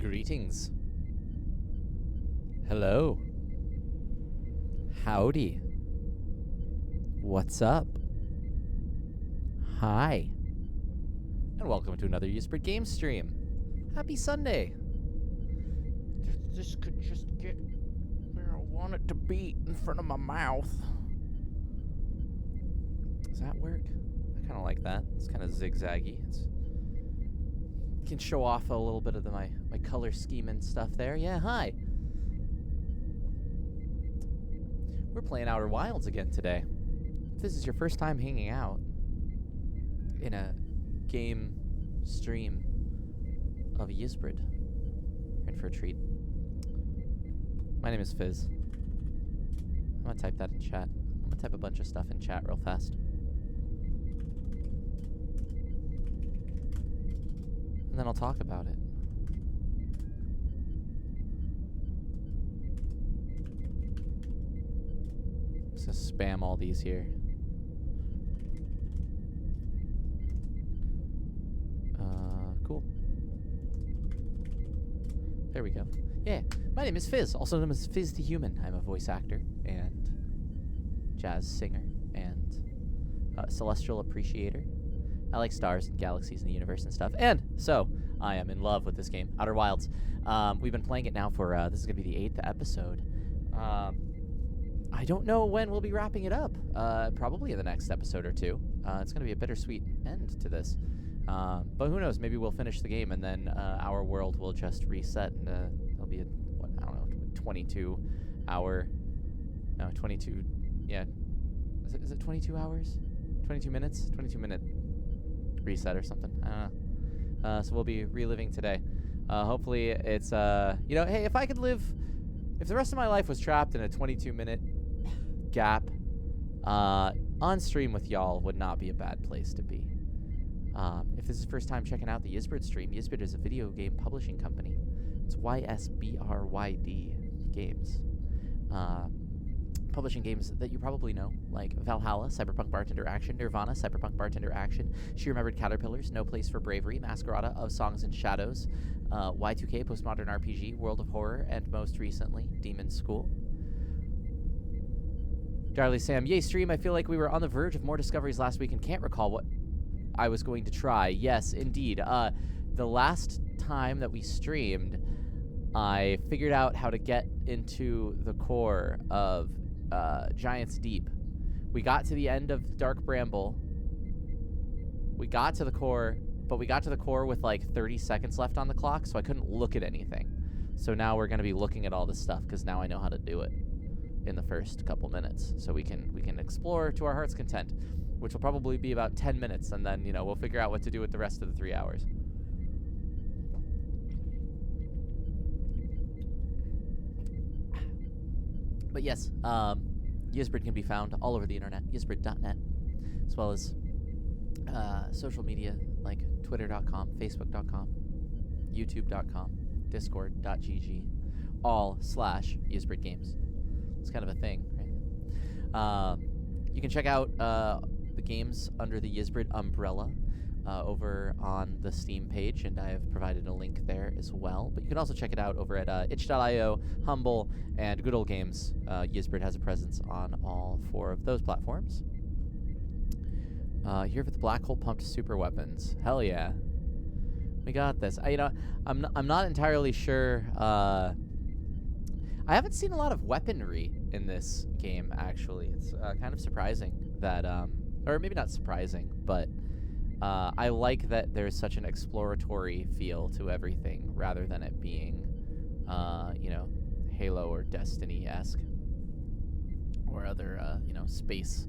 Greetings. Hello. Howdy. What's up? Hi. And welcome to another Usbrid Game stream. Happy Sunday. This could just get where I want it to be in front of my mouth. Does that work? I kind of like that. It's kind of zigzaggy. Can show off a little bit of my color scheme and stuff there. Yeah, hi. We're playing Outer Wilds again today. If this is your first time hanging out in a game stream of Usbrid, you're in for a treat. My name is Fizz. I'm gonna type that in chat. I'm gonna type a bunch of stuff in chat real fast. And then I'll talk about it. Just gonna spam all these here. Cool. There we go. Yeah, my name is Fizz, also known as Fizz the Human. I'm a voice actor and jazz singer and celestial appreciator. I like stars and galaxies in the universe and stuff. And so, I am in love with this game, Outer Wilds. We've been playing it now for, this is going to be the 8th episode. I don't know when we'll be wrapping it up. Probably in the next episode or two. It's going to be a bittersweet end to this. But who knows, maybe we'll finish the game and then our world will just reset. And there'll be a, what, I don't know, 22 hour, no, 22, yeah. Is it 22 hours? 22 minutes? 22 minute reset or something. I don't know. So we'll be reliving today. Hopefully it's, you know, hey, if I could live, if the rest of my life was trapped in a 22-minute gap, on stream with y'all would not be a bad place to be. If this is the first time checking out the Usbrid stream, Usbrid is a video game publishing company. It's YSBRYD Games. Publishing games that you probably know, like Valhalla, Cyberpunk Bartender Action, Nirvana, Cyberpunk Bartender Action, She Remembered Caterpillars, No Place for Bravery, Masquerada of Songs and Shadows, Y2K, Postmodern RPG, World of Horror, and most recently, Demon's School. Darley Sam, yay stream, I feel like we were on the verge of more discoveries last week and can't recall what I was going to try. Yes, indeed. The last time that we streamed, I figured out how to get into the core of Giant's Deep. We got to the end of Dark Bramble. We got to the core, but we got to the core with like 30 seconds left on the clock, so I couldn't look at anything. So now we're going to be looking at all this stuff because now I know how to do it in the first couple minutes. So we can explore to our heart's content, which will probably be about 10 minutes, and then, you know, we'll figure out what to do with the rest of the 3 hours. But yes, Usbrid can be found all over the internet, usbrid.net, as well as social media like twitter.com, facebook.com, youtube.com, discord.gg, all/Usbrid Games. It's kind of a thing, right? You can check out the games under the Usbrid umbrella over on the Steam page, and I have provided a link there as well. But you can also check it out over at itch.io, Humble, and Good Old Games. Usbrid has a presence on all 4 of those platforms. Here for the Black Hole Pumped Super Weapons. Hell yeah. We got this. I'm not entirely sure. I haven't seen a lot of weaponry in this game, actually. It's kind of surprising that, or maybe not surprising, but I like that there's such an exploratory feel to everything rather than it being, you know, Halo or Destiny-esque or other, you know, space,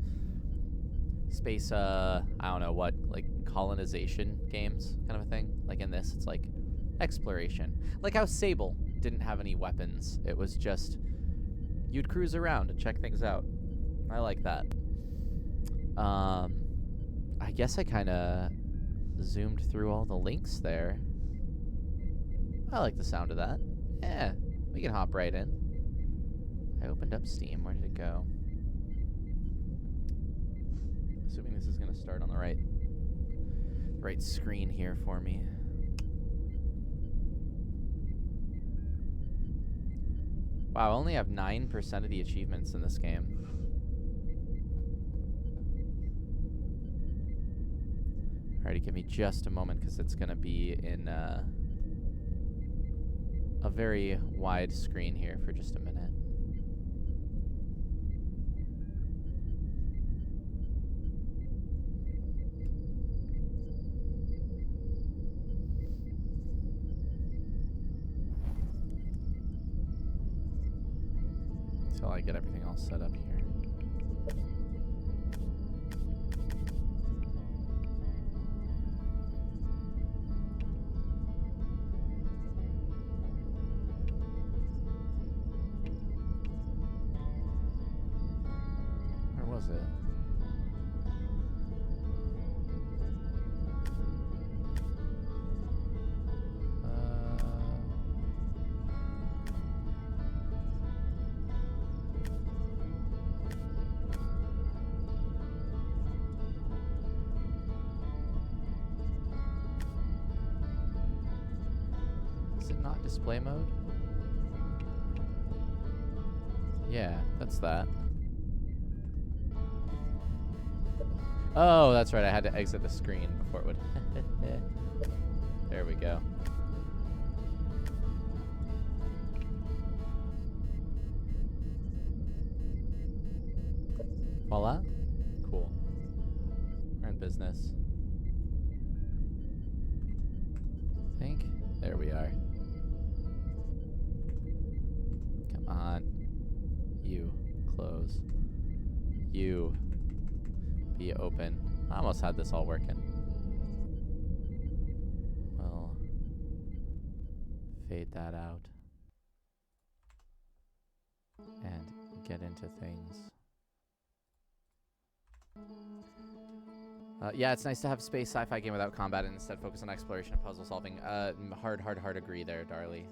I don't know what, like colonization games kind of a thing. Like in this, it's like exploration. Like how Sable didn't have any weapons. It was just, you'd cruise around and check things out. I like that. I guess I kind of zoomed through all the links there. I like the sound of that. Yeah, we can hop right in. I opened up Steam. Where did it go? Assuming this is going to start on the right screen here for me. Wow, I only have 9% of the achievements in this game. Alrighty, give me just a moment because it's going to be in a very wide screen here for just a minute. Until I get everything all set up here. Where was it? Is it not display mode? Yeah, that's that. Oh, that's right. I had to exit the screen before it would. There we go. Voila. Cool. We're in business. I think. There we are. Come on. You. Close. You. Be open. I almost had this all working. Well, fade that out. And get into things. Yeah, it's nice to have a space sci-fi game without combat and instead focus on exploration and puzzle solving. Hard agree there, Darlie.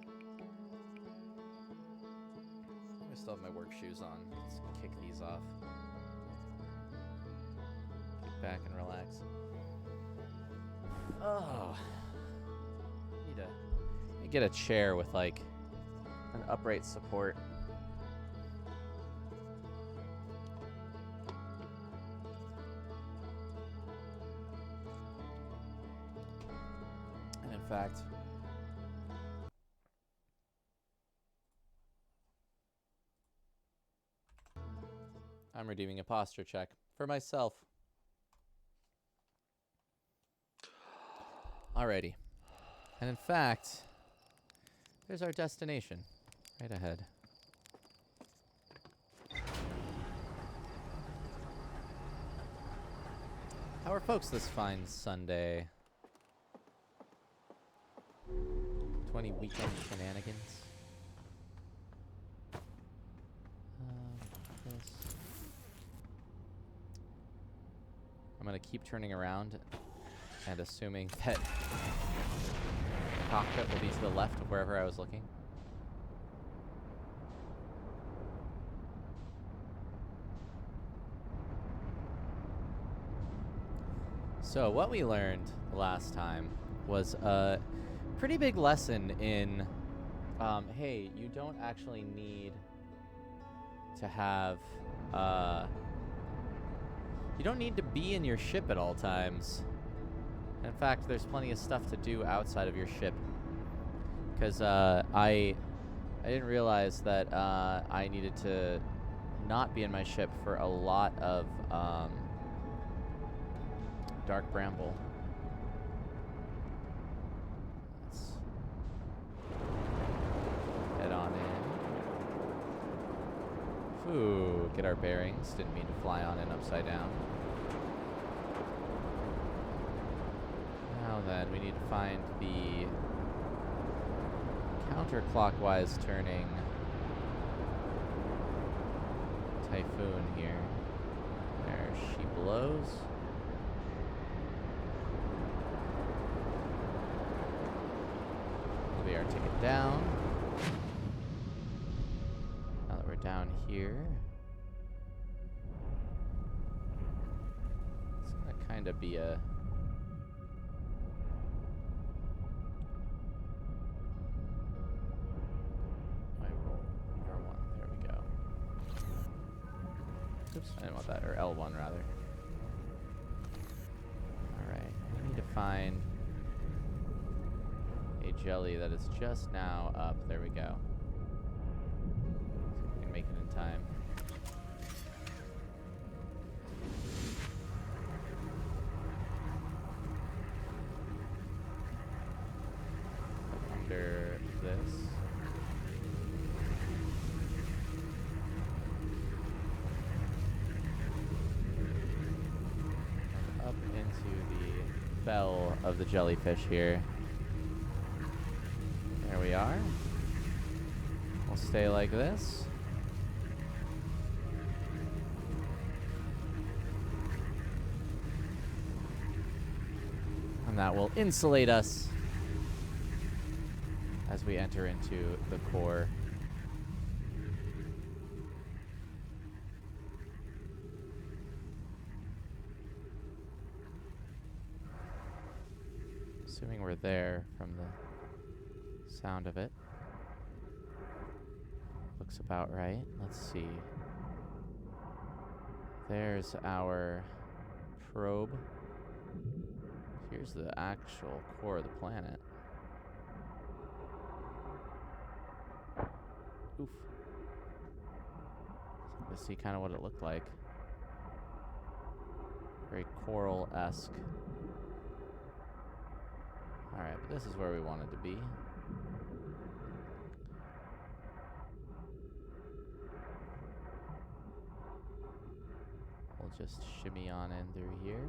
I still have my work shoes on. Let's kick these off. Kick back and relax. Oh. Need to get a chair with like an upright support. And in fact, I'm redeeming a posture check for myself. Alrighty. And in fact, there's our destination right ahead. How are folks this fine Sunday? 20 weekend shenanigans. This. I'm gonna keep turning around and assuming that the cockpit will be to the left of wherever I was looking. So what we learned the last time was a pretty big lesson in, hey, you don't actually need to have, you don't need to be in your ship at all times. In fact, there's plenty of stuff to do outside of your ship. Because I didn't realize that I needed to not be in my ship for a lot of Dark Bramble. Let's head on in. Ooh, get our bearings. Didn't mean to fly on in upside down. Now then, we need to find the counterclockwise turning Typhoon here. There she blows. We'll be our ticket down. Now that we're down here, it's gonna kind of be a my roll. R1. one, rather. Alright, we need to find a jelly that is just now up. There we go. See if we can make it in time. Under this. And up into the bell of the jellyfish here. There we are. We'll stay like this. And that will insulate us as we enter into the core. Assuming we're there from the sound of it. Looks about right. Let's see. There's our probe. Here's the actual core of the planet. Oof. Let's see kind of what it looked like. Very coral-esque. Alright, but this is where we wanted to be. We'll just shimmy on in through here.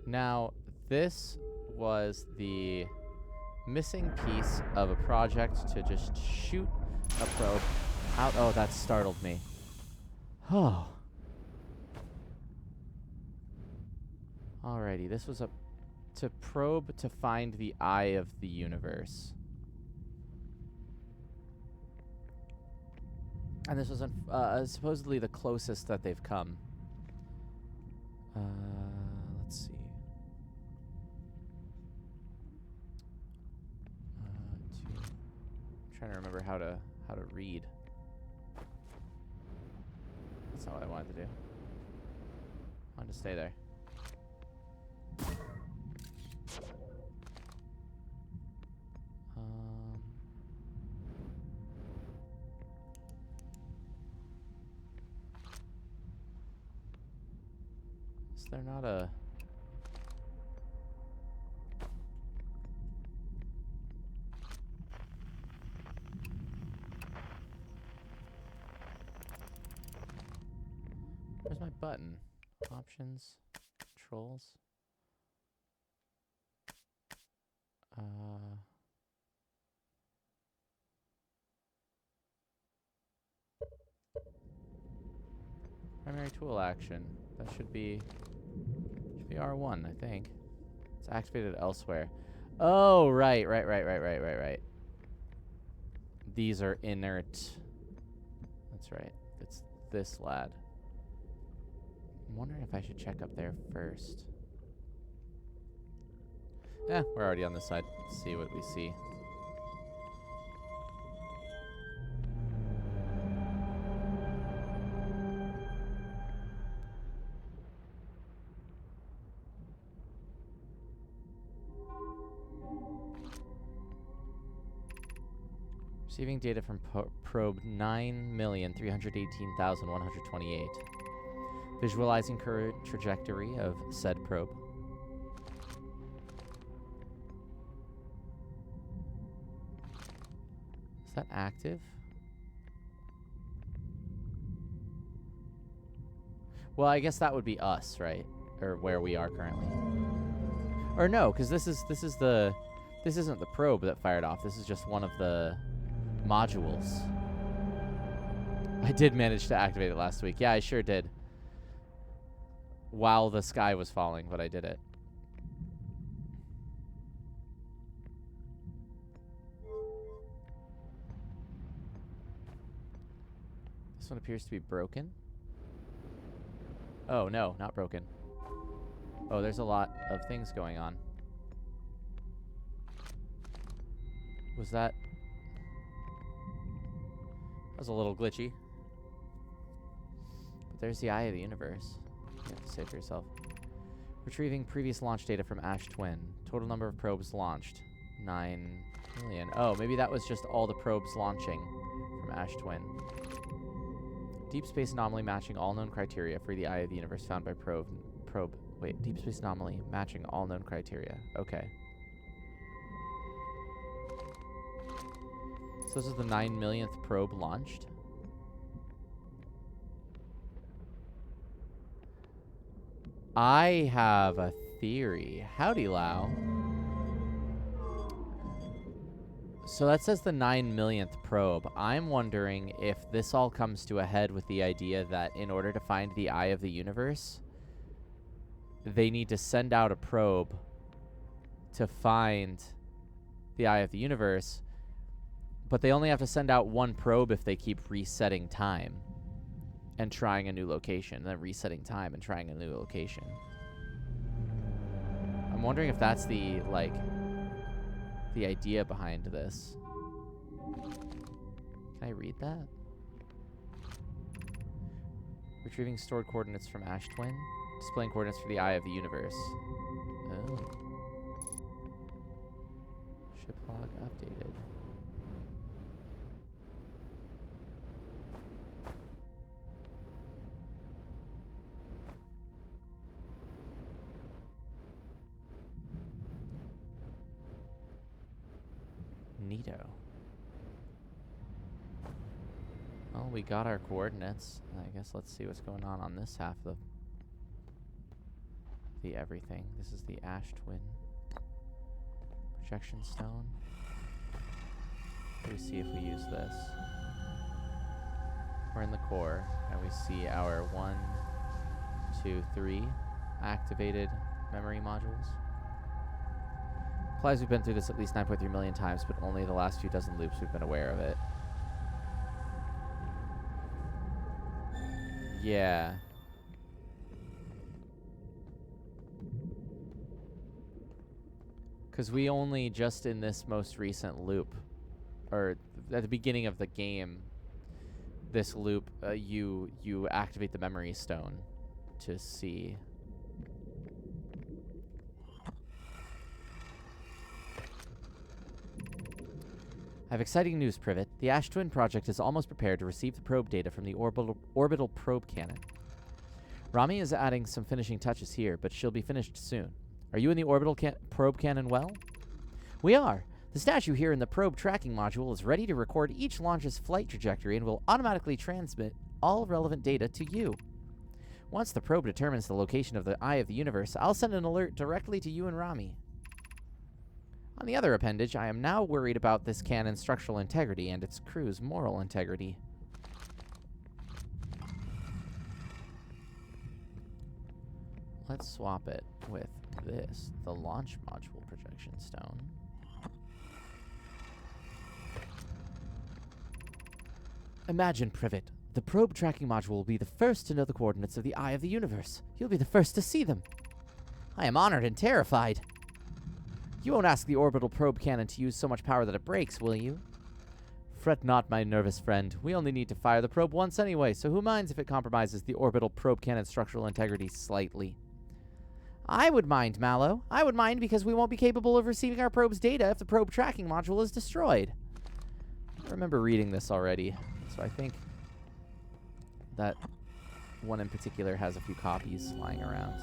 Now, this was the missing piece of a project to just shoot a probe out. Oh, that startled me. Oh. Alrighty, this was to probe to find the eye of the universe. And this was supposedly the closest that they've come. Let's see. I'm trying to remember how to read. That's not what I wanted to do. I wanted to stay there. Is there not a... Where's my button? Options, controls. Primary tool action. That should be R1, I think. It's activated elsewhere. Oh, right. These are inert. That's right. It's this lad. I'm wondering if I should check up there first. Yeah, we're already on this side. Let's see what we see. Receiving data from probe 9,318,128. Visualizing current trajectory of said probe. Is that active? Well, I guess that would be us, right? Or where we are currently. Or no, because this isn't the probe that fired off. This is just one of the modules. I did manage to activate it last week. Yeah, I sure did. While the sky was falling, but I did it. This one appears to be broken. Oh, no, not broken. Oh, there's a lot of things going on. Was that... That was a little glitchy. there's the eye of the universe. You have to say it for yourself. Retrieving previous launch data from Ash Twin. Total number of probes launched. 9 million. Oh, maybe that was just all the probes launching from Ash Twin. Deep space anomaly matching all known criteria for the eye of the universe found by probe. Wait, deep space anomaly matching all known criteria. Okay. So this is the 9 millionth probe launched. I have a theory. Howdy, Lau. So that says the 9 millionth probe. I'm wondering if this all comes to a head with the idea that in order to find the eye of the universe, they need to send out a probe to find the eye of the universe, but they only have to send out one probe if they keep resetting time and trying a new location, and then resetting time and trying a new location. I'm wondering if that's the, like, the idea behind this. Can I read that? Retrieving stored coordinates from Ash Twin. Displaying coordinates for the eye of the universe. Oh. Ship log updated. Neato. Well, we got our coordinates. I guess let's see what's going on this half of the everything. This is the Ash Twin projection stone. Let me see if we use this. We're in the core, and we see our 1, 2, 3 activated memory modules. Implies we've been through this at least 9.3 million times, but only the last few dozen loops we've been aware of it. Yeah. Because we only just in this most recent loop, or at the beginning of the game, this loop, you activate the memory stone to see. I have exciting news, Privet. The Ash Twin project is almost prepared to receive the probe data from the orbital probe cannon. Rami is adding some finishing touches here, but she'll be finished soon. Are you in the orbital probe cannon well? We are. The statue here in the probe tracking module is ready to record each launch's flight trajectory and will automatically transmit all relevant data to you. Once the probe determines the location of the eye of the universe, I'll send an alert directly to you and Rami. On the other appendage, I am now worried about this cannon's structural integrity and its crew's moral integrity. Let's swap it with this, the launch module projection stone. Imagine, Privet, the probe tracking module will be the first to know the coordinates of the eye of the universe. You'll be the first to see them. I am honored and terrified. You won't ask the orbital probe cannon to use so much power that it breaks, will you? Fret not, my nervous friend. We only need to fire the probe once anyway, so who minds if it compromises the orbital probe cannon's structural integrity slightly? I would mind, Mallow. I would mind because we won't be capable of receiving our probe's data if the probe tracking module is destroyed. I remember reading this already, so I think that one in particular has a few copies lying around.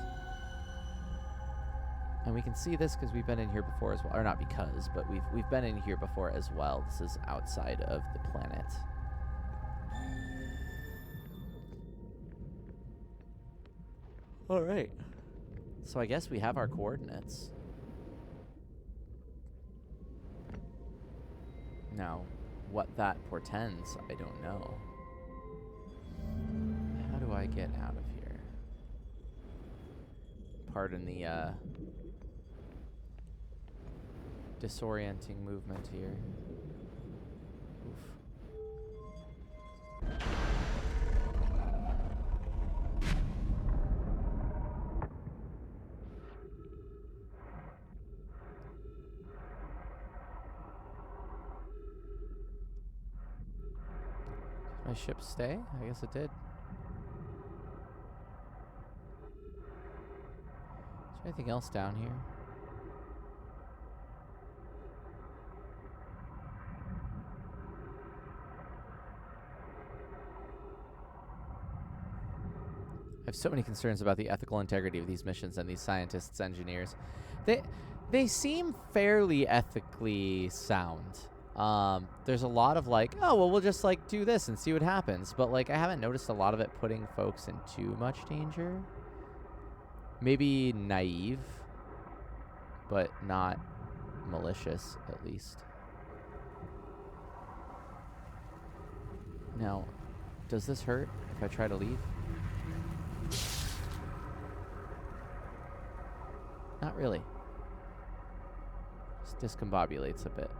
And we can see this because we've been in here before as well. Or not because, but we've been in here before as well. This is outside of the planet. Alright. So I guess we have our coordinates. Now, what that portends, I don't know. How do I get out of here? Pardon the, disorienting movement here. Oof. Did my ship stay? I guess it did. Anything else down here? I have so many concerns about the ethical integrity of these missions and these scientists, engineers. They seem fairly ethically sound. There's a lot of like, oh, well, we'll just like do this and see what happens. But like, I haven't noticed a lot of it putting folks in too much danger. Maybe naive, but not malicious, at least. Now, does this hurt if I try to leave? Not really. Just discombobulates a bit.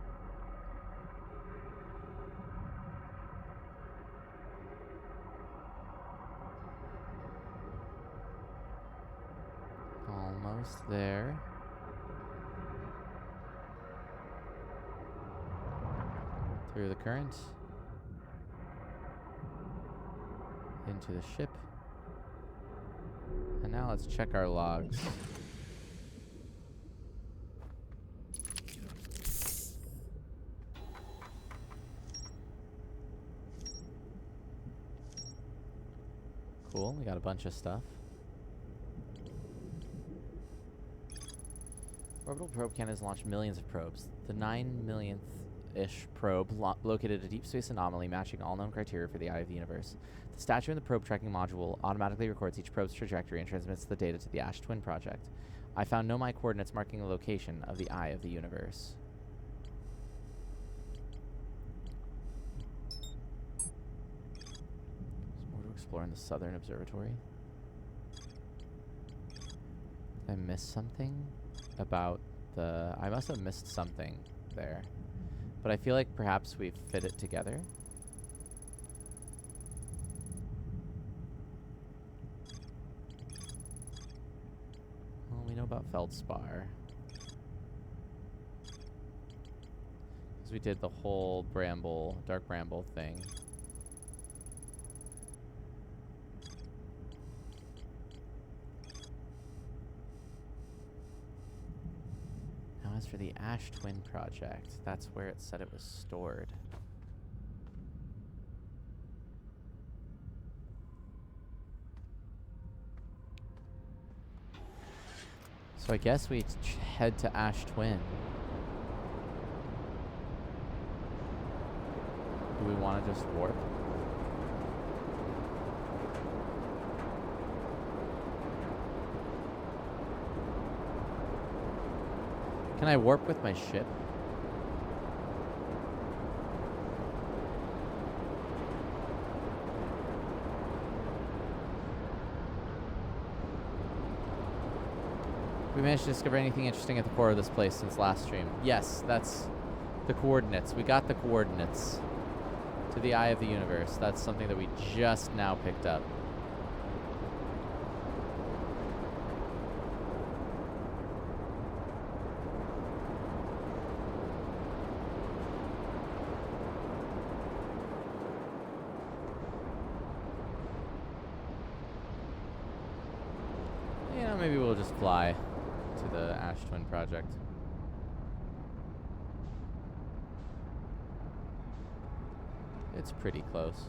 Almost there. Through the current. Into the ship. And now let's check our logs. Cool, we got a bunch of stuff. Orbital probe cannon has launched millions of probes. The 9 millionth-ish probe located a deep space anomaly matching all known criteria for the eye of the universe. The statue in the probe tracking module automatically records each probe's trajectory and transmits the data to the Ash Twin project. I found nomai coordinates marking the location of the eye of the universe. There's more to explore in the southern observatory. Did I miss something about the... I must have missed something there. But I feel like perhaps we've fit it together. Well, we know about Feldspar. Because we did the whole Dark Bramble thing. As for the Ash Twin project, that's where it said it was stored. So I guess we head to Ash Twin. Do we want to just warp? Can I warp with my ship? We managed to discover anything interesting at the core of this place since last stream. Yes, that's the coordinates. We got the coordinates to the eye of the universe. That's something that we just now picked up. Maybe we'll just fly to the Ash Twin project. It's pretty close.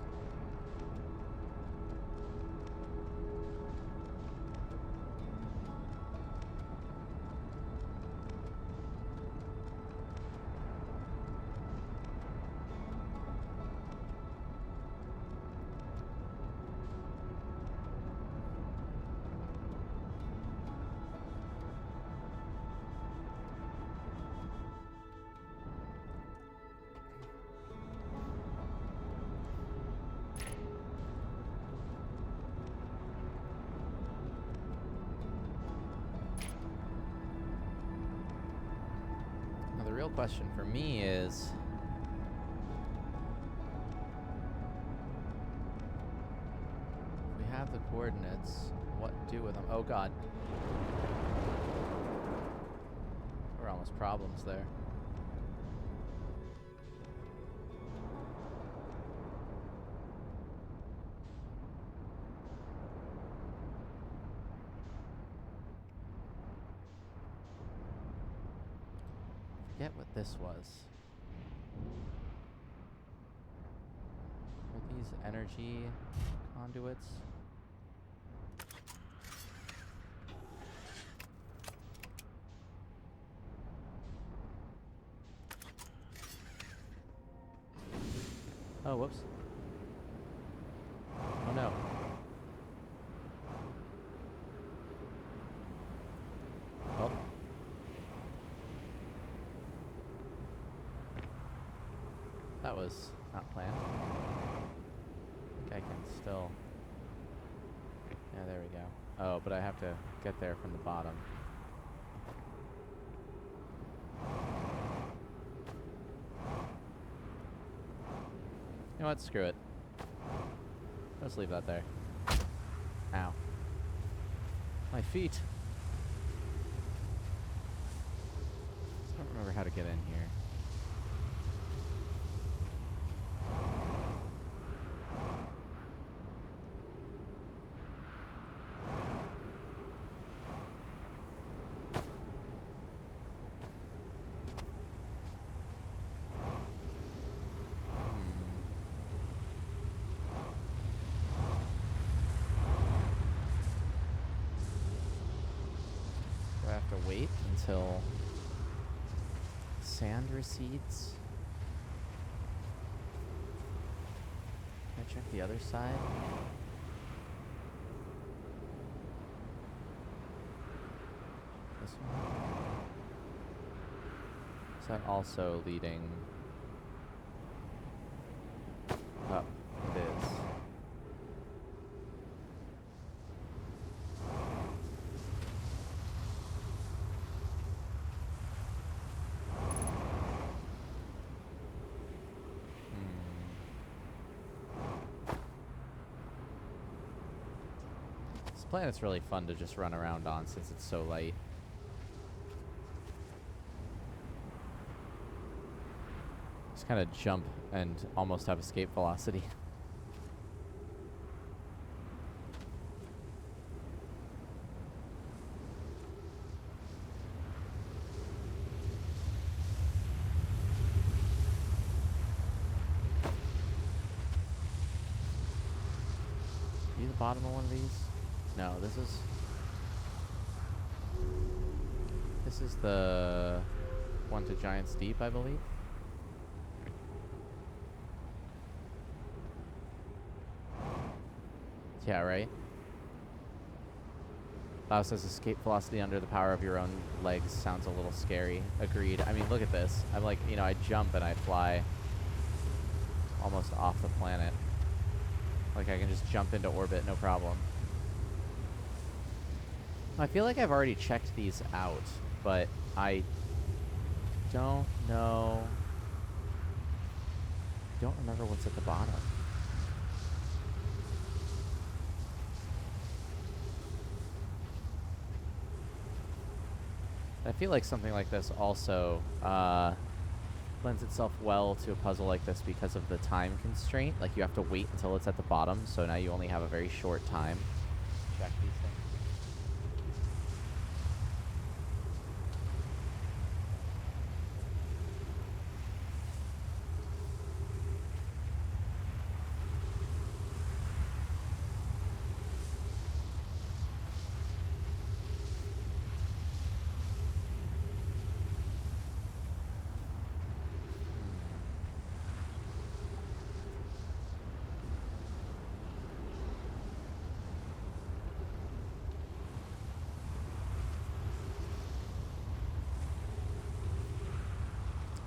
The real question for me is, we have the coordinates, what do with them? Oh god. We're almost problems there. forget what this was. Are these energy conduits? Oh, whoops. Oh no. Oh. That was not planned. I think I can still... Yeah, there we go. Oh, but I have to get there from the bottom. You know what? Screw it. Let's leave that there. Ow. My feet. I don't remember how to get in here. Do I have to wait until sand recedes? Can I check the other side? This one? Is that also leading up? It is. This planet's really fun to just run around on since it's so light. Just kind of jump and almost have escape velocity. Are you the bottom of one of these? No, this is the one to Giant's Deep, I believe. Yeah, right? Lao says escape velocity under the power of your own legs sounds a little scary. Agreed. I mean, look at this. I'm like, you know, I jump and I fly almost off the planet. Like I can just jump into orbit, no problem. I feel like I've already checked these out, but I don't know. I don't remember what's at the bottom. I feel like something like this also lends itself well to a puzzle like this because of the time constraint. Like, you have to wait until it's at the bottom, so now you only have a very short time. Check these things.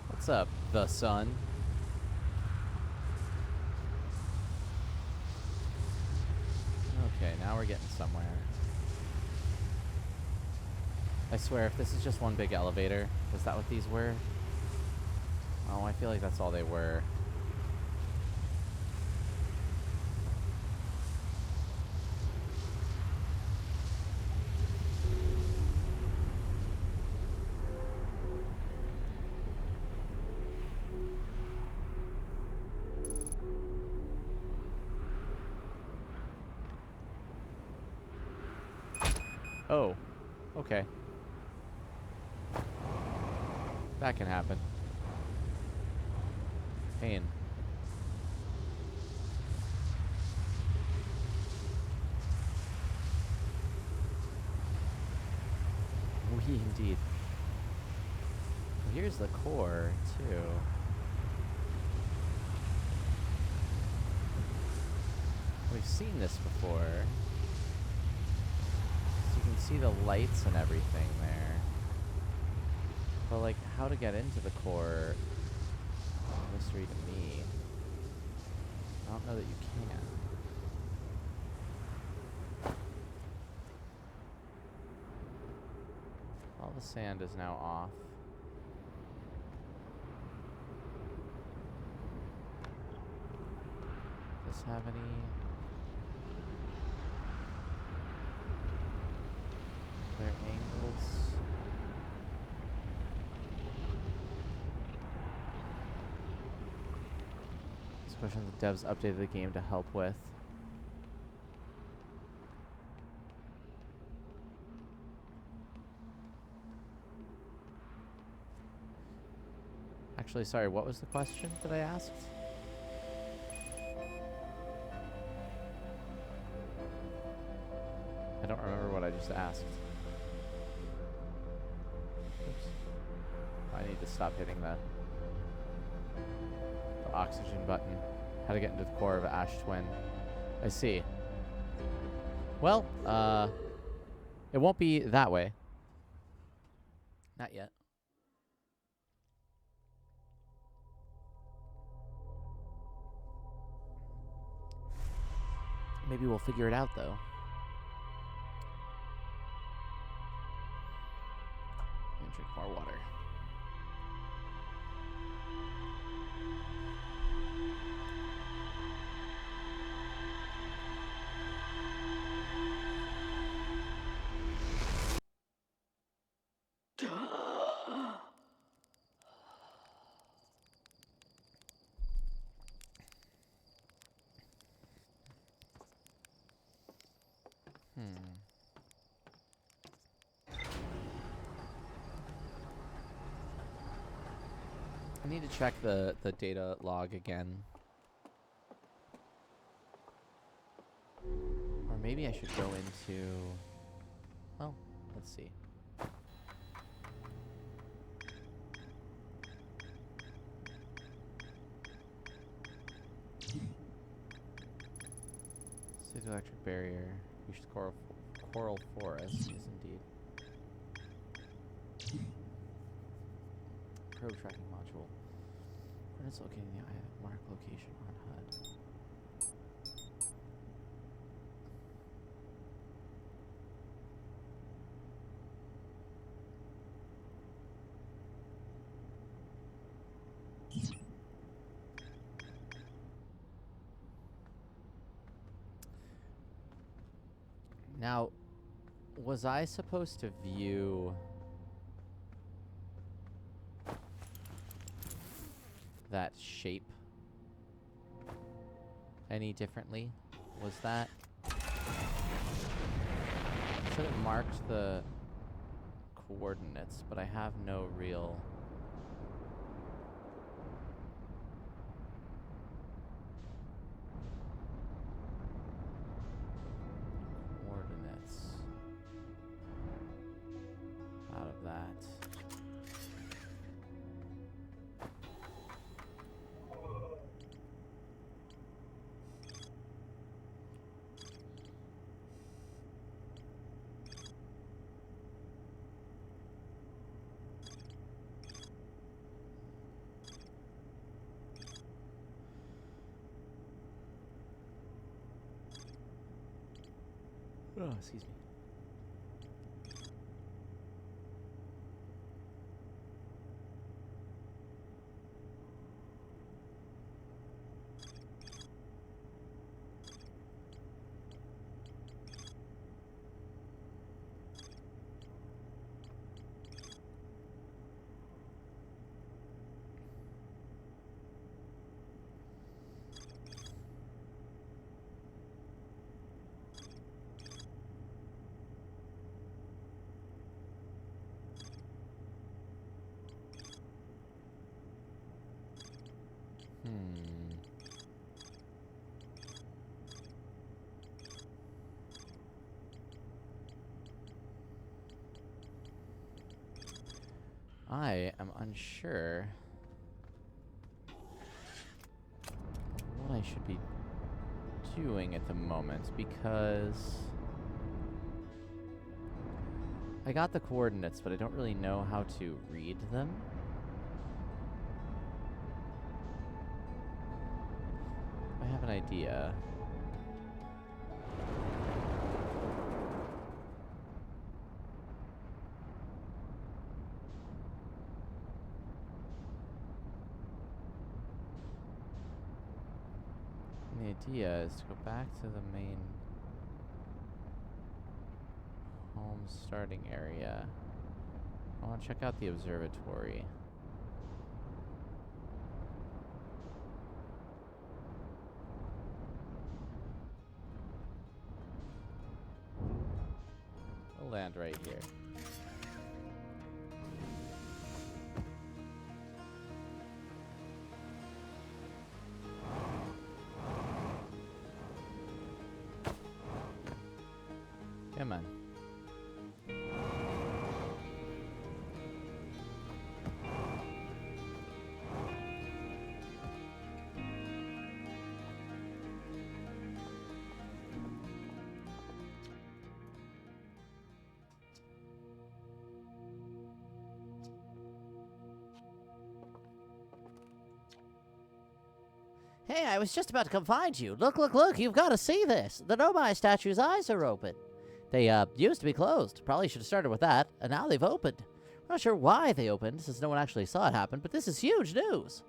What's up, the sun? Okay, now we're getting somewhere. I swear, if this is just one big elevator, is that what these were? Oh, I feel like that's all they were. Oh, okay. That can happen. Pain. We indeed. Well, here's the core, too. We've seen this before. So you can see the lights and everything there. But, like, how to get into the core is a mystery to me. I don't know that you can. All the sand is now off. Does this have any... clear angles? This question the devs updated the game to help with. Actually, sorry, what was the question that I asked? I don't remember what I just asked. Oops. I need to stop hitting the oxygen button. How to get into the core of an ash twin. I see. Well, it won't be that way. Not yet. Maybe we'll figure it out, though. And drink more water. I need to check the data log again. Or maybe I should go into... Well, let's see. City electric barrier. Reach the coral forest. Yes, indeed. Probe tracking module. Coordinates locating the mark location on HUD. Now, was I supposed to view that shape any differently? Was that... It said it marked the coordinates, but I have no real... coordinates out of that. Oh, excuse me. I am unsure what I should be doing at the moment because I got the coordinates, but I don't really know how to read them. I have an idea. And the idea is to go back to the main home starting area. I want to check out the observatory. We'll land right here. Come on. Hey, I was just about to come find you. Look, look, look, you've got to see this. The Nomai statue's eyes are open. They, used to be closed. Probably should have started with that, and now they've opened. I'm not sure why they opened, since no one actually saw it happen, but this is huge news.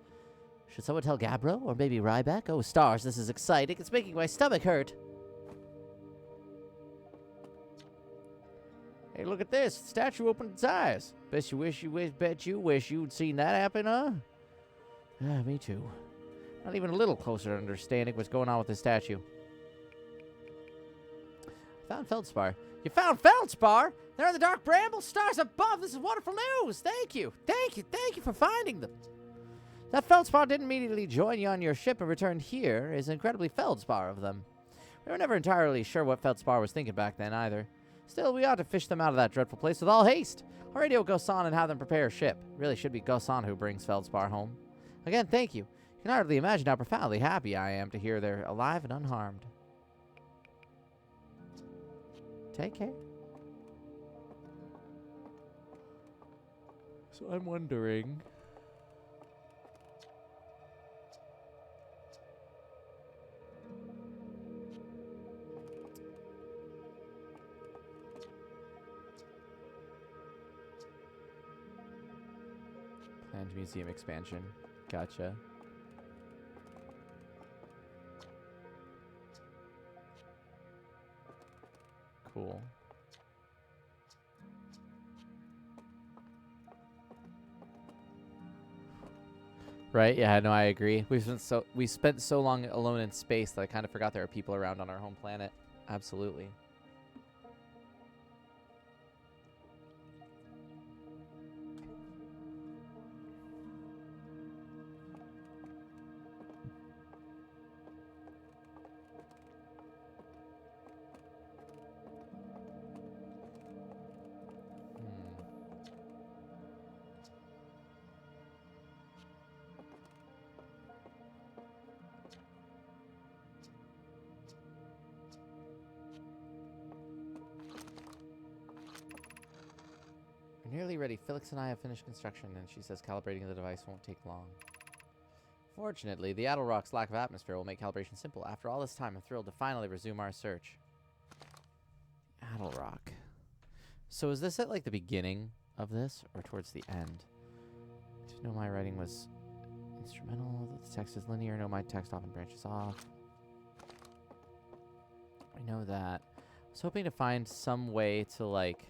Should someone tell Gabbro, or maybe Ryback? Oh, stars, this is exciting. It's making my stomach hurt. Hey, look at this. The statue opened its eyes. Bet you wish you'd seen that happen, huh? Yeah, me too. Not even a little closer to understanding what's going on with this statue. Found Feldspar. You found Feldspar? They're in the dark bramble stars above. This is wonderful news. Thank you. Thank you. Thank you for finding them. That Feldspar didn't immediately join you on your ship and returned here is incredibly Feldspar of them. We were never entirely sure what Feldspar was thinking back then either. Still, we ought to fish them out of that dreadful place with all haste. I'll radio Gosan and have them prepare a ship. It really should be Gosan who brings Feldspar home. Again, thank you. You can hardly imagine how profoundly happy I am to hear they're alive and unharmed. Take care. So I'm wondering... Planned museum expansion. Gotcha. Cool. Right? Yeah, no, I agree. We spent so long alone in space that I kind of forgot there are people around on our home planet. Absolutely. We're nearly ready. Felix and I have finished construction, and she says calibrating the device won't take long. Fortunately, the Adelrock's lack of atmosphere will make calibration simple. After all this time, I'm thrilled to finally resume our search. Adelrock. So is this at, like, the beginning of this, or towards the end? No, my writing was instrumental. The text is linear. No, my text often branches off. I know that. I was hoping to find some way to, like...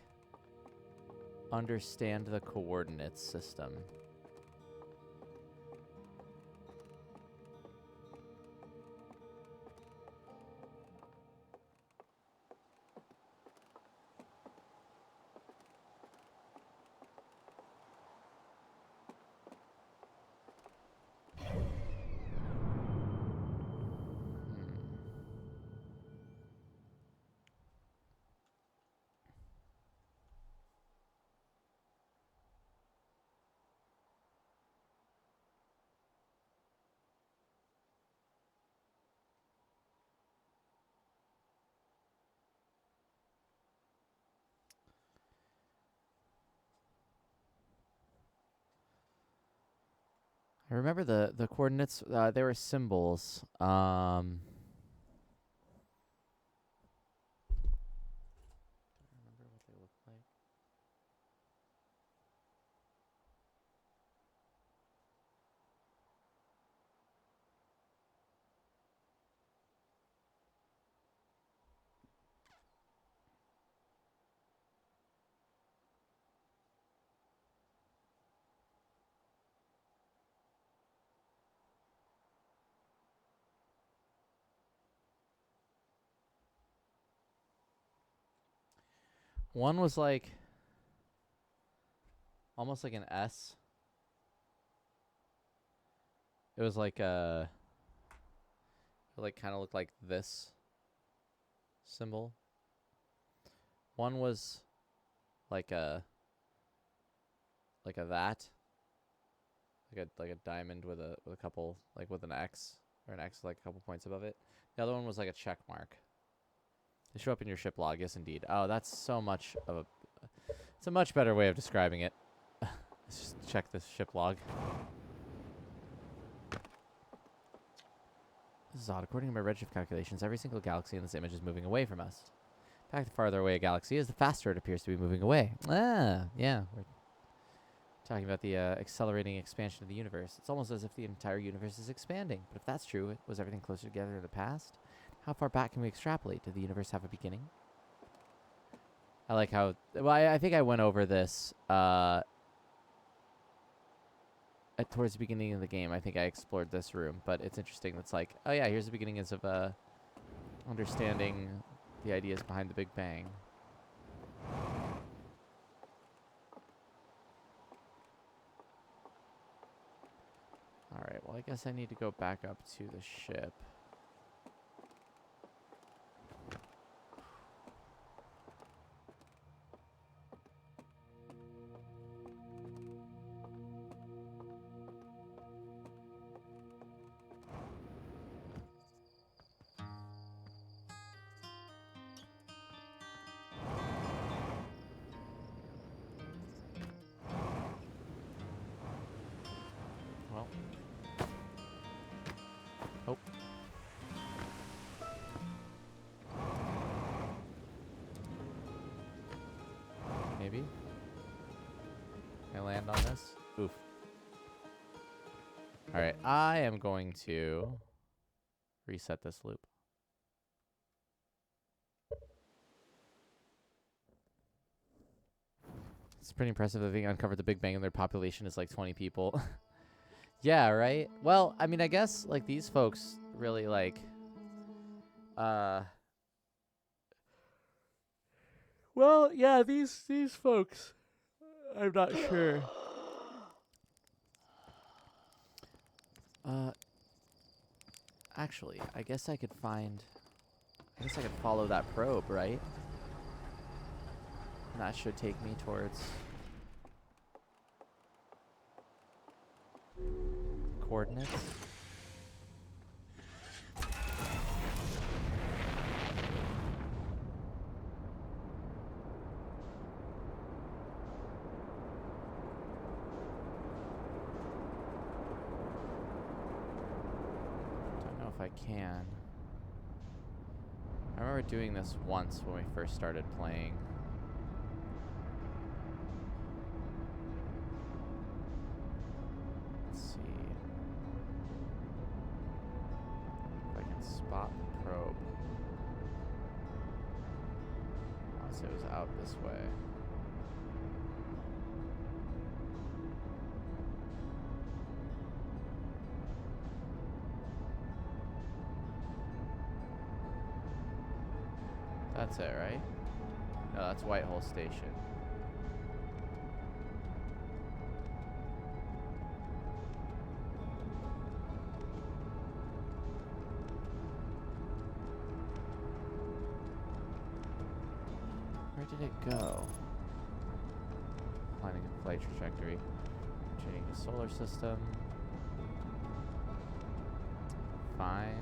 understand the coordinates system. I remember the coordinates. They were symbols. Remember what they look like. One was like almost like an S. It was like it like kind of looked like this symbol. One was like a that, like a diamond with a couple, like with an X, or an X with like a couple points above it. The other one was like a check mark. They show up in your ship log, yes indeed. Oh, that's so much of a it's a much better way of describing it. Let's just check this ship log. This is odd. According to my redshift calculations, every single galaxy in this image is moving away from us. In fact, the farther away a galaxy is, the faster it appears to be moving away. Ah, yeah. We're talking about the accelerating expansion of the universe. It's almost as if the entire universe is expanding. But if that's true, was everything closer together in the past? How far back can we extrapolate? Did the universe have a beginning? I like how... Well, I think I went over this towards the beginning of the game. I think I explored this room. But it's interesting. It's like, oh yeah, here's the beginnings of understanding the ideas behind the Big Bang. Alright, well, I guess I need to go back up to the ship. Well. Oh. Maybe. Can I land on this? Oof. Alright, I am going to reset this loop. It's pretty impressive that they uncovered the Big Bang and their population is like 20 people. Yeah, right? Well, I mean, I guess, like, these folks really, like, well, yeah, these folks, I'm not sure. Actually, I guess I could follow that probe, right? And that should take me towards coordinates. Don't know if I can. I remember doing this once when we first started playing. Let's see. If I can spot the probe. Unless it was out this way. That's it, right? No, that's Whitehall Station. Where did it go? Planning a flight trajectory. Changing the solar system. Fine.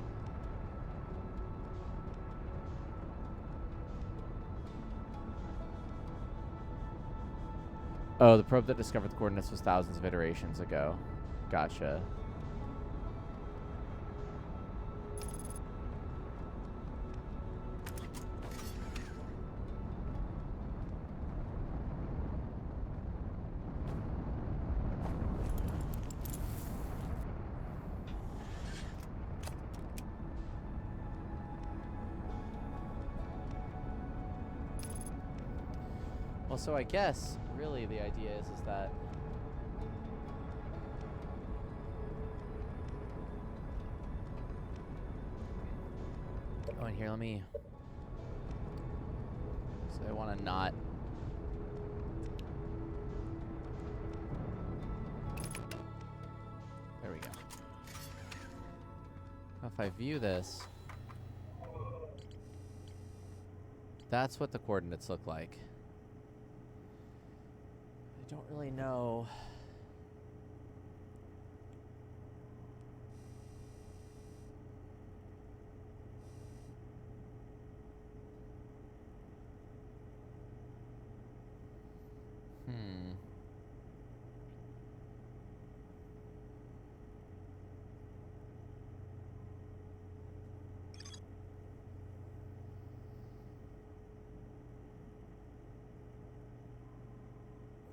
Oh, the probe that discovered the coordinates was thousands of iterations ago. Gotcha. Well, so I guess really the idea is that oh, and here, let me. So I want to not. There we go. Now if I view this, that's what the coordinates look like. I don't really know.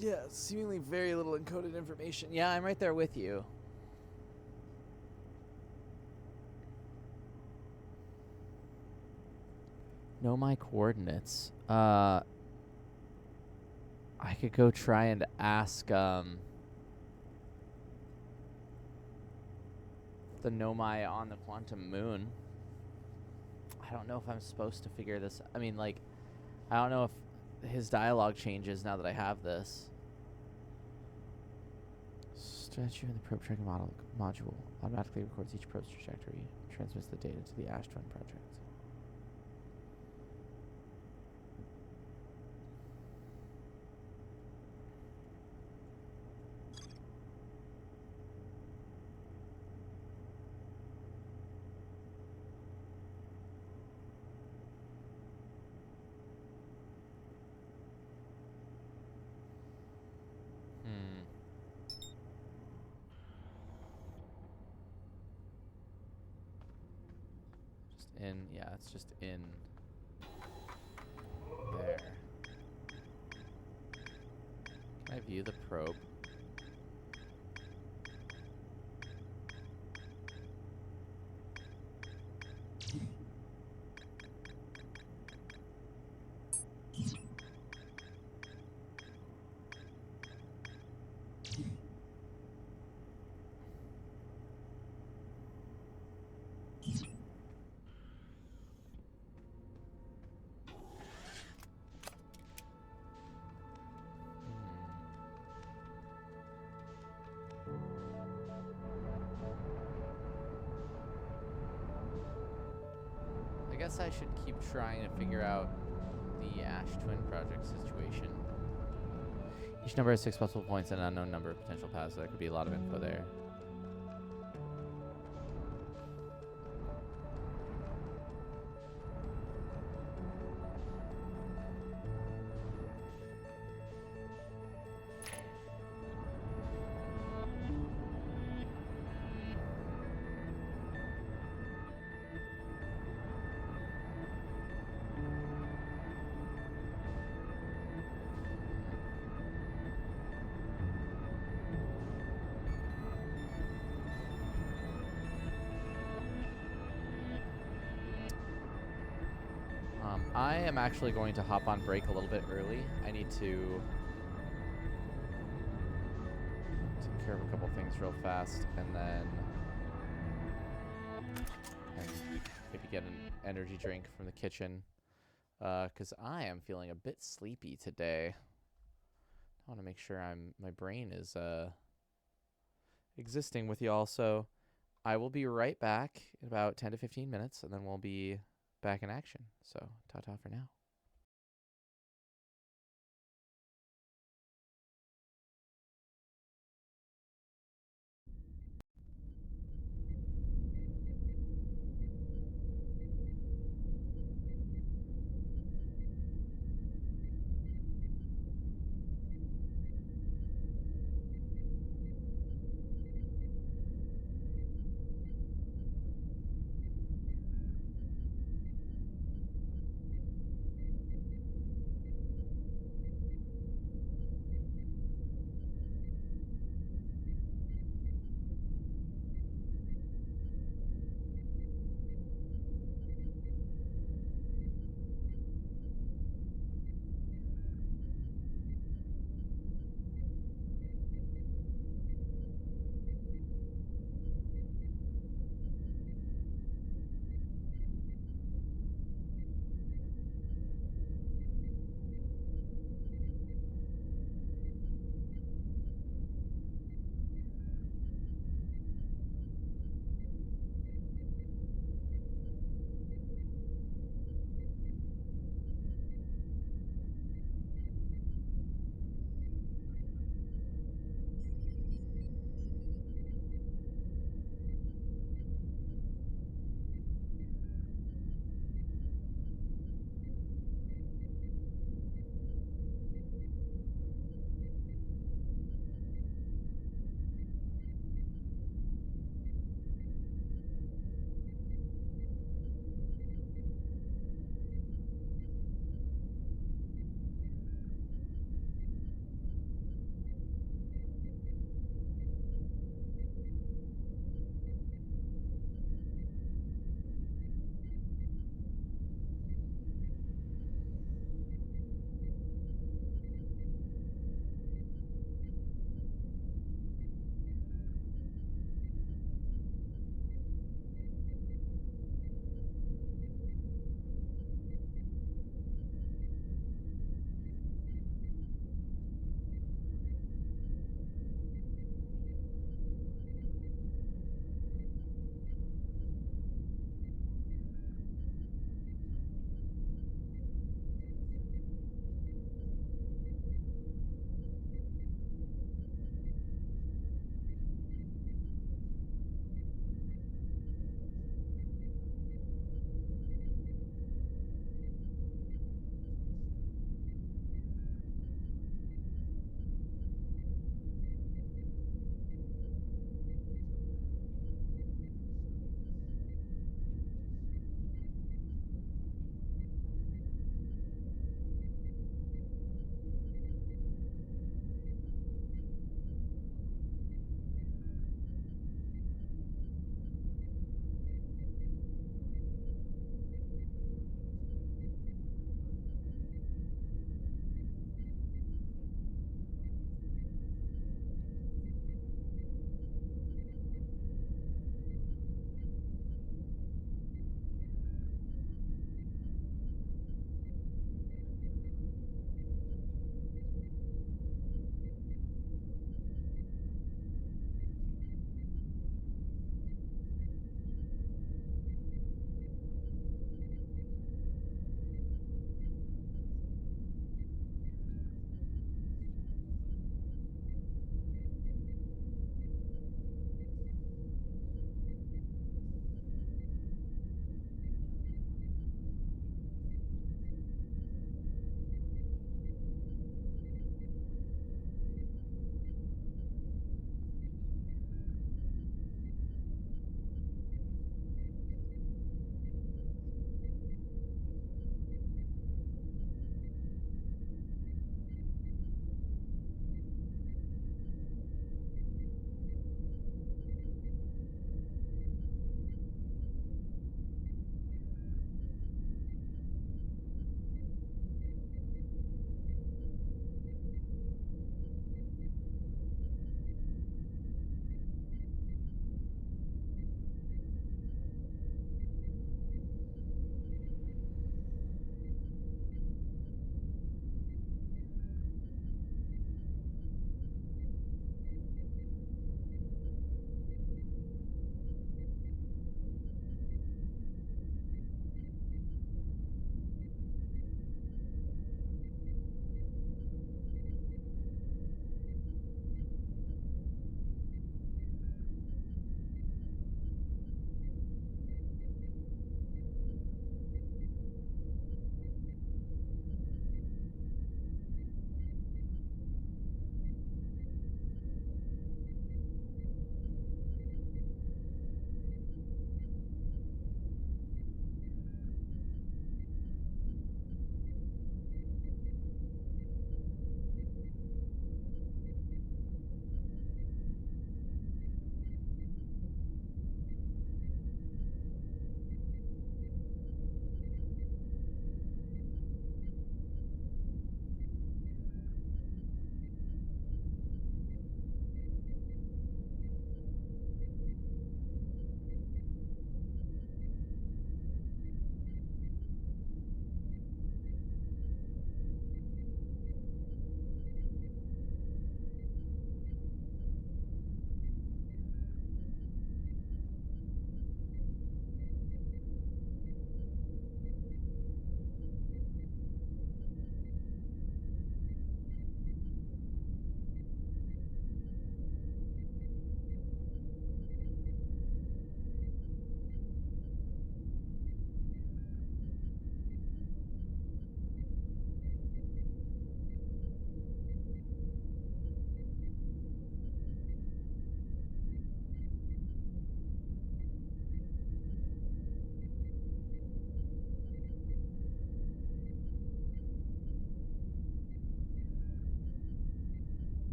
Yeah, seemingly very little encoded information. Yeah, I'm right there with you. Know my coordinates. I could go try and ask the Nomai on the quantum moon. I don't know if I'm supposed to figure this. I mean, like, I don't know if his dialogue changes now that I have this. Statue in the probe tracking module automatically records each probe's trajectory, transmits the data to the Ash Twin project. Yeah, it's just in there. Can I view the probe? I guess I should keep trying to figure out the Ash Twin project situation. Each number has 6 possible points and an unknown number of potential paths, so there could be a lot of info there. I am actually going to hop on break a little bit early. I need to take care of a couple things real fast, and then maybe get an energy drink from the kitchen, because I am feeling a bit sleepy today. I want to make sure my brain is existing with y'all. So I will be right back in about 10 to 15 minutes, and then we'll be back in action. So ta-ta for now.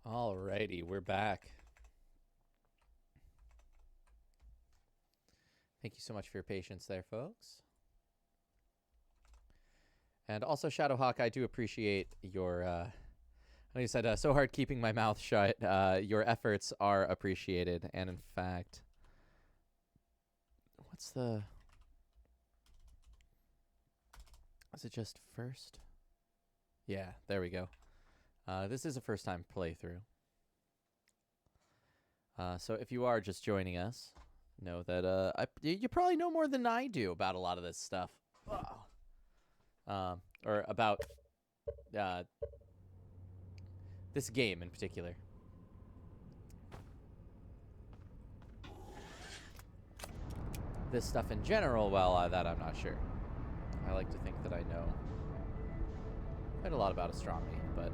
Alrighty, we're back. Thank you so much for your patience there, folks. And also, Shadowhawk, I do appreciate your, like you said, so hard keeping my mouth shut. Your efforts are appreciated. And in fact, what's the... Is it just first? Yeah, there we go. This is a first-time playthrough. So if you are just joining us, know that you probably know more than I do about a lot of this stuff. Or about this game in particular. This stuff in general, well, that I'm not sure. I like to think that I know quite a lot about astronomy, but...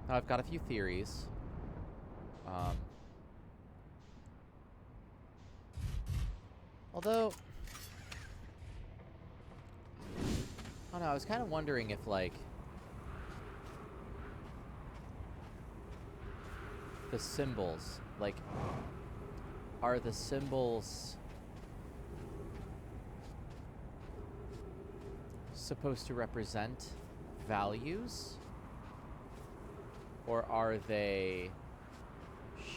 Now, I've got a few theories. Although, I don't know, I was kind of wondering if, like, the symbols, like, are the symbols supposed to represent values? Or are they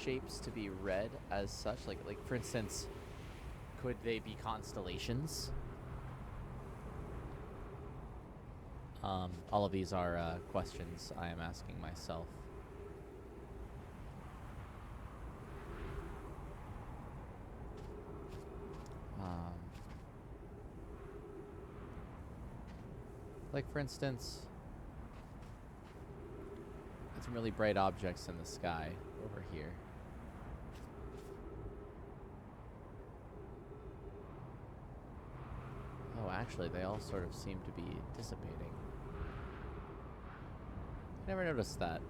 shapes to be read as such? Like for instance, could they be constellations? All of these are questions I am asking myself. Like for instance, some really bright objects in the sky over here. Oh, actually, they all sort of seem to be dissipating. I never noticed that.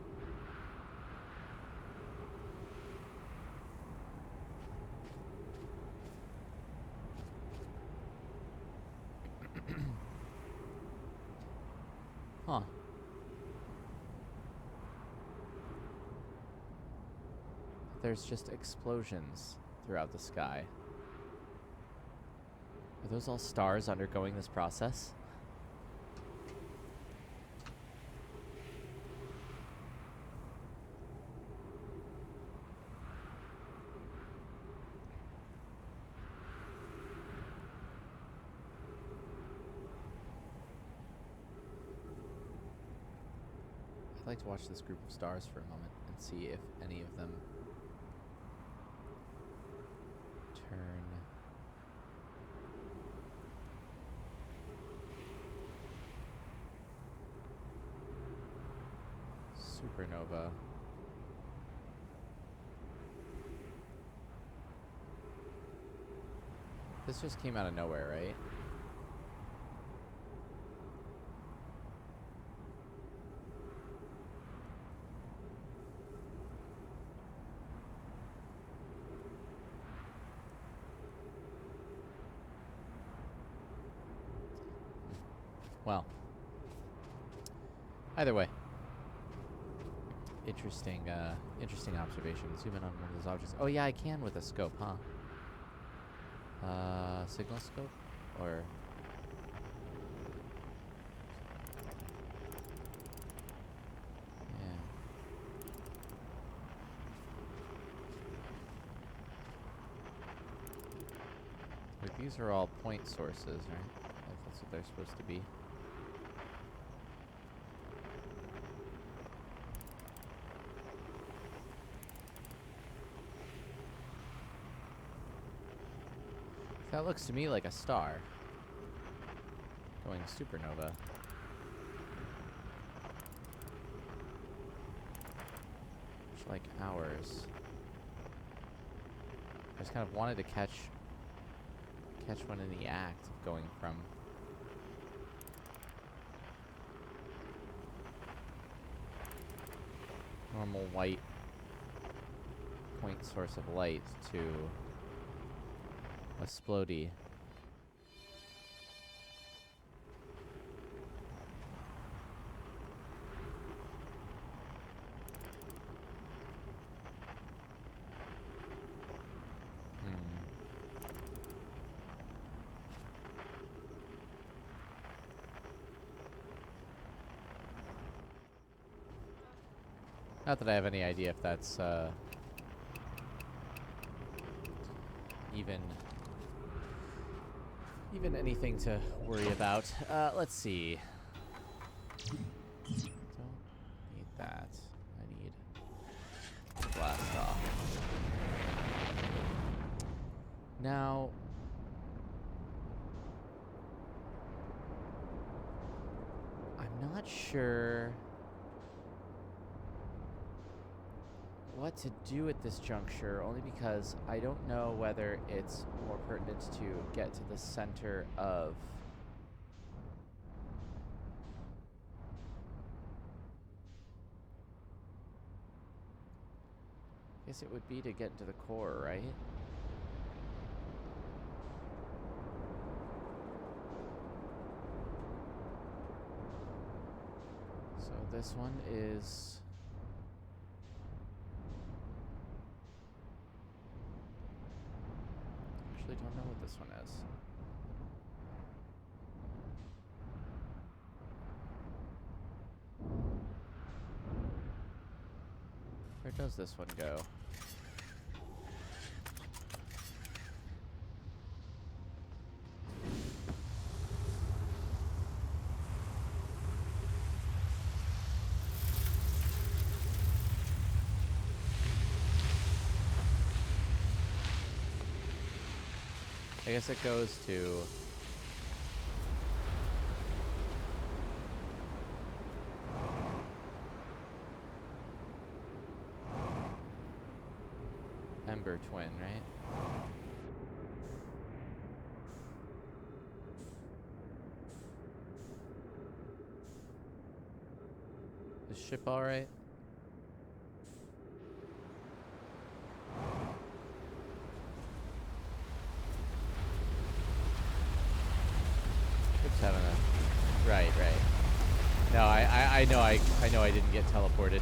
Huh. There's just explosions throughout the sky. Are those all stars undergoing this process? I'd like to watch this group of stars for a moment and see if any of them turn supernova. This just came out of nowhere, right? Well, either way, interesting observation. Zoom in on one of those objects. Oh yeah, I can with a scope, huh? Signal scope, or yeah. Like these are all point sources, right? Like that's what they're supposed to be. That looks to me like a star going supernova. Much like ours. I just kind of wanted to catch one in the act of going from normal white point source of light to a splody. Not that I have any idea if that's even anything to worry about. Let's see. Don't need that. I need blast off. Now, I'm not sure what to do at this juncture, only because I don't know whether it's more pertinent to get to the center of I guess it would be to get into the core, right? So this one is actually don't know what this one is. Where does this one go? I guess it goes to Ember Twin, right? Is ship all right? Ship's having a right. No, I know I didn't get teleported.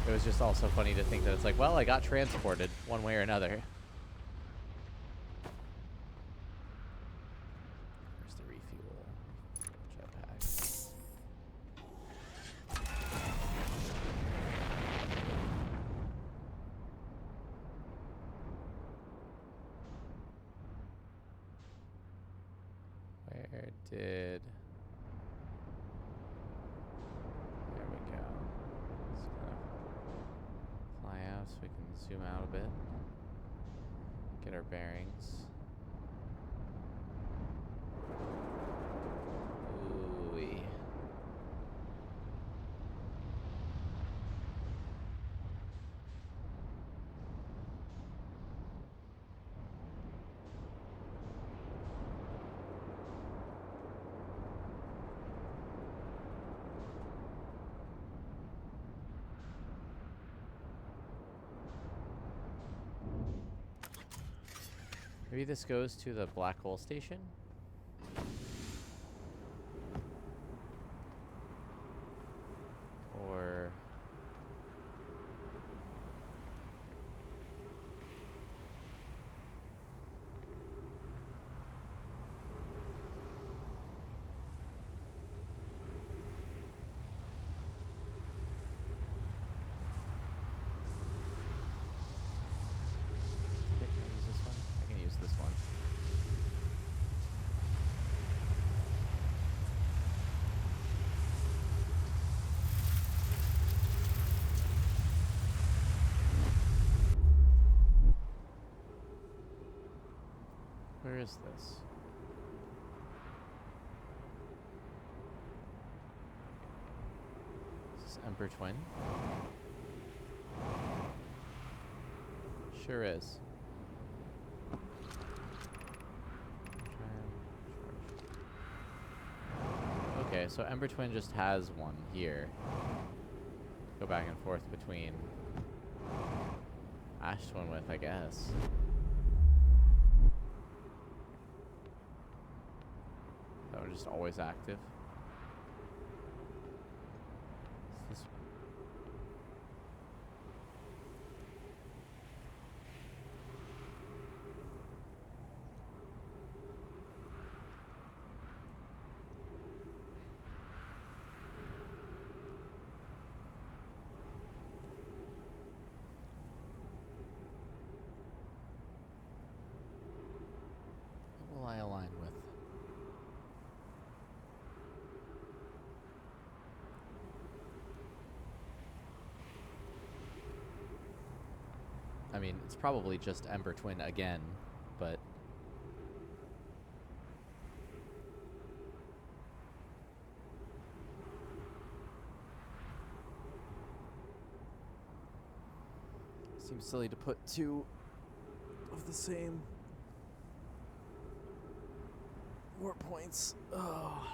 It was just also funny to think that it's like, well, I got transported one way or another. Where's the refuel? Jetpack. Where did... There we go. Let's kind of fly out so we can zoom out a bit. Get our bearings. Ooh-wee. Maybe this goes to the black hole station? Or... Can I use this one? I can use this one. Where is this? Is this Emperor Twin? Sure is. Okay, so Ember Twin just has one here. Go back and forth between Ash Twin with, I guess. That one just always active. Is this... What will I align with? I mean, it's probably just Ember Twin again, but... Seems silly to put two of the same warp points. Oh.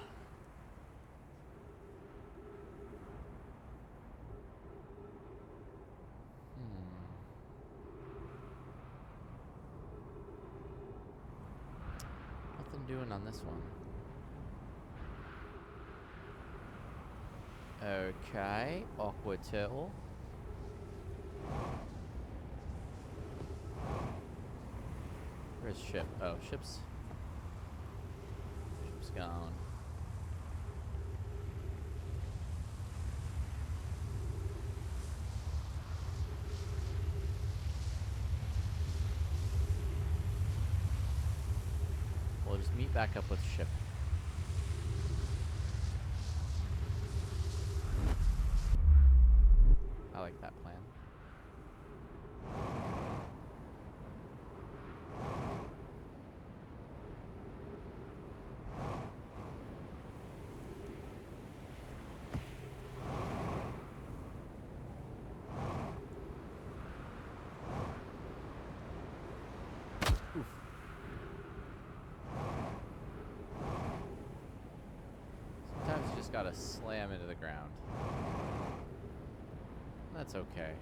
Nothing doing on this one. Okay, awkward turtle. Where's ship? Oh, ship's gone. We'll just meet back up with ship. I like that plan. Oof. Sometimes you just gotta slam into the ground. That's okay.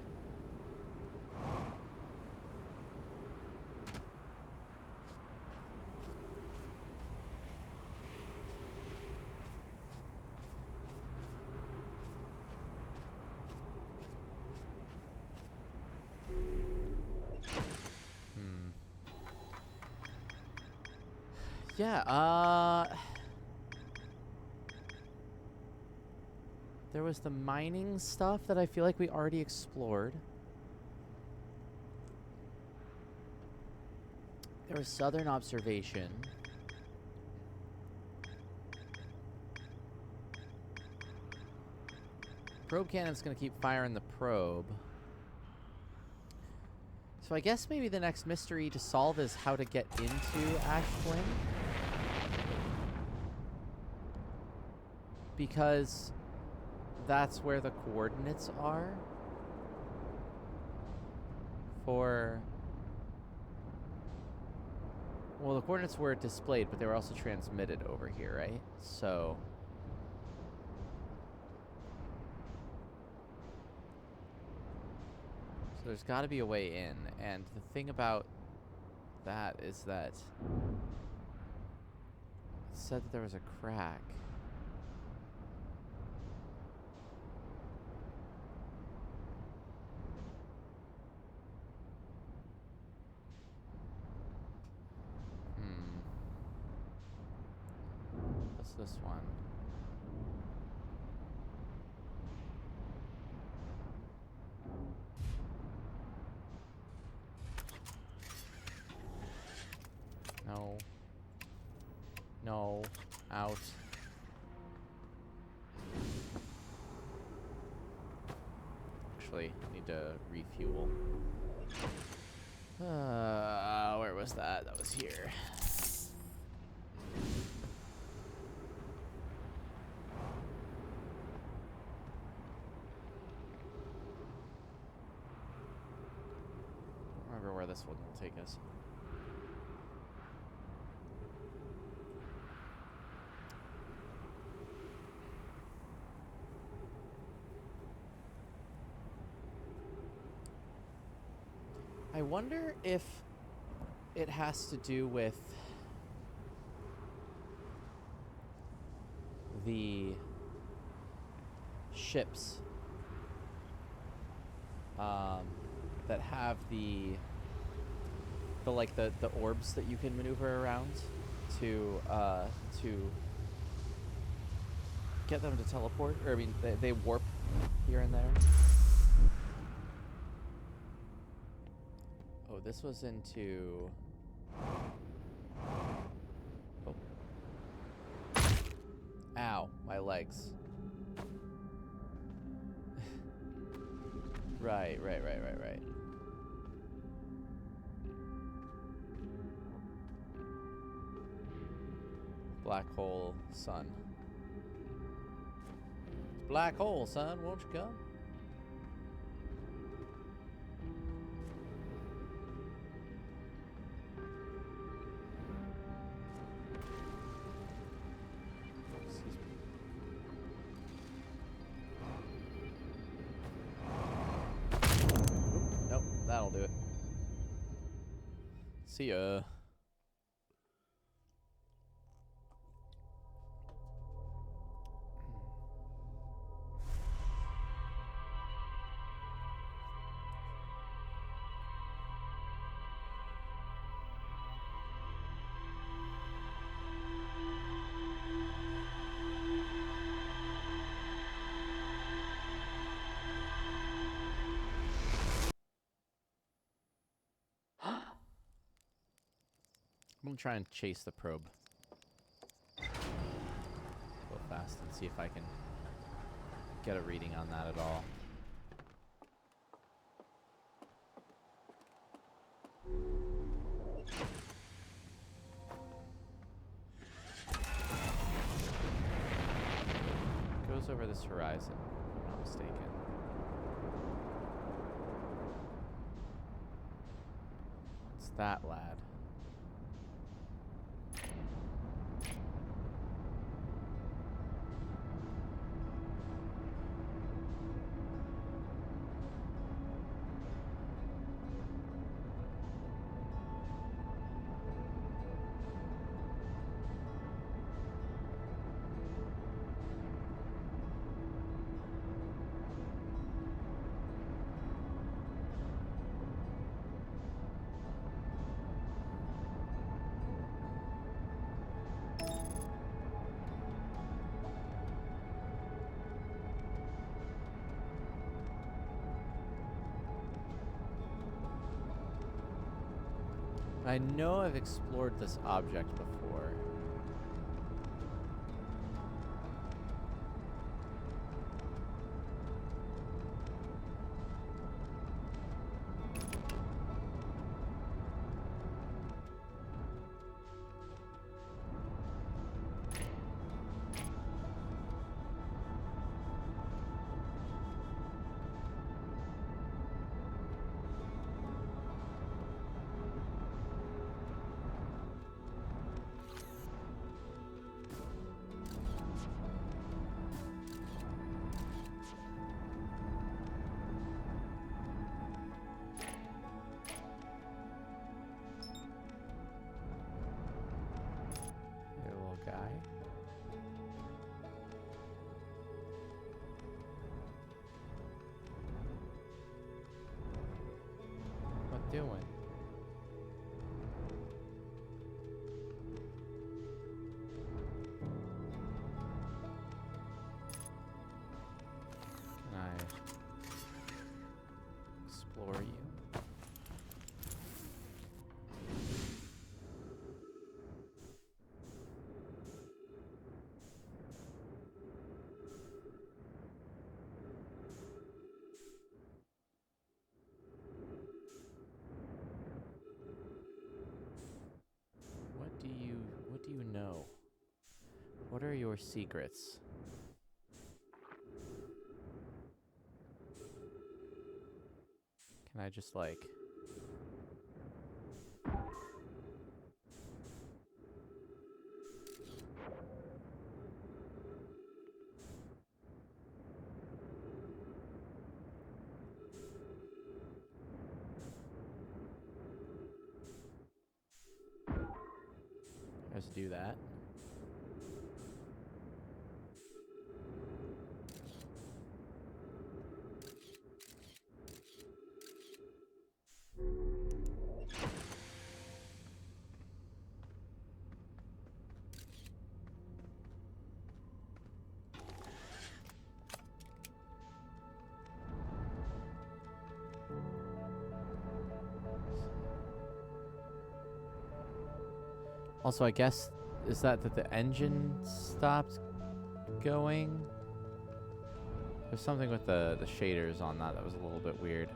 Yeah, there was the mining stuff that I feel like we already explored. There was southern observation. Probe cannon's gonna keep firing the probe. So I guess maybe the next mystery to solve is how to get into Ash Twin. Because that's where the coordinates are for... Well, the coordinates were displayed, but they were also transmitted over here, right? So... So there's got to be a way in, and the thing about that is that it said that there was a crack. What's this one? No. No. Out. Actually, need to refuel. Where was that? That was here. Don't remember where this one will take us. wonder if it has to do with the ships that have the orbs that you can maneuver around to get them to teleport, or I mean they warp here and there. Oh, this was into... Oh. Ow, my legs. Right. Black hole, sun. Black hole, son, won't you come? Excuse me. Oop, nope, that'll do it. See ya. I'm gonna try and chase the probe. Go fast and see if I can get a reading on that at all. Goes over this horizon, if I'm not mistaken. What's that, lad? I know I've explored this object before. Guy. What doing? Can I explore you? What do you know? What are your secrets? Can I just like... Let's do that. Also, I guess, is that the engine stopped going? There's something with the shaders on that was a little bit weird.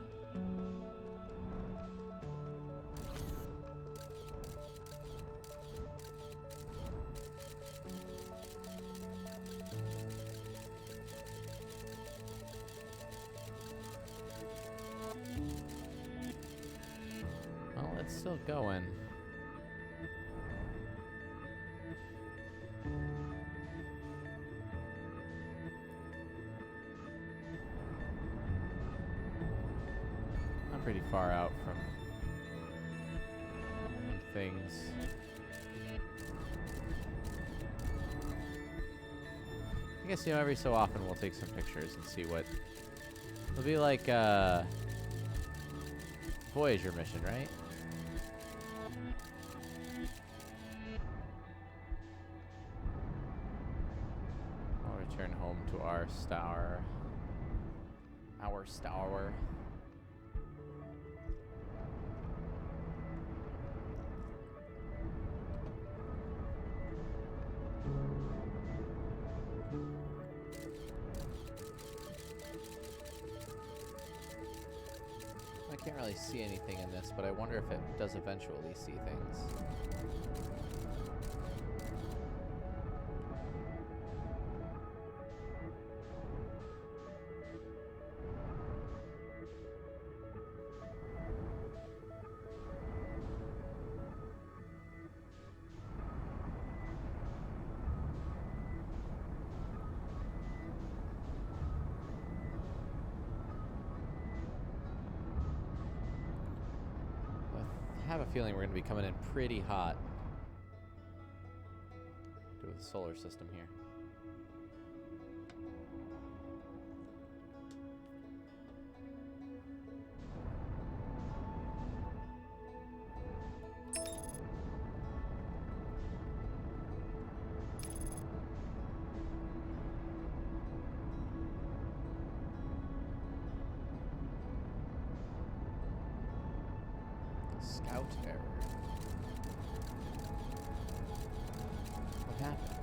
Well, it's still going. Pretty far out from things. I guess, you know, every so often we'll take some pictures and see what... It'll be like a Voyager mission, right? I'll return home to our star. Our star. I can't really see anything in this, but I wonder if it does eventually see things. I have a feeling we're going to be coming in pretty hot to the solar system here. Scout error. What happened?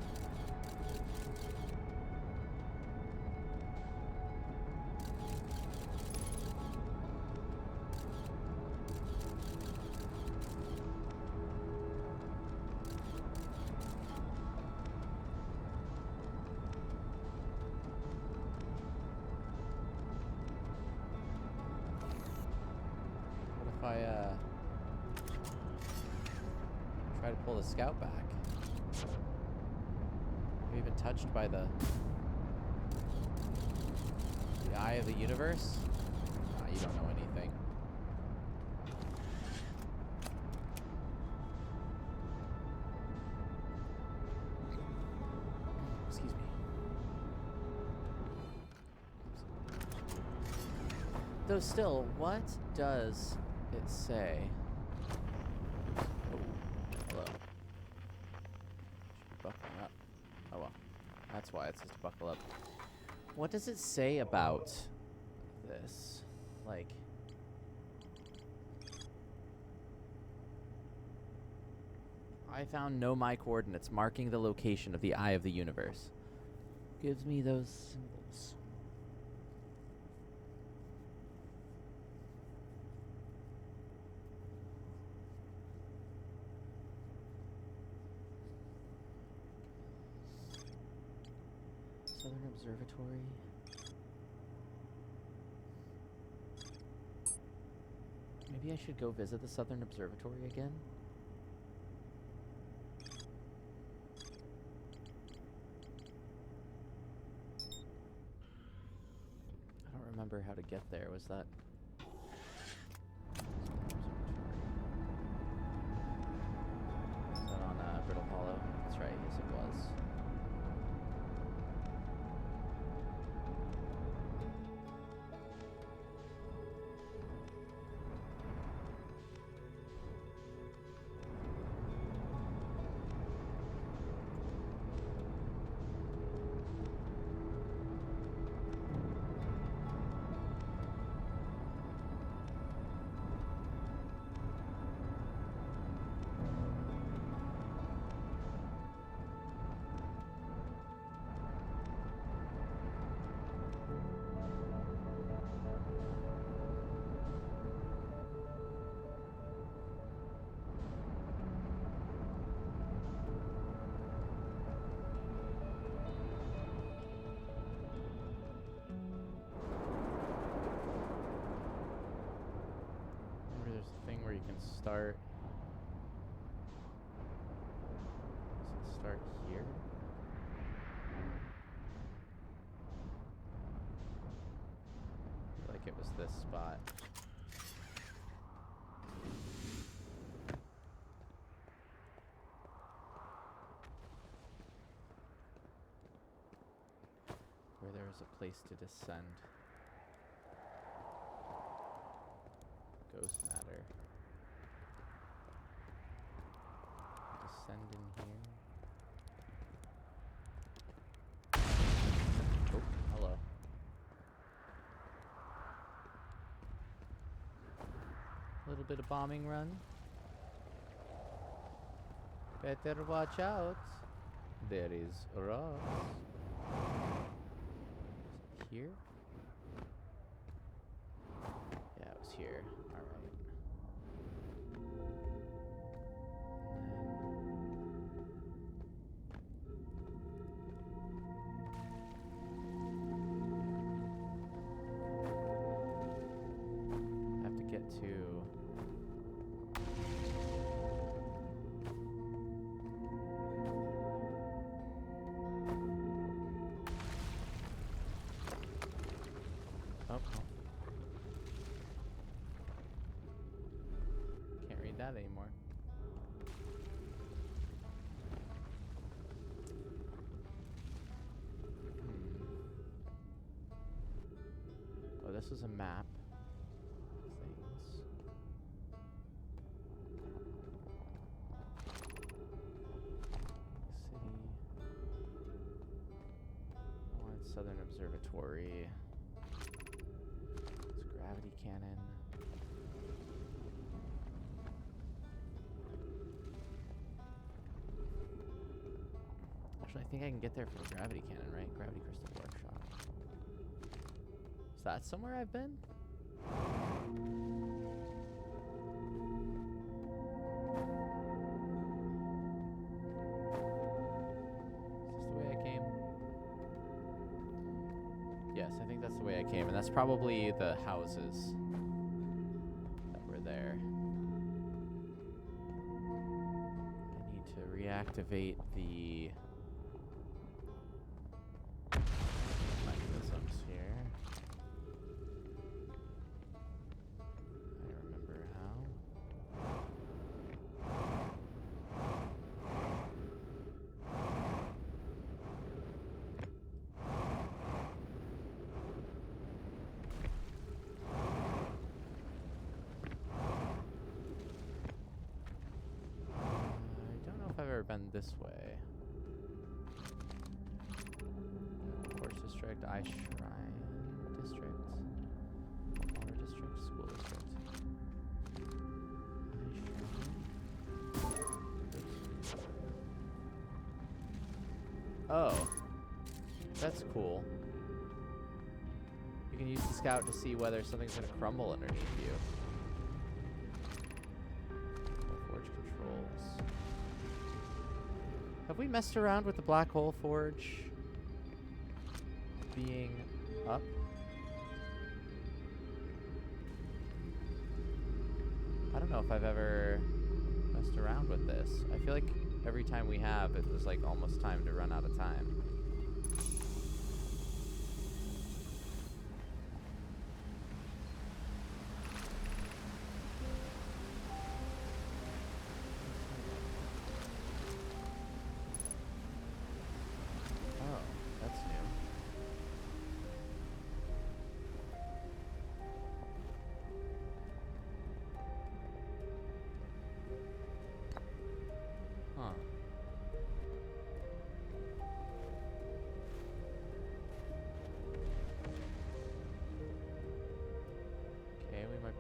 What if I, try to pull the scout back? Have you been touched by the eye of the universe? Nah, you don't know anything. Excuse me. Though still, what does it say? Hello. Should be buckling up. Oh well. That's why it says to buckle up. What does it say about this? Like... I found no my coordinates marking the location of the eye of the universe. Gives me those symbols. Southern Observatory. Maybe I should go visit the Southern Observatory again. I don't remember how to get there. Was that... Is that on Brittle Hollow? start... Does it start here? I feel like it was this spot. Where there was a place to descend. Ghost matter. Descend in here. Oh, hello. A little bit of bombing run. Better watch out. There is rocks. Here? Yeah, it was here. Alright. I have to get to... Oh. Can't read that anymore. Oh, this is a map. Things. City. I wanted Southern Observatory. Gravity cannon. Actually, I think I can get there from a gravity cannon, right? Gravity crystal workshop. Is that somewhere I've been? Is this the way I came? Yes, I think that's the way I came, and that's probably the houses that were there. I need to reactivate the mechanisms here. I remember how. I've ever been this way. Force District, Eye Shrine District, Water District, School District. Oh, that's cool. You can use the scout to see whether something's gonna crumble underneath you. Forge controls. Have we messed around with the black hole forge being up? I don't know if I've ever messed around with this. I feel like every time we have, it was like almost time to run out of time.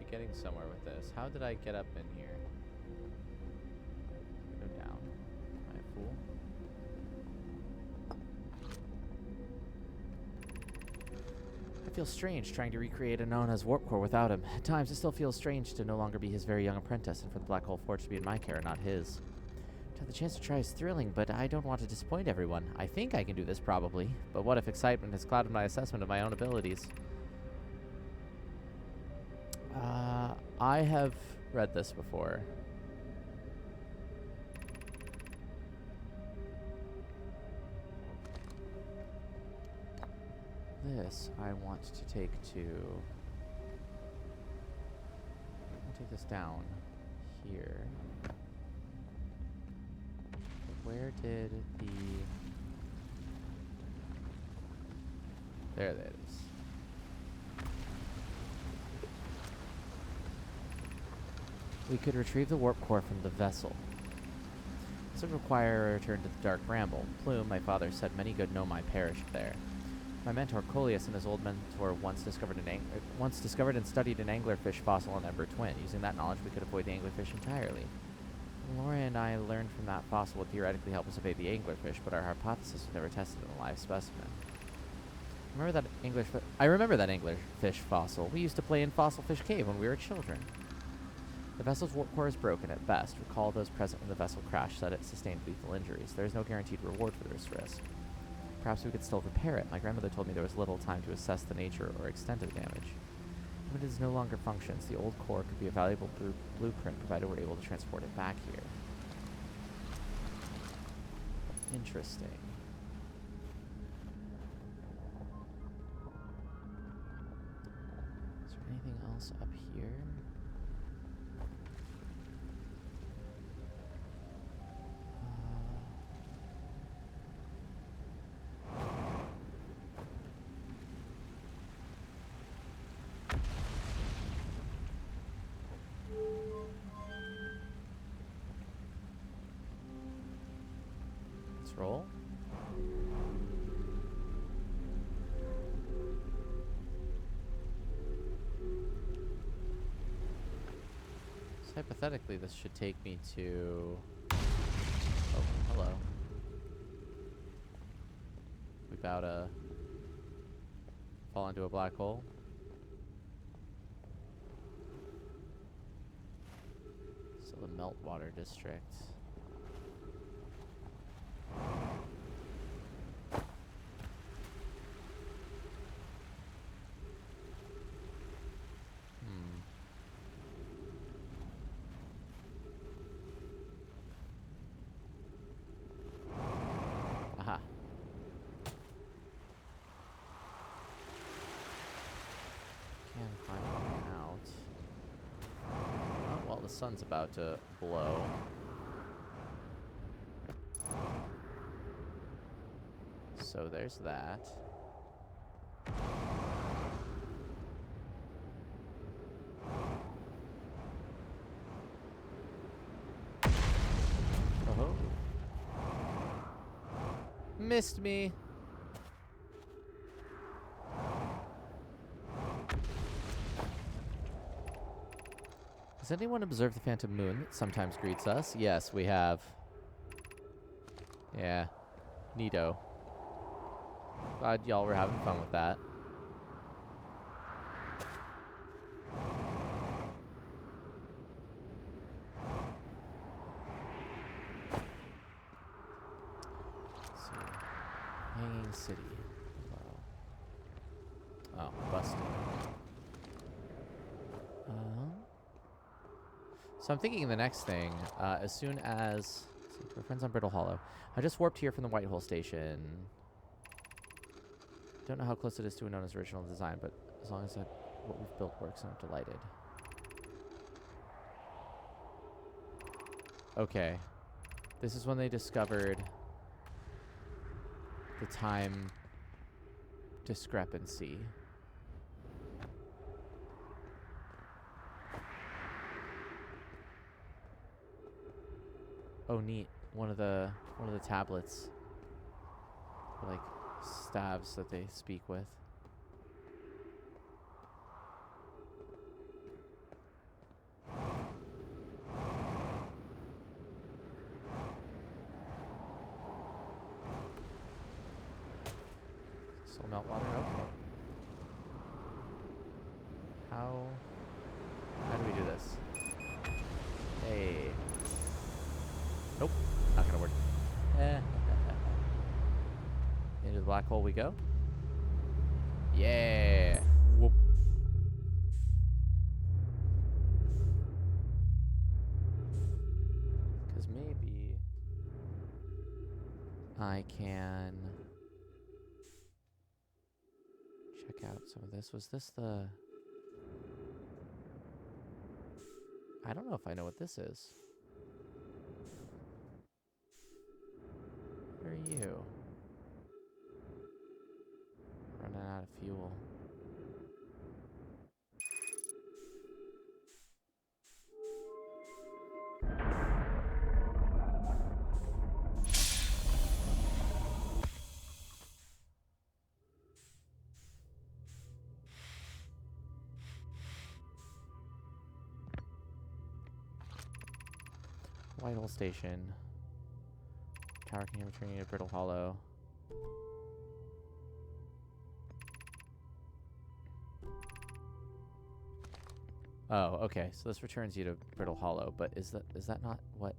Getting somewhere with this. How did I get up in here? Go down. Am I a fool? I feel strange trying to recreate a known as warp core without him. At times, it still feels strange to no longer be his very young apprentice and for the black hole forge to be in my care, not his. To have the chance to try is thrilling, but I don't want to disappoint everyone. I think I can do this, probably. But what if excitement has clouded my assessment of my own abilities? I have read this before. This I want to take to... I'll take this down here. Where did the... There that is. We could retrieve the warp core from the vessel. This would require a return to the Dark Bramble. Plume, my father said many good Nomai perished there. My mentor Coleus and his old mentor once discovered and studied an anglerfish fossil in Ember Twin. Using that knowledge, we could avoid the anglerfish entirely. Laura and I learned from that fossil would theoretically help us evade the anglerfish, but our hypothesis was never tested in a live specimen. I remember that anglerfish fossil. We used to play in Fossil Fish Cave when we were children. The vessel's warp core is broken at best. Recall those present when the vessel crashed said it sustained lethal injuries. There is no guaranteed reward for this risk. Perhaps we could still repair it. My grandmother told me there was little time to assess the nature or extent of the damage. When it no longer functions, the old core could be a valuable blueprint provided we're able to transport it back here. Interesting. Is there anything else up here? Roll. So hypothetically, this should take me to... Oh, hello. We about to fall into a black hole. So the Meltwater District. Aha. Can find one out. Oh, well, the sun's about to blow. So there's that. Oh. Missed me. Has anyone observed the phantom moon that sometimes greets us? Yes, we have. Yeah. Neato. Glad y'all were having fun with that. Let's see. Hanging City. Oh, busted. So I'm thinking the next thing, as soon as... We're friends on Brittle Hollow. I just warped here from the Whitehole Station. Don't know how close it is to Anona's original design, but as long as what we've built works, I'm delighted. Okay. This is when they discovered the time discrepancy. Oh, neat. One of the tablets, like staves that they speak with. Soul Meltwater. Okay. How do we do this? Hey. Nope, not gonna work. Into the black hole we go. Yeah. Whoop. I can check out some of this. Was this the... I don't know if I know what this is. What are you? Running out of fuel. Whitehall Station. Tower can hear returning to Brittle Hollow. Oh, okay. So this returns you to Brittle Hollow, but is that not what?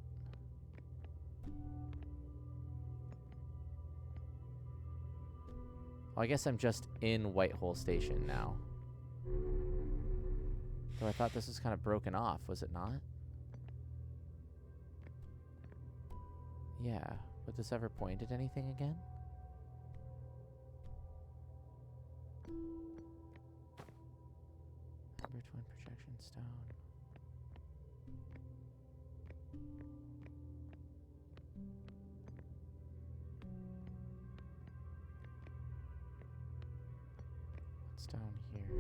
Well, I guess I'm just in Whitehall Station now. Though I thought this was kind of broken off, was it not? Yeah. Would this ever point at anything again? Number twin projection stone. What's down here?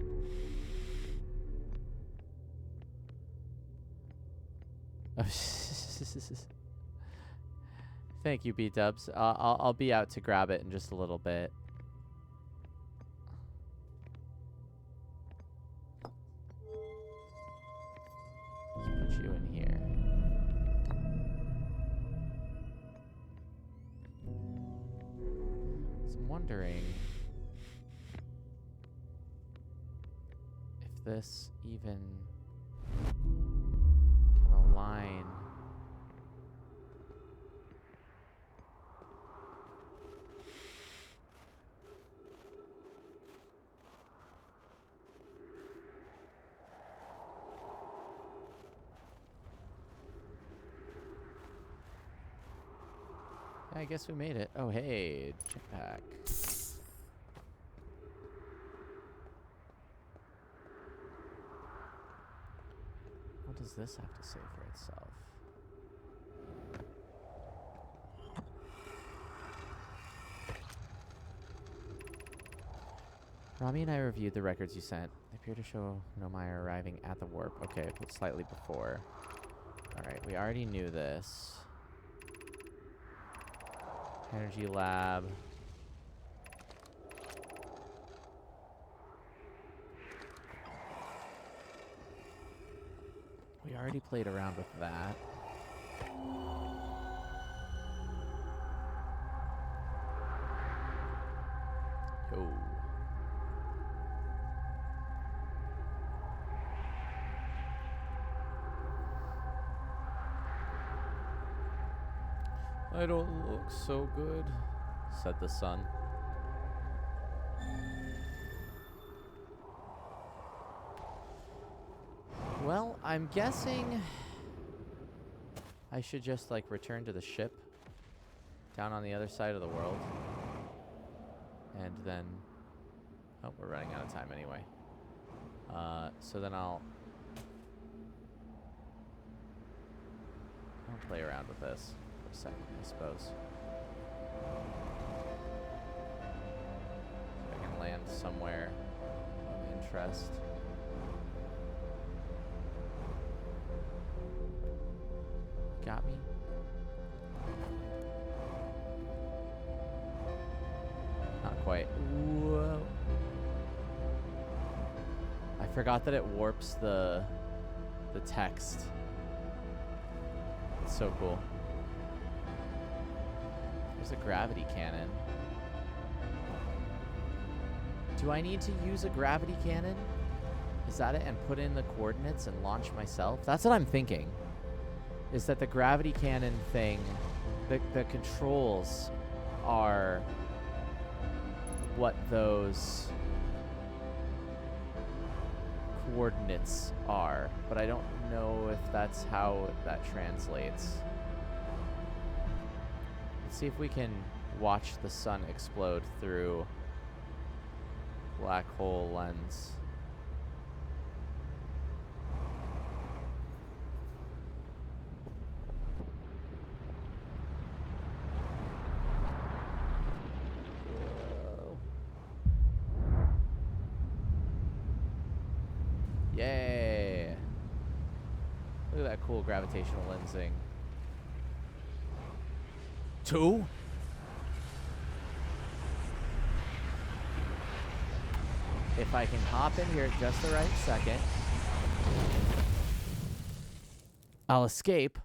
Thank you, B-dubs. I'll be out to grab it in just a little bit. Let's put you in here. So I'm wondering if this even can align. I guess we made it. Oh, hey, jetpack. What does this have to say for itself? Rami and I reviewed the records you sent. They appear to show Nomaya arriving at the warp. Okay, but slightly before. Alright, we already knew this. Energy lab. We already played around with that. Yo. I don't look so good, said the sun. Well, I'm guessing I should just, like, return to the ship down on the other side of the world. And then... Oh, we're running out of time anyway. So then I'll play around with this for a second, I suppose. So I can land somewhere of interest. Got me? Not quite. Whoa. I forgot that it warps the text. It's so cool. There's a gravity cannon. Do I need to use a gravity cannon? Is that it? And put in the coordinates and launch myself? That's what I'm thinking. Is that the gravity cannon thing, the controls are what those coordinates are, but I don't know if that's how that translates. Let's see if we can watch the sun explode through black hole lens. Whoa. Yay! Look at that cool gravitational lensing. 2? If I can hop in here at just the right second, I'll escape.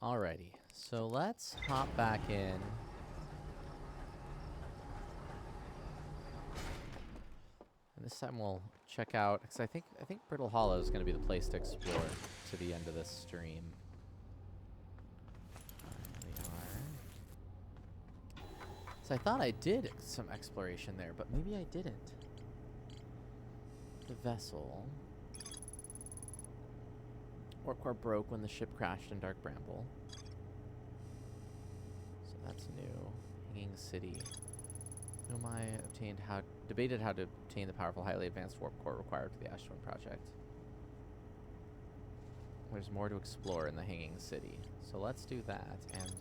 Alrighty, so let's hop back in. And this time we'll check out, because I think Brittle Hollow is going to be the place to explore to the end of this stream. There we are. So I thought I did some exploration there, but maybe I didn't. The vessel. Warp core broke when the ship crashed in Dark Bramble. So that's new. Hanging City. Nomai debated how to obtain the powerful, highly advanced warp core required for the Ashton Project. There's more to explore in the Hanging City. So let's do that and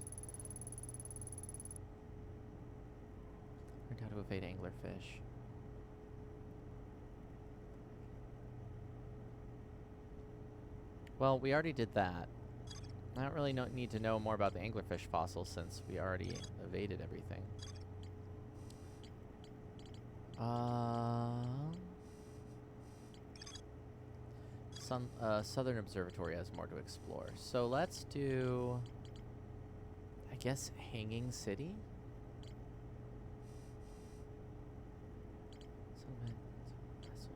learn how to evade anglerfish. Well, we already did that. I don't really need to know more about the anglerfish fossils since we already evaded everything. Southern Observatory has more to explore. So let's do, I guess, Hanging City? Settlement, vessel.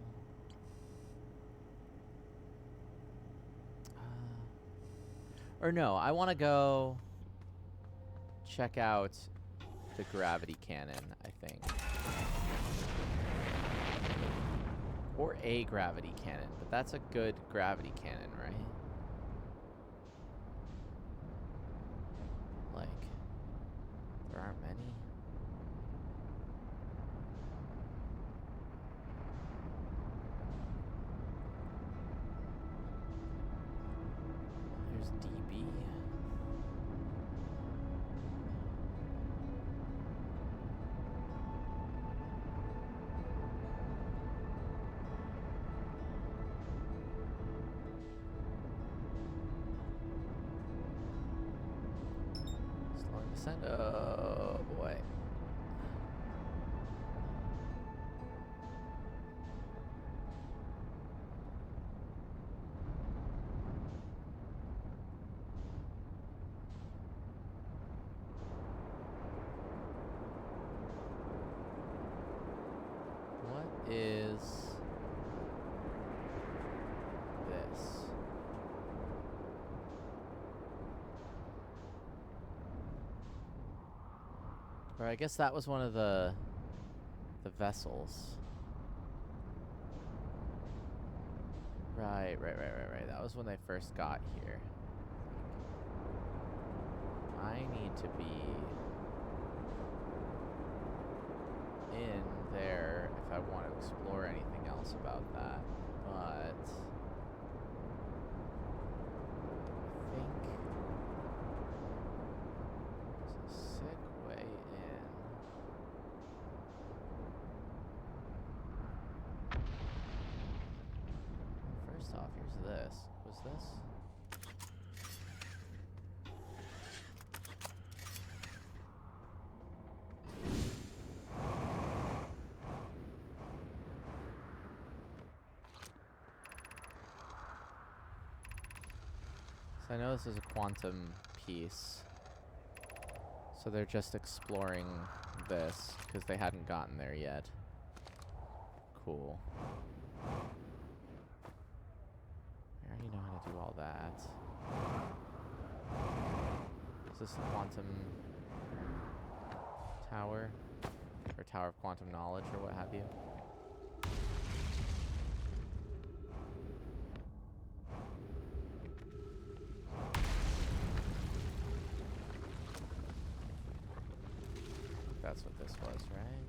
Or no, I want to go check out the gravity cannon, I think. Or a gravity cannon, but that's a good gravity cannon, right? Like, there aren't many. There's DB. Slowing descent. Oh boy. What is this? Or I guess that was one of the vessels. Right. That was when they first got here. I need to be in there if I want to explore anything else about that. But I think there's a sick way in. First off, here's this. What's this? So I know this is a quantum piece. So they're just exploring this because they hadn't gotten there yet. Cool. I already know how to do all that. Is this the quantum tower? Or tower of quantum knowledge or what have you? That's what this was, right?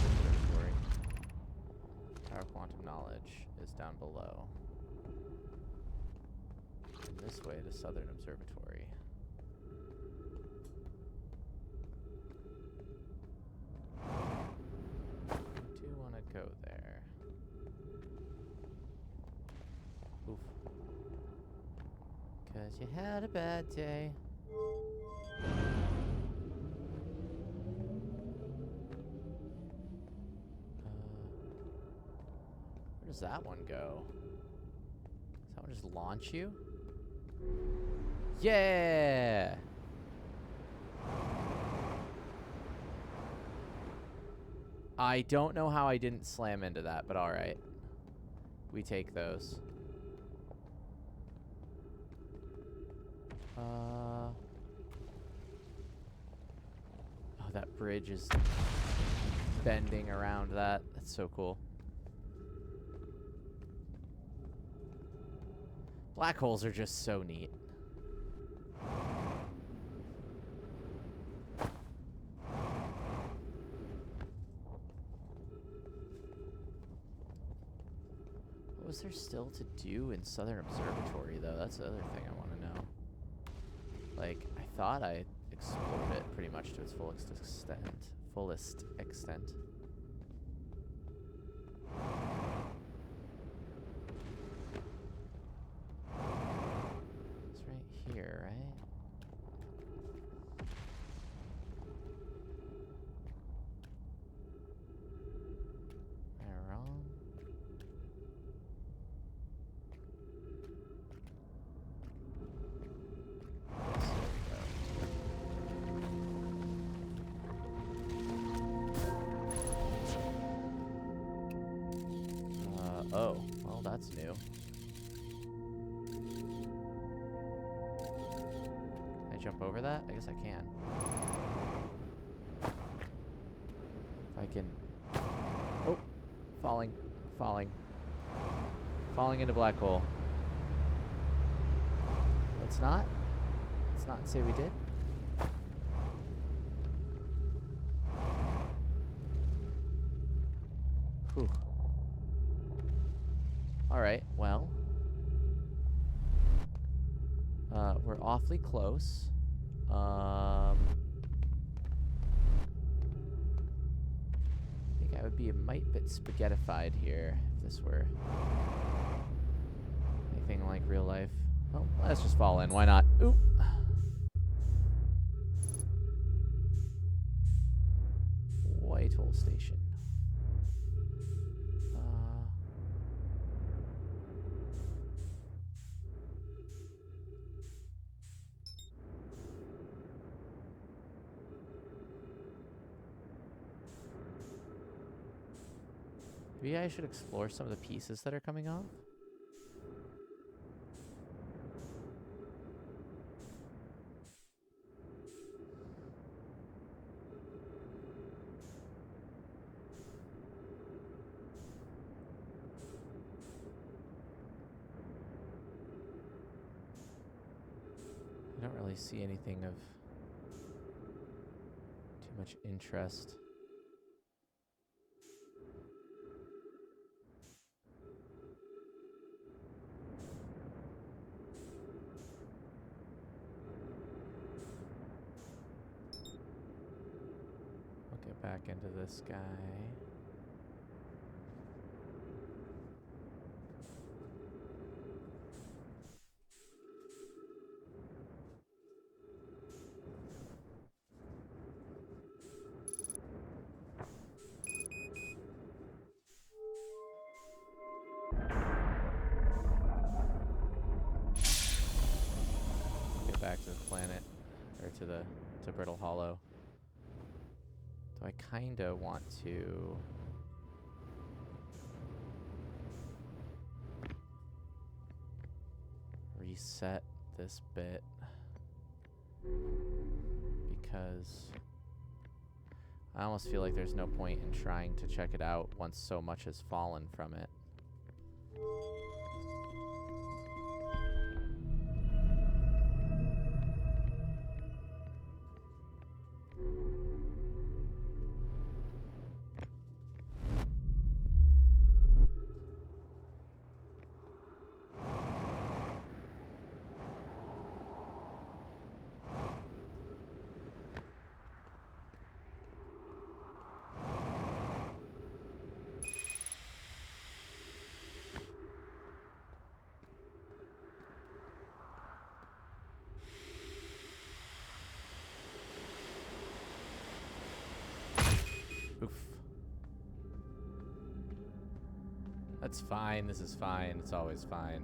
Observatory. Tower of quantum knowledge is down below. And this way to Southern Observatory. I do want to go there. Oof. 'Cause you had a bad day. Where does that one go? Does that one just launch you? Yeah! I don't know how I didn't slam into that, but alright. We take those. Oh, that bridge is bending around that. That's so cool. Black holes are just so neat. What was there still to do in Southern Observatory, though? That's the other thing I want to know. Like, I thought I explored it pretty much to its fullest extent. It's right here, right? Am I wrong? Oh, well, that's new. Can I jump over that? I guess I can. If I can... Oh! Falling. Falling. Falling into black hole. Let's not. Let's not say we did. Whew. Alright, well. We're awfully close. I think I would be a mite bit spaghettified here if this were anything like real life. Oh, let's just fall in. Why not? Oop. Whitehall Station. Maybe I should explore some of the pieces that are coming off. I don't really see anything of too much interest. Back into this guy. back to the planet, or to Brittle Hollow. So I kinda want to reset this bit because I almost feel like there's no point in trying to check it out once so much has fallen from it. Oof. That's fine. This is fine. It's always fine.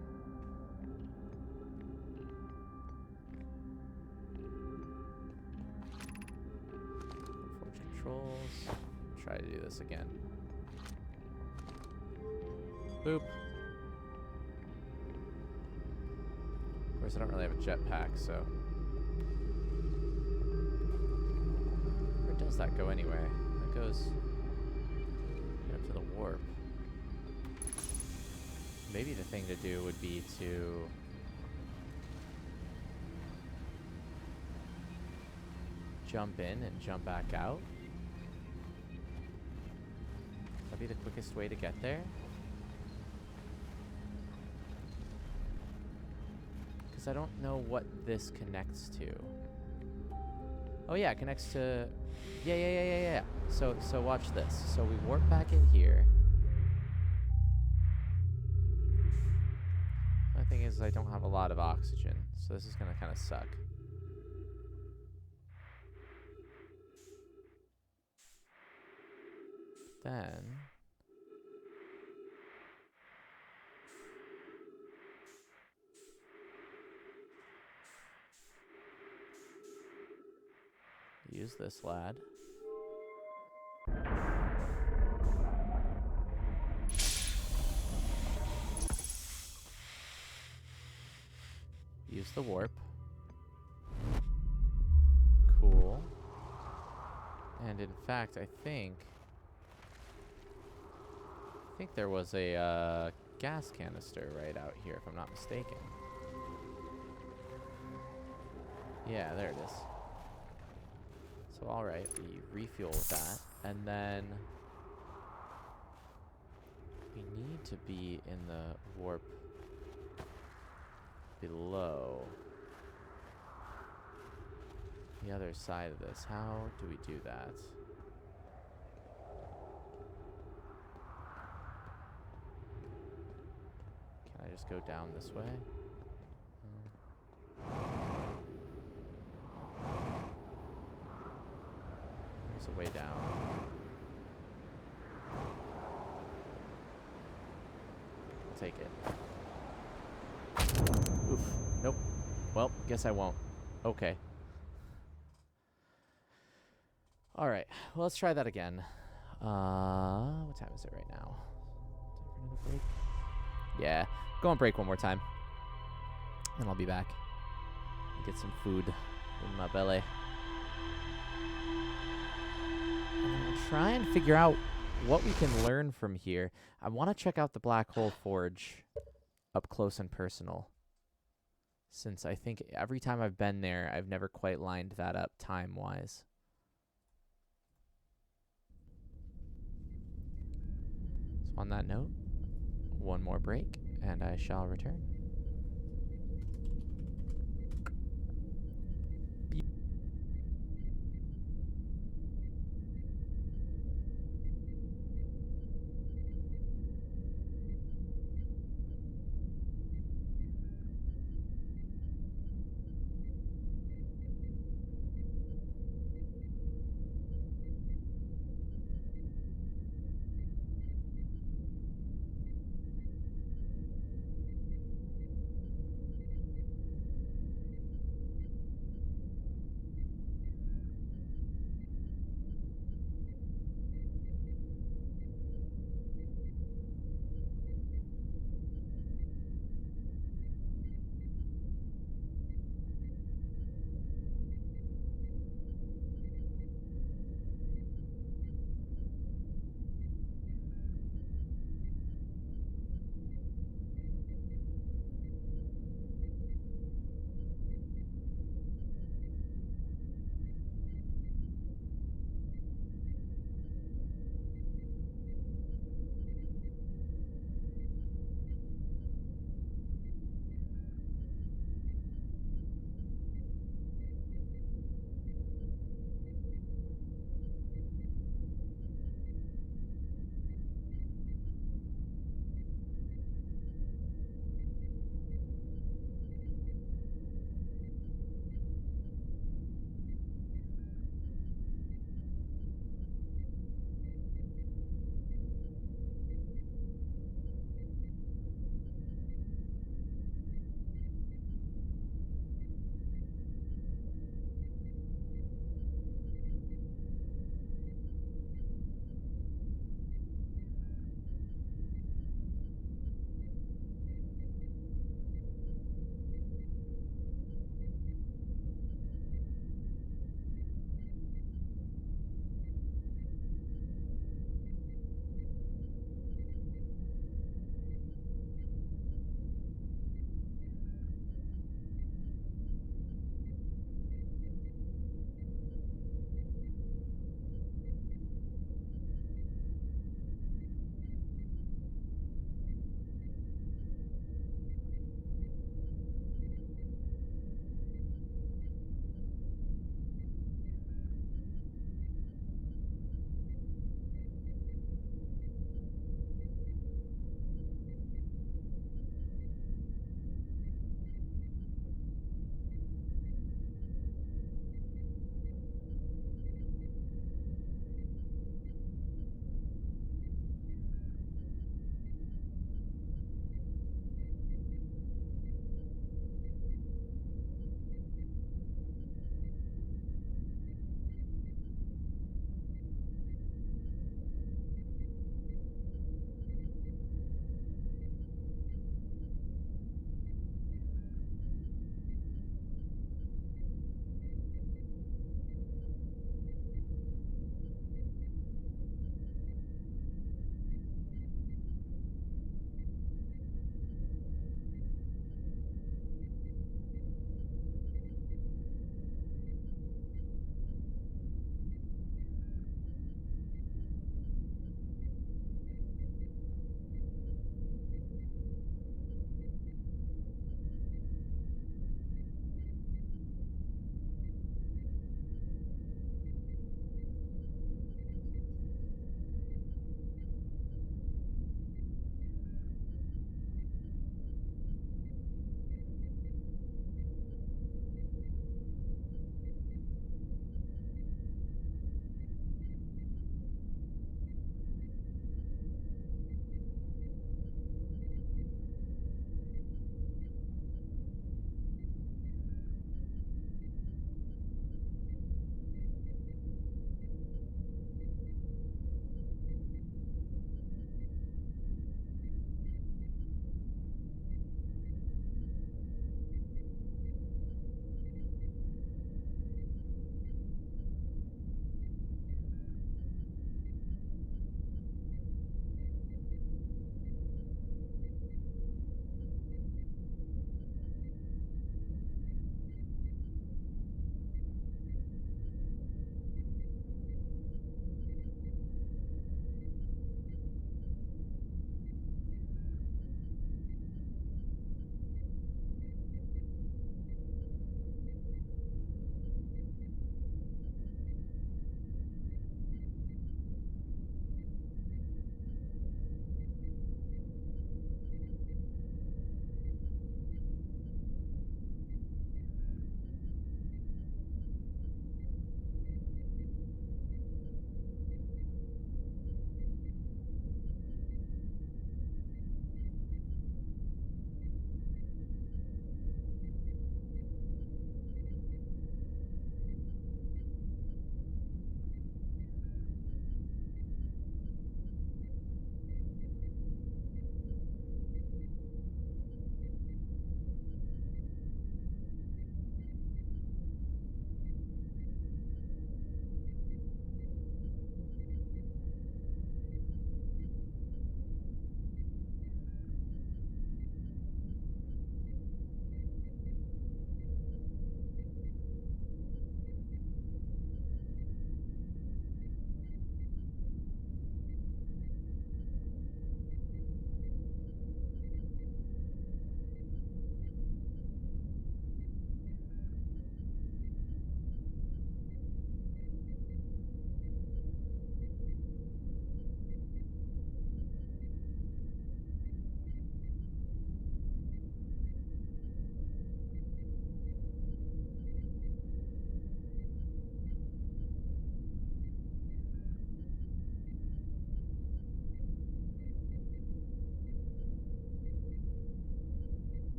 Forge controls. Try to do this again. Boop. Of course, I don't really have a jetpack, so. Where does that go anyway? That goes right up to the warp. Maybe the thing to do would be to jump in and jump back out. That'd be the quickest way to get there. Because I don't know what this connects to. Oh yeah, it connects to... Yeah. So watch this. So we warp back in here. The thing is I don't have a lot of oxygen, so this is gonna kind of suck. Then... use this lad. Use the warp. Cool. And in fact, I think there was a gas canister right out here, if I'm not mistaken. Yeah, there it is. So alright, we refuel with that, and then we need to be in the warp below the other side of this. How do we do that? Can I just go down this way? There's a way down. I'll take it. Oof. Nope. Well, guess I won't. Okay. Alright. Well, let's try that again. What time is it right now? Time for another break? Yeah. Go on break one more time. And I'll be back. Get some food in my belly. And try and figure out what we can learn from here. I want to check out the Black Hole Forge up close and personal, since I think every time I've been there, I've never quite lined that up time-wise. So on that note, one more break, and I shall return.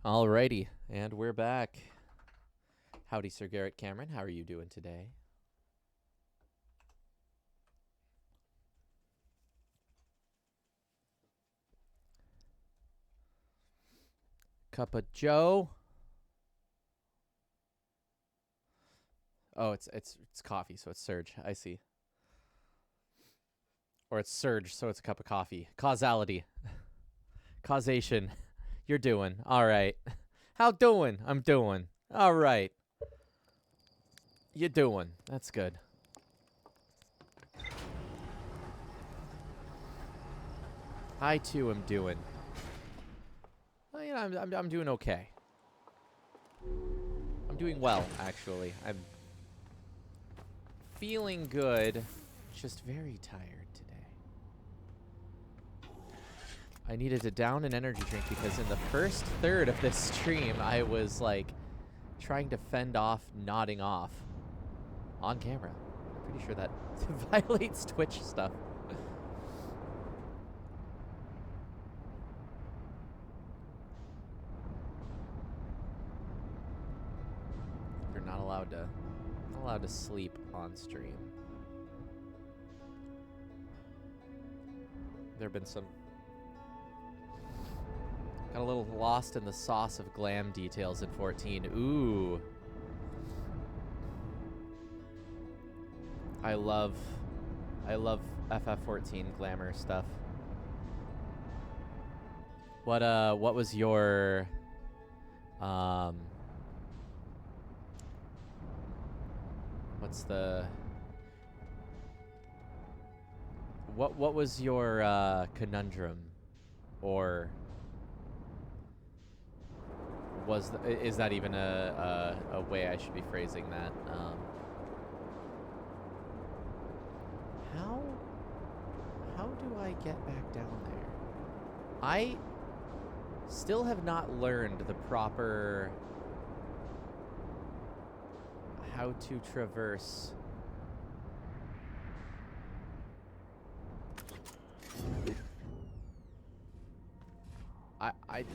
Alrighty, and we're back. Howdy, Sir Garrett Cameron. How are you doing today? Cup of Joe. Oh, it's coffee, so it's Surge. I see. Or it's Surge, so it's a cup of coffee. Causality. Causation. You're doing. All right. How doing? I'm doing. All right. You doing. That's good. I, too, am doing. Well, you know, I'm doing okay. I'm doing well, actually. I'm feeling good. Just very tired today. I needed to down an energy drink because in the first third of this stream, I was, like, trying to fend off nodding off on camera. I'm pretty sure that violates Twitch stuff. You're not allowed to sleep on stream. There have been some... Got a little lost in the sauce of glam details in 14. Ooh. I love FF14 glamour stuff. What was your what's the what was your conundrum, or is that even a way I should be phrasing that? How do I get back down there? I still have not learned the proper how to traverse.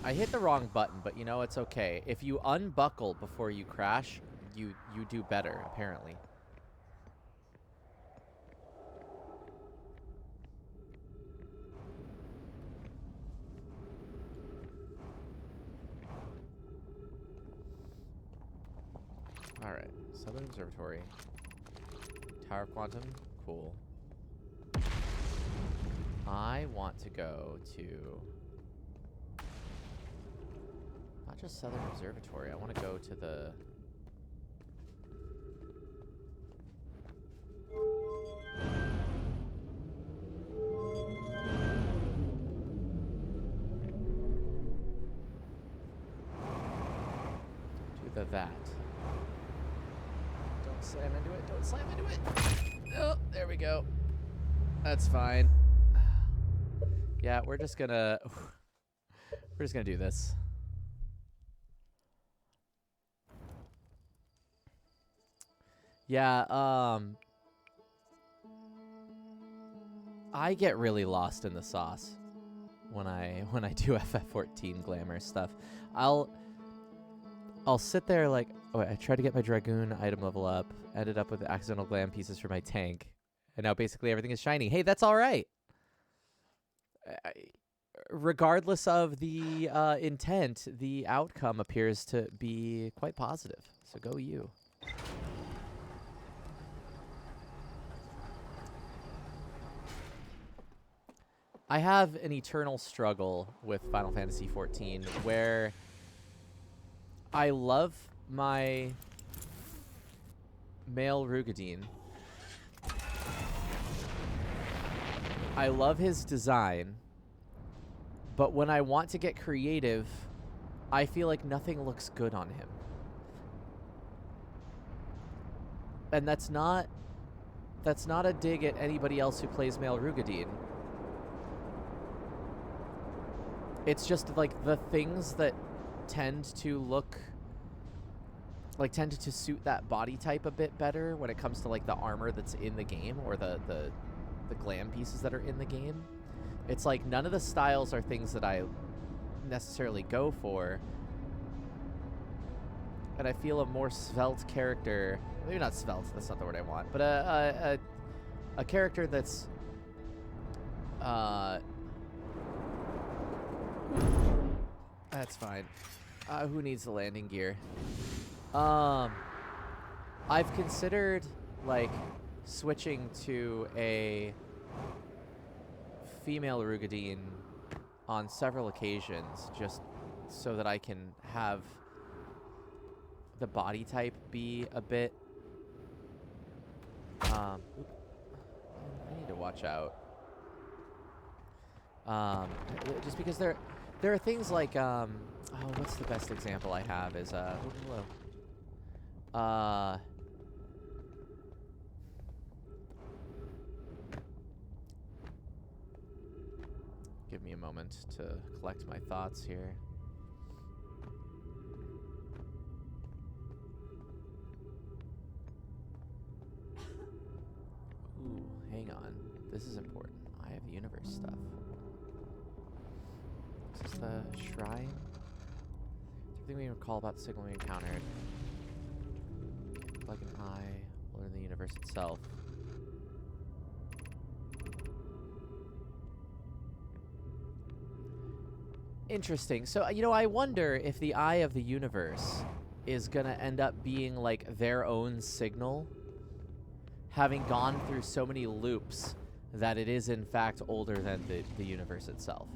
I hit the wrong button, but you know, it's okay. If you unbuckle before you crash, you do better, apparently. Alright, Southern Observatory. Tower of Quantum, cool. I want to go to... not just Southern Observatory, I want to go to the... to the that. Don't slam into it, don't slam into it! Oh, there we go. That's fine. Yeah, we're just gonna do this. Yeah, I get really lost in the sauce when I do FF14 glamour stuff. I'll sit there like, oh, I tried to get my Dragoon item level up, ended up with accidental glam pieces for my tank, and now basically everything is shiny. Hey, that's all right. Regardless of the intent, the outcome appears to be quite positive. So go you. I have an eternal struggle with Final Fantasy XIV where I love my male Rugadine. I love his design, but when I want to get creative, I feel like nothing looks good on him. And that's not a dig at anybody else who plays male Rugadine. It's just like the things that tend to suit that body type a bit better when it comes to like the armor that's in the game, or the glam pieces that are in the game. It's like none of the styles are things that I necessarily go for, and I feel a more svelte character. Maybe not svelte. That's not the word I want. But a character that's that's fine. Who needs the landing gear? I've considered like switching to a female Rugadine on several occasions, just so that I can have the body type be a bit. I need to watch out. Just because there are things like oh, what's the best example I have is give me a moment to collect my thoughts here. Ooh, hang on. This is important. I have universe stuff. Is this the shrine? Everything we recall about the signal we encountered. Like an eye, older than the universe itself. Interesting. So, you know, I wonder if the eye of the universe is gonna end up being like their own signal, having gone through so many loops that it is in fact older than the universe itself.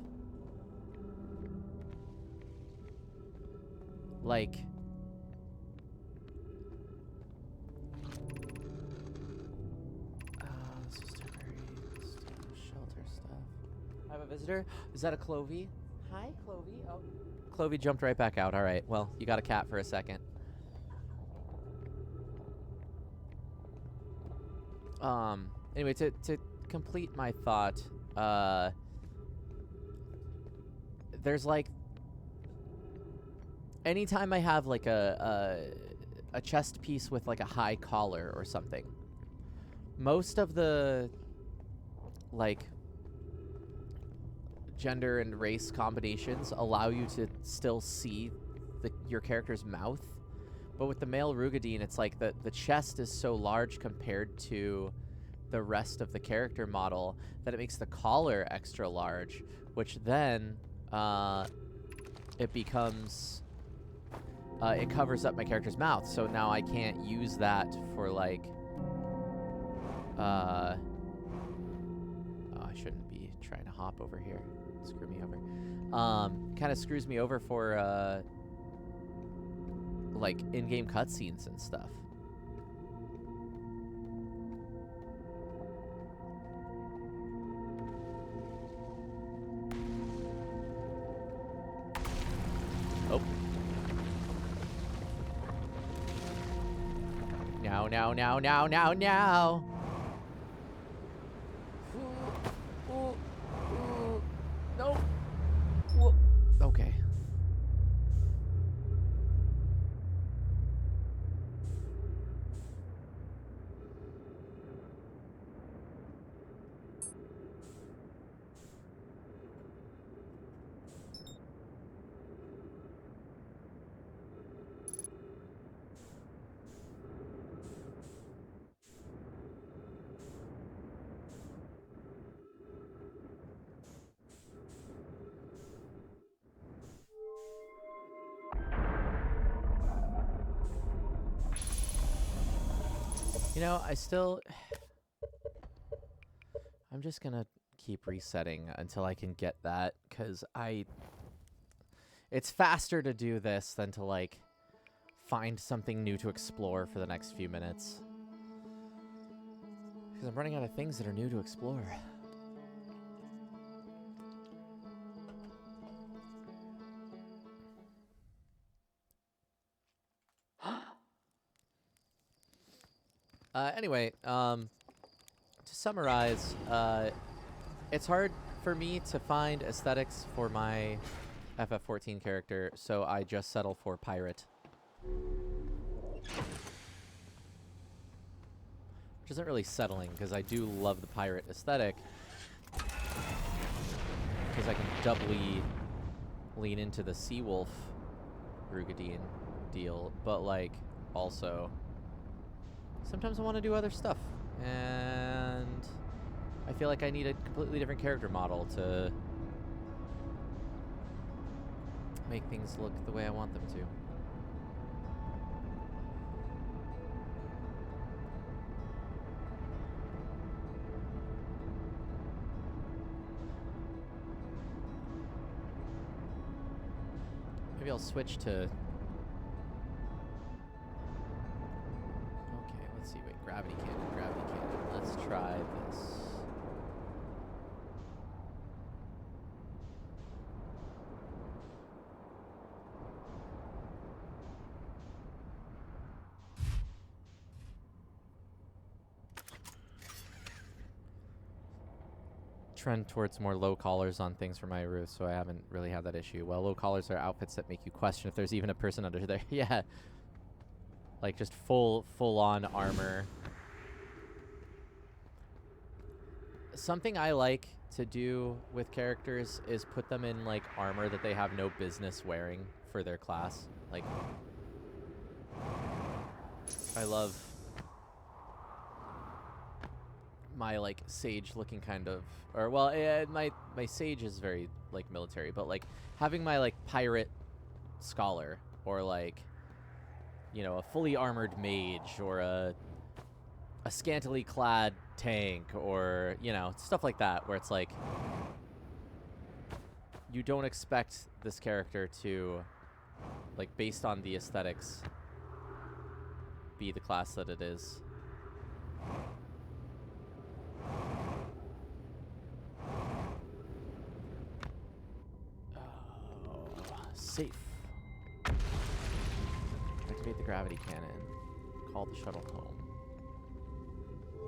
Like, this is temporary shelter stuff. I have a visitor. Is that a Clovey? Hi, Clovey. Oh, Clovey jumped right back out. All right. Well, you got a cat for a second. Anyway, to complete my thought, there's like, anytime I have like a chest piece with like a high collar or something, most of the like gender and race combinations allow you to still see your character's mouth. But with the male Rugadine, it's like the chest is so large compared to the rest of the character model that it makes the collar extra large, which then it becomes it covers up my character's mouth. So now I can't use that for like oh, I shouldn't be trying to hop over here. Screw me over. Kind of screws me over for like in-game cutscenes and stuff. Oh. Now. No. Whoa. Okay. You know, I'm just gonna keep resetting until I can get that, because it's faster to do this than to, like, find something new to explore for the next few minutes. Because I'm running out of things that are new to explore. Anyway, to summarize, it's hard for me to find aesthetics for my FF14 character, so I just settle for pirate. Which isn't really settling, because I do love the pirate aesthetic. Because I can doubly lean into the Seawolf Rugadine. big deal, but like also sometimes I want to do other stuff, and I feel like I need a completely different character model to make things look the way I want them to. Maybe I'll switch to... Okay, let's see. Wait, gravity cannon, gravity cannon. Let's try this. Trend towards more low collars on things for my roof, so I haven't really had that issue. Well, low collars are outfits that make you question if there's even a person under there. Yeah. Like just full-on armor. Something I like to do with characters is put them in like armor that they have no business wearing for their class. Like, I love my like sage looking kind of, or well, my sage is very like military, but like having my like pirate scholar, or like, you know, a fully armored mage, or a scantily clad tank, or, you know, stuff like that, where it's like you don't expect this character to, like, based on the aesthetics, be the class that it is. Safe. Activate the gravity cannon. Call the shuttle home.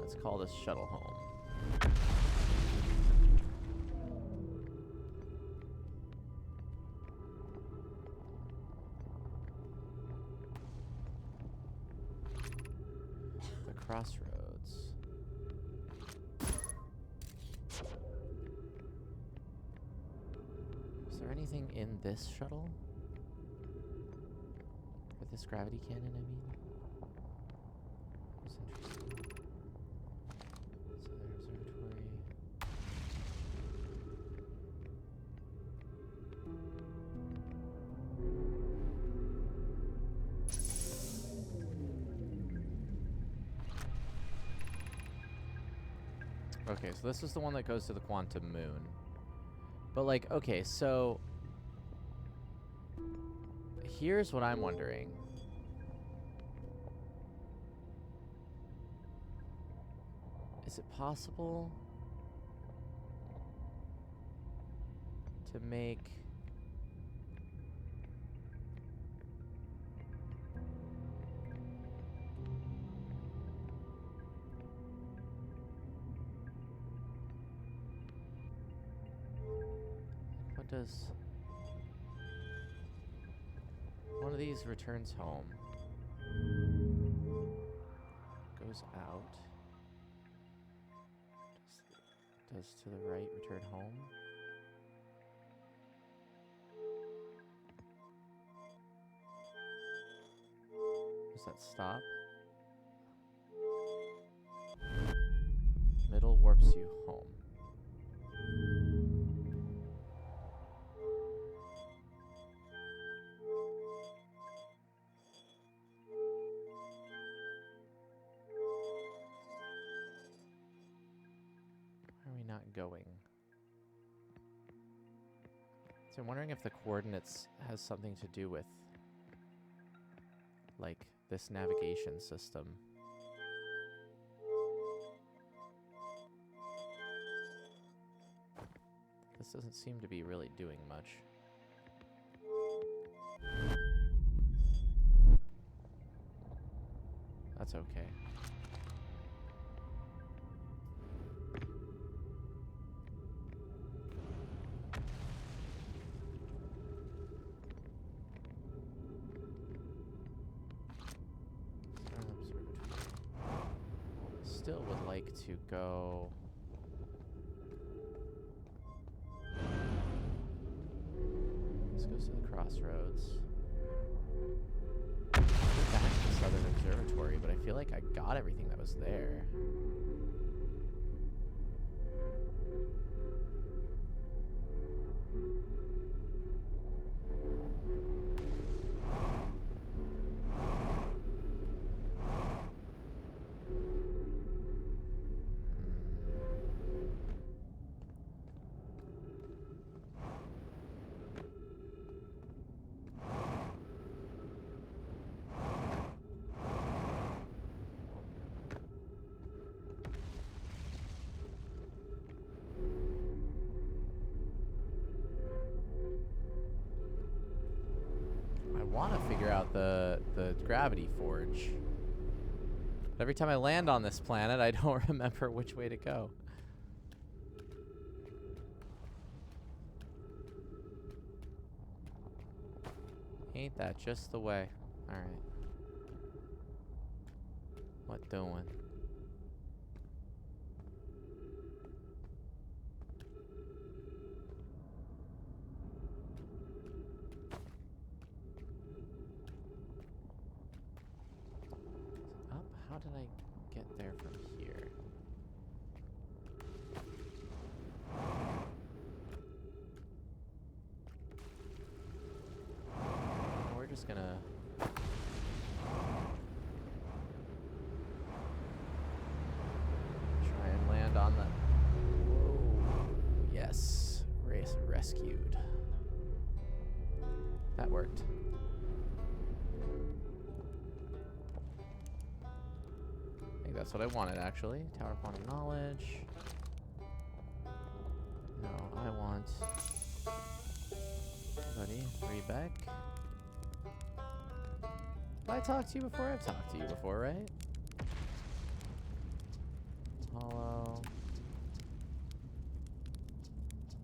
Let's call this shuttle home. The crossroads. Is there anything in this shuttle? Or this gravity cannon, I mean? That's interesting. So the observatory. Okay, so this is the one that goes to the quantum moon. But like, okay, so here's what I'm wondering. Is it possible to make what does one of these returns home, goes out, does to the right return home? Does that stop? Middle warps you home. Why are we not going? So I'm wondering if the coordinates has something to do with, like, this navigation system. This doesn't seem to be really doing much. That's okay. Still would like to go. This goes to the crossroads. Southern Observatory, but I feel like I got everything that was there. I want to figure out the gravity forge. But every time I land on this planet, I don't remember which way to go. Ain't that just the way? Alright. What doing? Up? How did I get there from here? We're just gonna... try and land on the... Whoa. Yes. Race rescued. That worked. I think that's what I wanted, actually. Tower of Quantum Knowledge. No, I want... Buddy, Rebeck. Have I talked to you before? I've talked to you before, right? Hollow.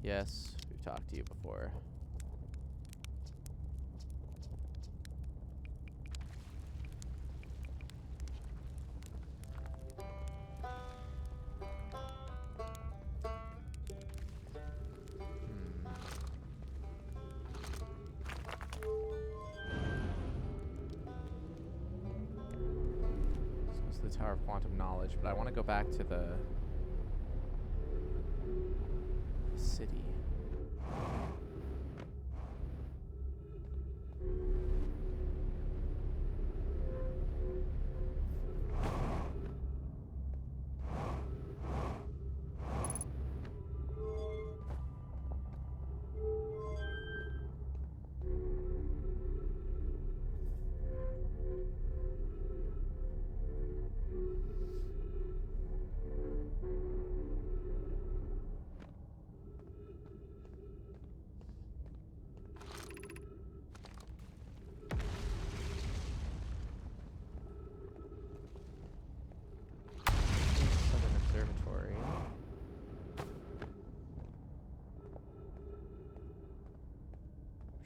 Yes, we've talked to you before. The Tower of Quantum Knowledge, but I want to go back to the city.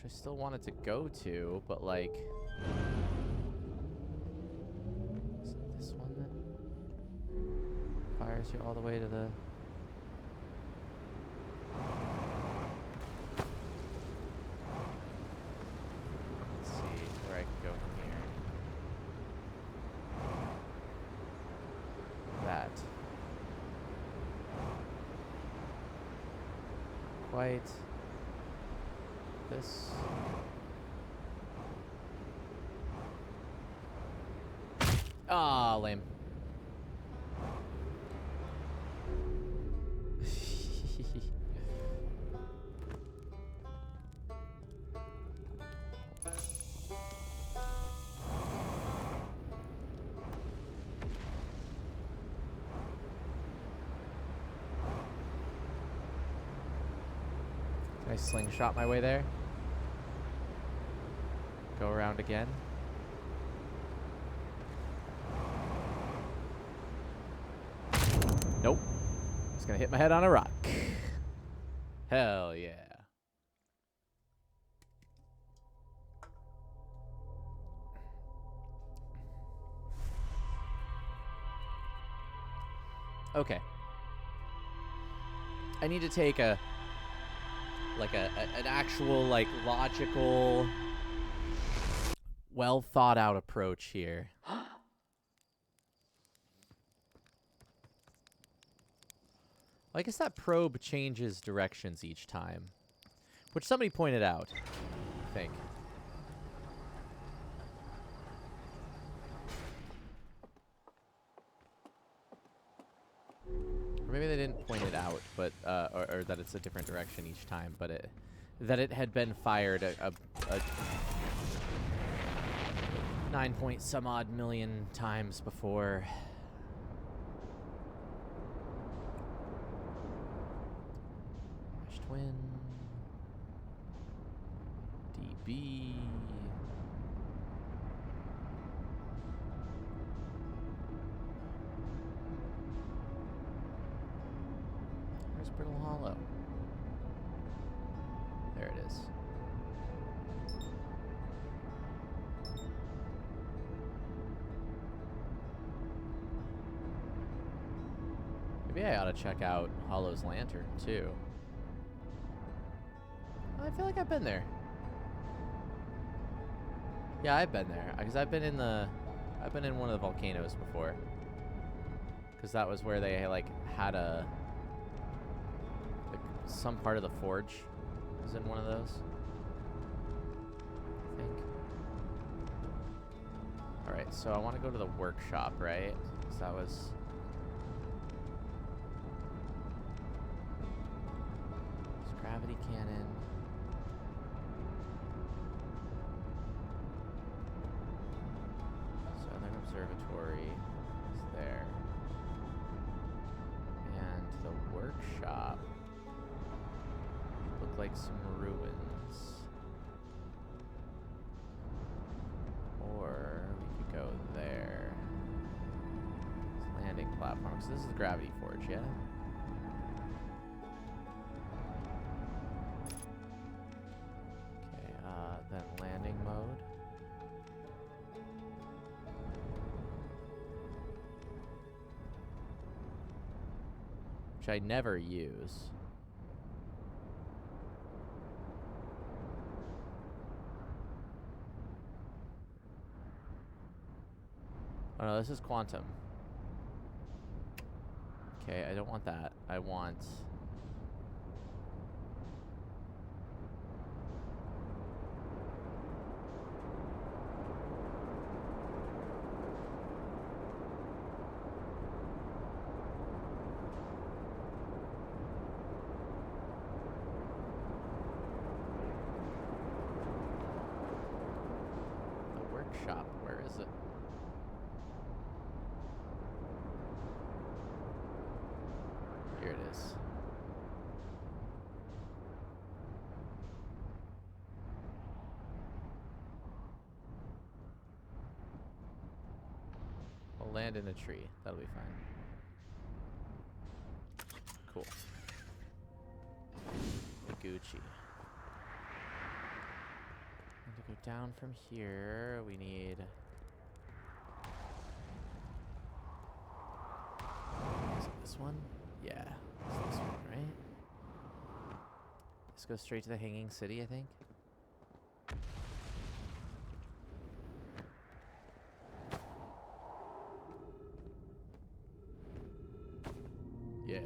I still wanted to go to, but like... Is it this one that fires you all the way to the... Let's see where I can go from here. That. Quite... This. Ah, lame. Can I slingshot my way there? Go around again. Nope. Just gonna hit my head on a rock. Hell yeah. Okay. I need to take an actual, like, logical well thought out approach here. I guess that probe changes directions each time, which somebody pointed out, I think. Or maybe they didn't point it out, but or that it's a different direction each time, but that it had been fired a 9 point some odd million times before. Twin DB. Where's Brittle Hollow? There it is. Maybe I ought to check out Hollow's Lantern too. I feel like I've been there. Yeah, I've been there because I've been in one of the volcanoes before. Because that was where they like had some part of the forge was in one of those. I think. All right, so I want to go to the workshop, right? So that was. Gravity cannon. Southern Observatory is there. And the workshop look like some ruins. Or we could go there. It's landing platform. So this is the gravity forge, yeah? Then landing mode. Which I never use. Oh no, this is quantum. Okay, I don't want that. I want... shop. Where is it? Here it is. We'll land in a tree. That'll be fine. Cool. Gucci. And to go down from here, we need... Is it this one? Yeah, it's this one, right? Let's go straight to the Hanging City, I think. Yeah.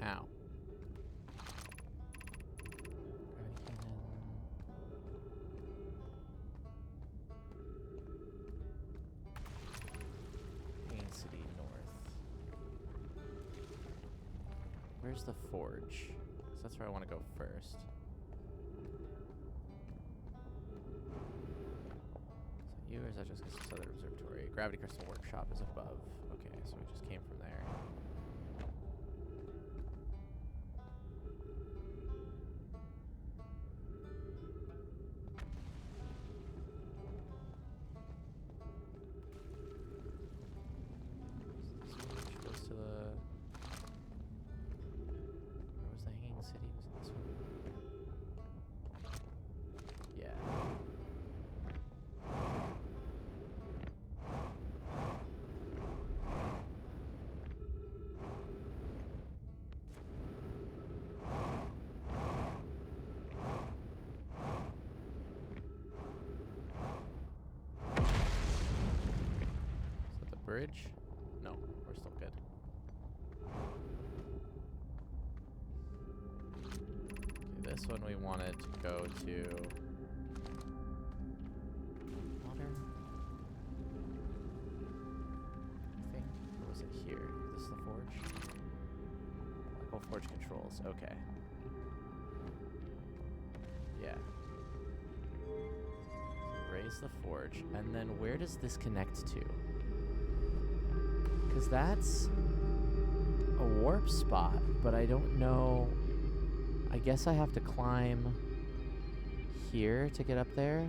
Ow. Main City North. Where's the forge? 'Cause that's where I want to go first. Is that you, or is that just because it's Southern Observatory? Gravity Crystal Workshop is above. Okay, so we just came from there. Which goes to the... Where was the Hanging City? Was it this one? Yeah. forage? No, we're still good. Okay, this one we wanted to go to water. I think. Or was it here? Is this the forge? Black Hole Forge controls. Okay. Yeah. Raise the forge. And then where does this connect to? Because that's a warp spot, but I don't know. I guess I have to climb here to get up there.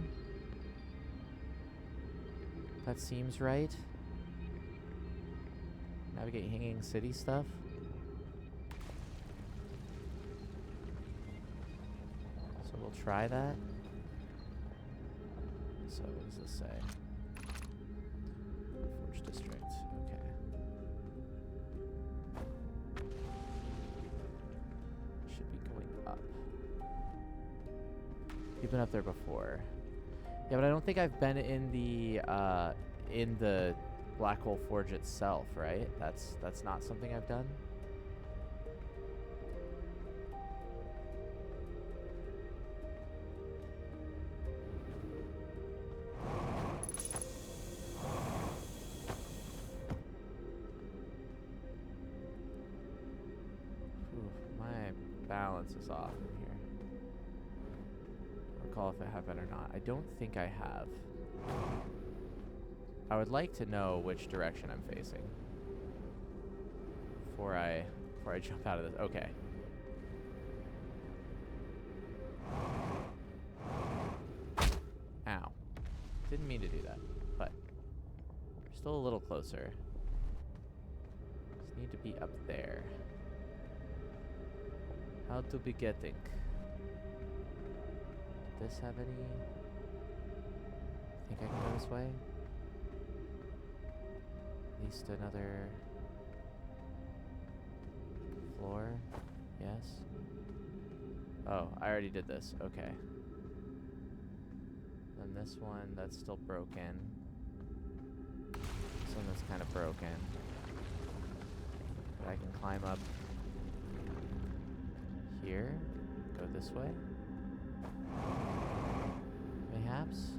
That seems right. Navigate hanging city stuff. So we'll try that. So what does this say? Forge District. Okay. Should be going up. You've been up there before. Yeah, but I don't think I've been in the Black Hole Forge itself, right? That's not something I've done. Balance is off in here. I'll recall if I have it or not. I don't think I have. I would like to know which direction I'm facing before I jump out of this. Okay. Ow. Didn't mean to do that, but we're still a little closer. Just need to be up there. How to be getting? Does this have any? Think I can go this way? At least another floor? Yes. Oh, I already did this. Okay. Then this one, that's still broken. This one that's kind of broken. But I can climb up here, go this way, mayhaps.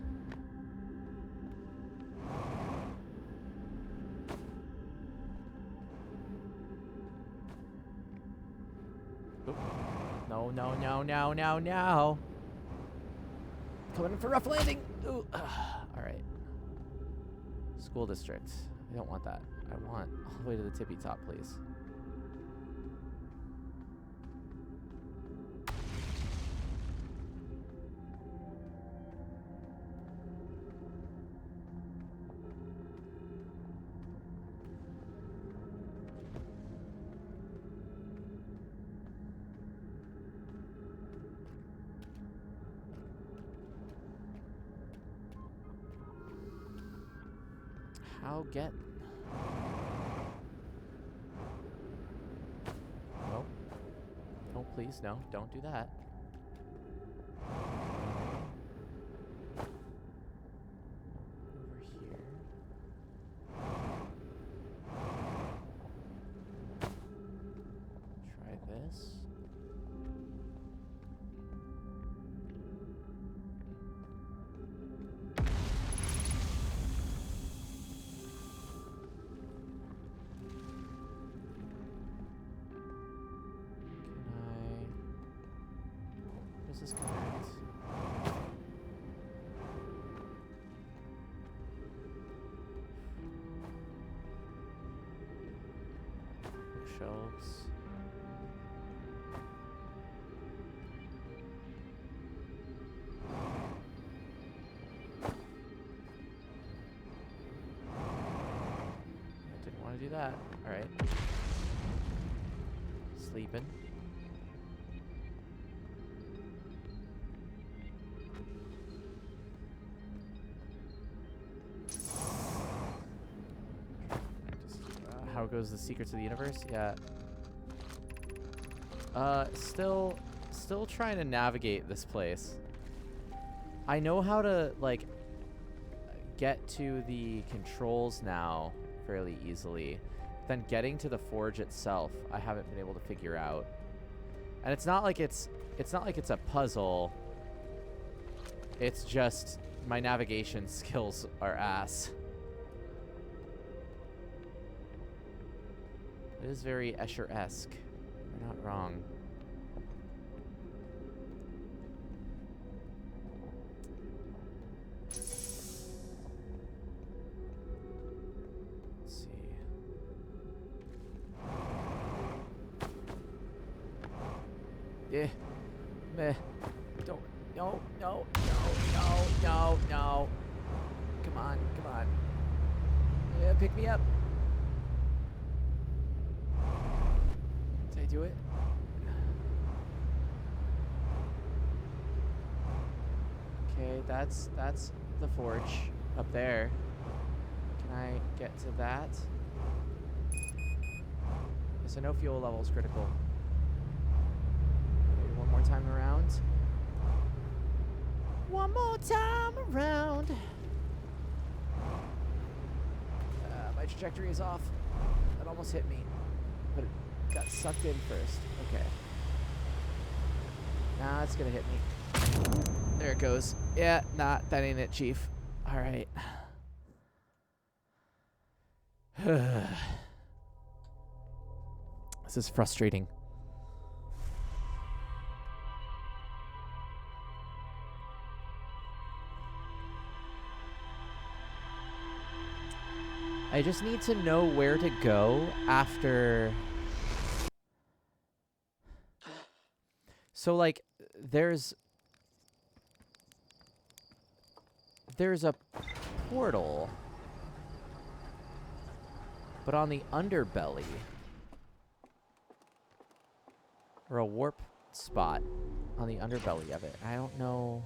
Oop. No, no, no, no, no, no. Coming in for rough landing. Ooh. All right. School district. I don't want that. I want all the way to the tippy top, please. How get? No. No, please, no. Don't do that. Over here. Try this. This is correct. Bookshelves. I didn't want to do that. All right. Sleeping. How goes the secrets of the universe? Yeah. Still trying to navigate this place. I know how to like get to the controls now fairly easily. Then getting to the forge itself, I haven't been able to figure out. And it's not like it's not like it's a puzzle. It's just my navigation skills are ass. It is very Escher-esque. You're not wrong. Let's see. Yeah. Meh. Don't. No, no, no, no, no, no. Come on, come on. Yeah, pick me up. Did I do it? Okay, that's the forge up there. Can I get to that? Yes, I know fuel level is critical. Maybe one more time around. One more time around. My trajectory is off. That almost hit me, but it got sucked in first. Okay. Now it's gonna hit me. There it goes. Yeah, nah, that ain't it, Chief. All right. This is frustrating. I just need to know where to go after. So, like, there's a portal, but on the underbelly, or a warp spot on the underbelly of it. I don't know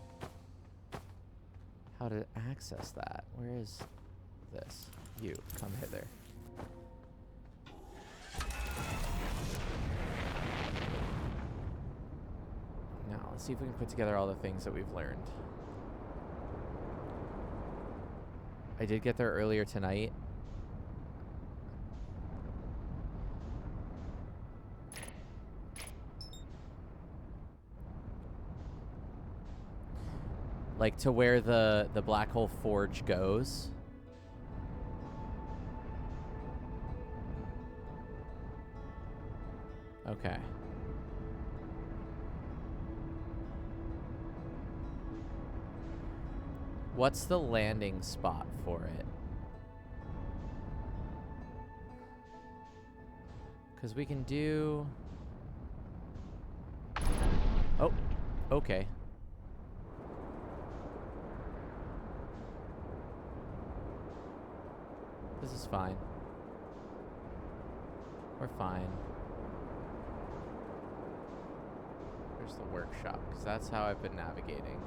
how to access that. Where is this? You, come hither. Now, let's see if we can put together all the things that we've learned. I did get there earlier tonight. Like to where the black hole forge goes. Okay. What's the landing spot for it? Because we can do... Oh, okay. This is fine. We're fine. There's the workshop, because that's how I've been navigating.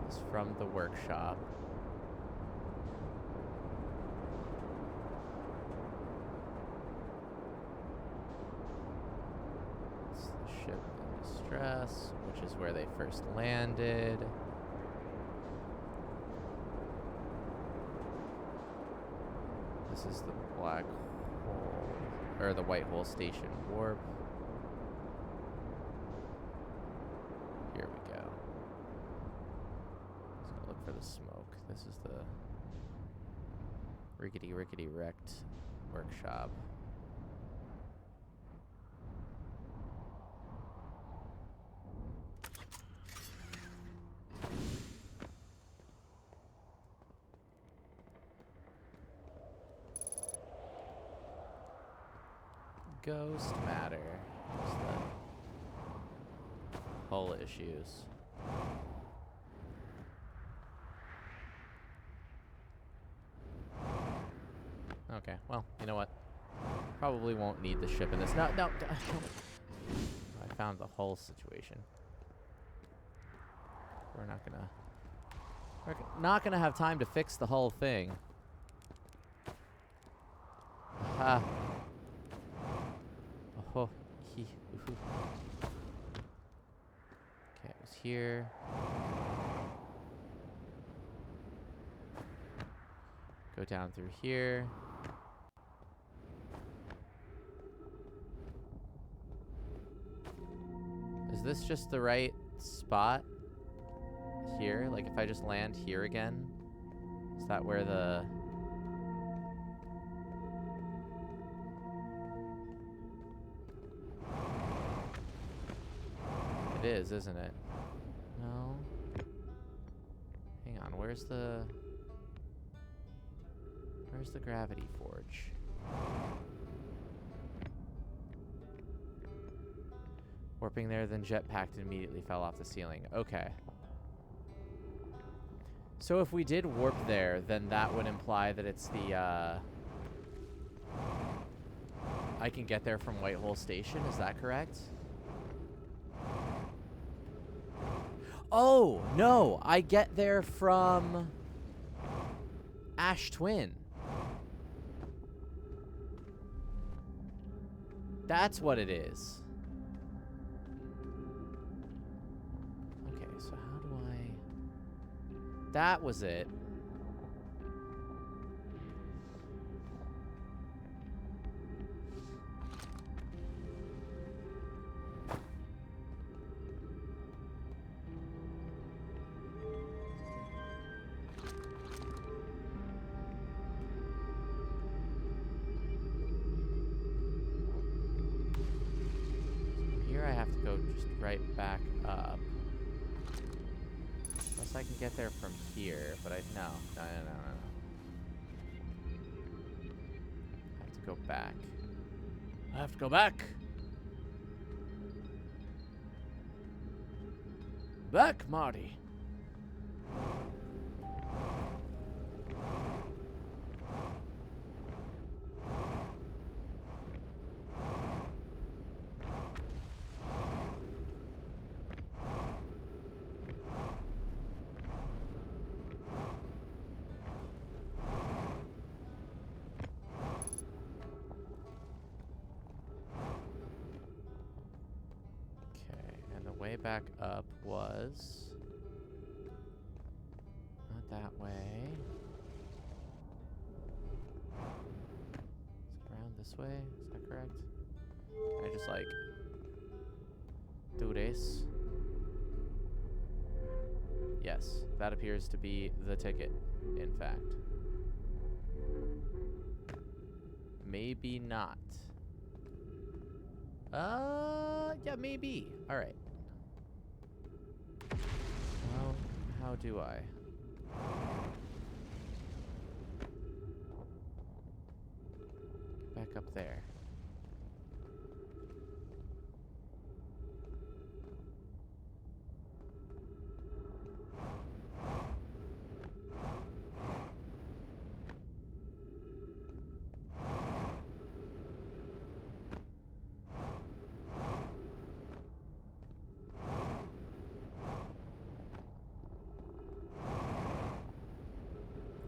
It's from the workshop. It's the ship in distress, which is where they first landed. This is the black hole, or the white hole station warp. Here we go. Just gonna look for the smoke. This is the rickety wrecked workshop. Ghost matter. What's the hull issues? Okay, well, you know what? Probably won't need the ship in this. No, no. I found the hull situation. We're not gonna have time to fix the whole thing. Aha. Oh, he. Okay, it was here. Go down through here. Is this just the right spot? Here? Like if I just land here again? Is that where the... It is, isn't it? No. Hang on, where's the gravity forge? Warping there, then jetpacked and immediately fell off the ceiling. Okay. So if we did warp there, then that would imply that it's the, I can get there from Whitehole Station, is that correct? Oh, no, I get there from Ash Twin. That's what it is. Okay, so how do I... That was it. Here I have to go just right back up. Unless I can get there from here, but no. I have to go back. I have to go back! Back, Marty! Way back up was not that way. Is it around this way? Is that correct? Can I just like do this? Yes, that appears to be the ticket, in fact. Maybe not. Yeah, maybe. All right. Well, how do I? Back up there.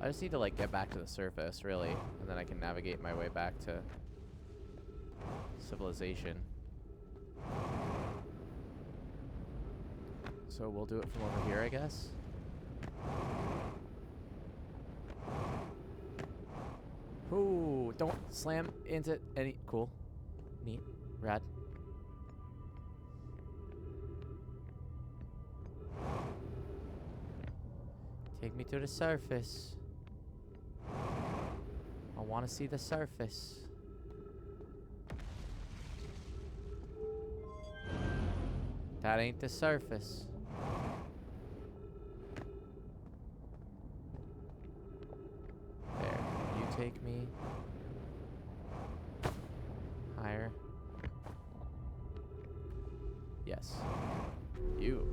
I just need to like get back to the surface, really, and then I can navigate my way back to civilization. So we'll do it from over here, I guess. Ooh, don't slam into any... Cool. Neat. Rad. Take me to the surface. I want to see the surface. That ain't the surface. There. You take me higher. Yes. You.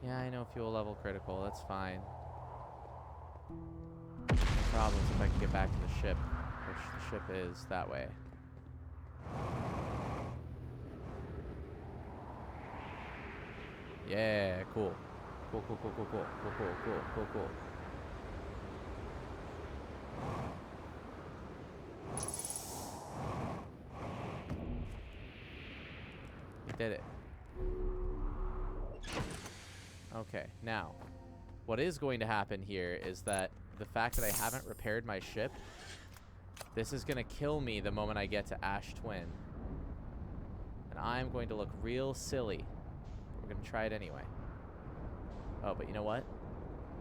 Yeah, I know fuel level critical. That's fine. No problems if I can get back to the ship, which the ship is that way. Yeah, cool. Cool, cool, cool, cool, cool, cool, cool, cool, cool, cool. We did it. Okay, now, what is going to happen here is that the fact that I haven't repaired my ship, this is going to kill me the moment I get to Ash Twin. And I'm going to look real silly. We're going to try it anyway. Oh, but you know what?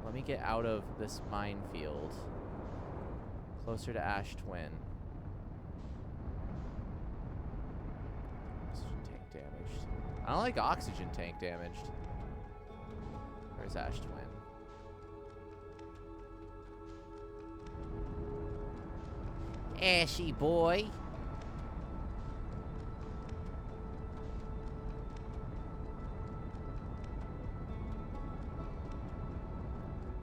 Let me get out of this minefield. Closer to Ash Twin. Oxygen tank damaged. I don't like oxygen tank damaged. Where's Ash Twin? Ashy boy.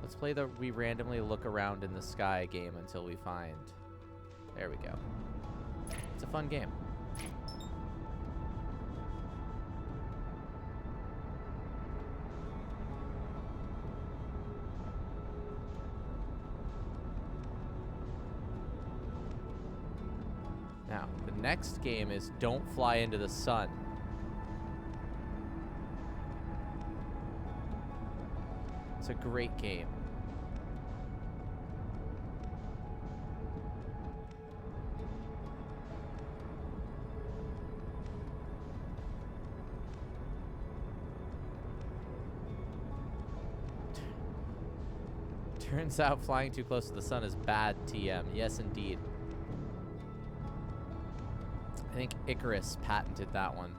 Let's play the we randomly look around in the sky game until we find. There we go. It's a fun game. Now, the next game is Don't Fly into the Sun. It's a great game. Turns out flying too close to the sun is bad TM. Yes, indeed. I think Icarus patented that one.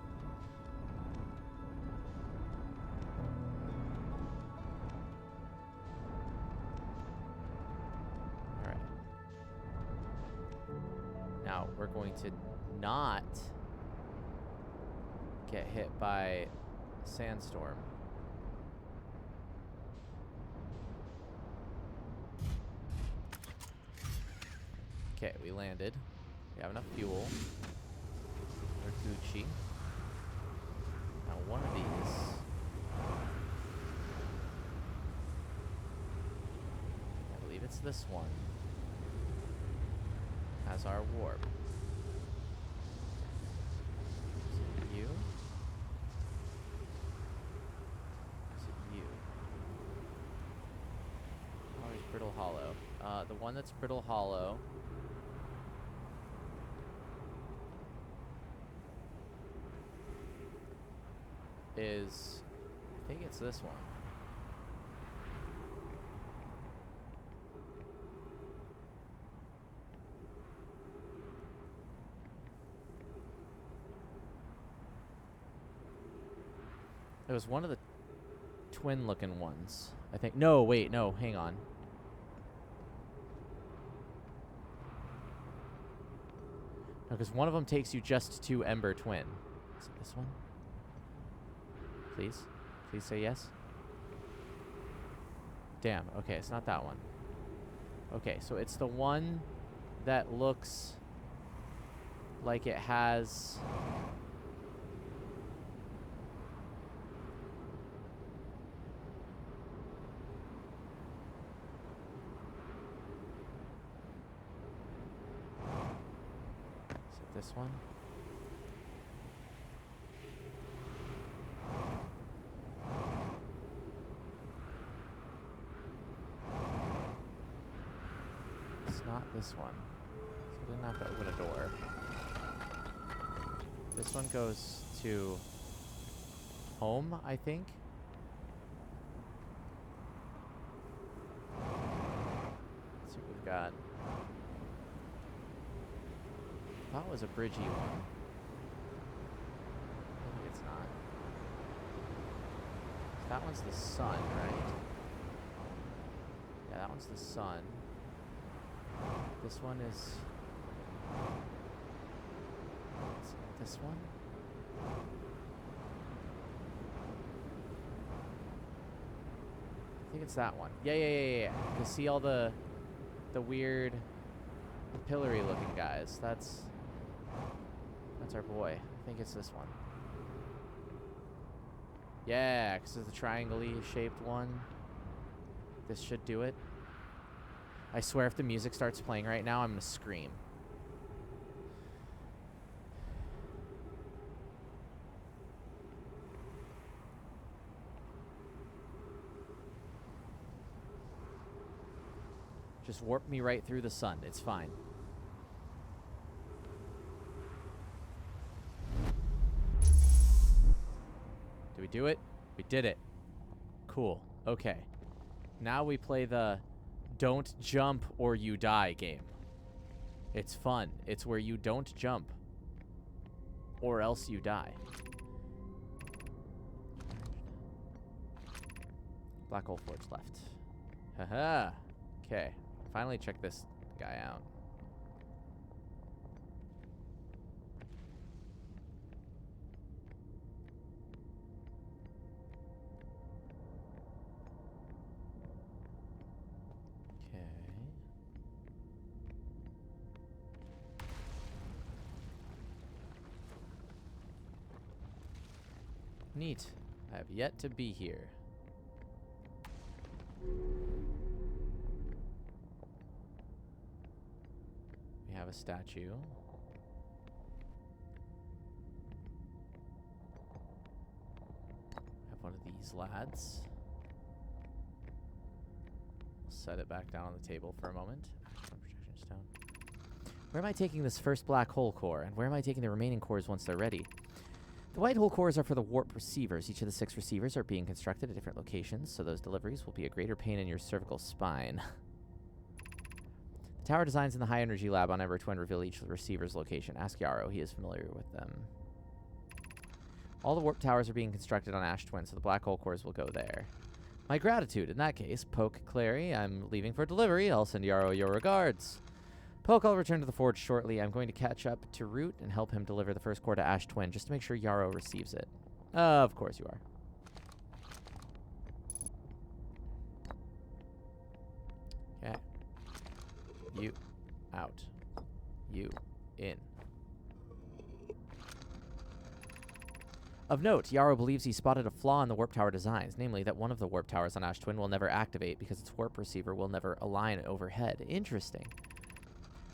All right. Now we're going to not get hit by sandstorm. Okay, we landed. We have enough fuel. We're Gucci. Now one of these. I believe it's this one. Has our warp. Is it you? Is it you? Oh, it's Brittle Hollow. The one that's Brittle Hollow. Is, I think it's this one. It was one of the twin looking ones, I think. No, wait, no, hang on. No, because one of them takes you just to Ember Twin. Is it this one? Please? Please say yes. Damn, okay, it's not that one. Okay, so it's the one that looks like it has... Is it this one? Not this one. So we didn't have to open a door. This one goes to home, I think. Let's see what we've got. I thought it was a bridgey one. Maybe it's not. That one's the sun, right? Yeah, that one's the sun. This one is this one? I think it's that one. Yeah. You see all the weird pillory looking guys. That's our boy. I think it's this one. Yeah, because it's the triangle-y shaped one. This should do it. I swear if the music starts playing right now, I'm going to scream. Just warp me right through the sun. It's fine. Did we do it? We did it. Cool. Okay. Now we play the don't jump or you die game. It's fun. It's where you don't jump or else you die. Black hole forge left. Haha. Okay. Finally check this guy out. Okay. Neat. I have yet to be here. We have a statue. Have one of these lads. Set it back down on the table for a moment. Projection stone. Where am I taking this first black hole core, and where am I taking the remaining cores once they're ready? The white hole cores are for the warp receivers. Each of the 6 receivers are being constructed at different locations, so those deliveries will be a greater pain in your cervical spine. The tower designs in the high energy lab on Ever Twin reveal each receiver's location. Ask Yarrow, he is familiar with them. All the warp towers are being constructed on Ash Twin, so the black hole cores will go there. My gratitude. In that case, Poke, Clary, I'm leaving for delivery. I'll send Yarrow your regards. Poke, I'll return to the forge shortly. I'm going to catch up to Root and help him deliver the first core to Ash Twin, just to make sure Yarrow receives it. Of course you are. Okay. You out. You in. Of note, Yarrow believes he spotted a flaw in the warp tower designs, namely that one of the warp towers on Ash Twin will never activate because its warp receiver will never align overhead. Interesting.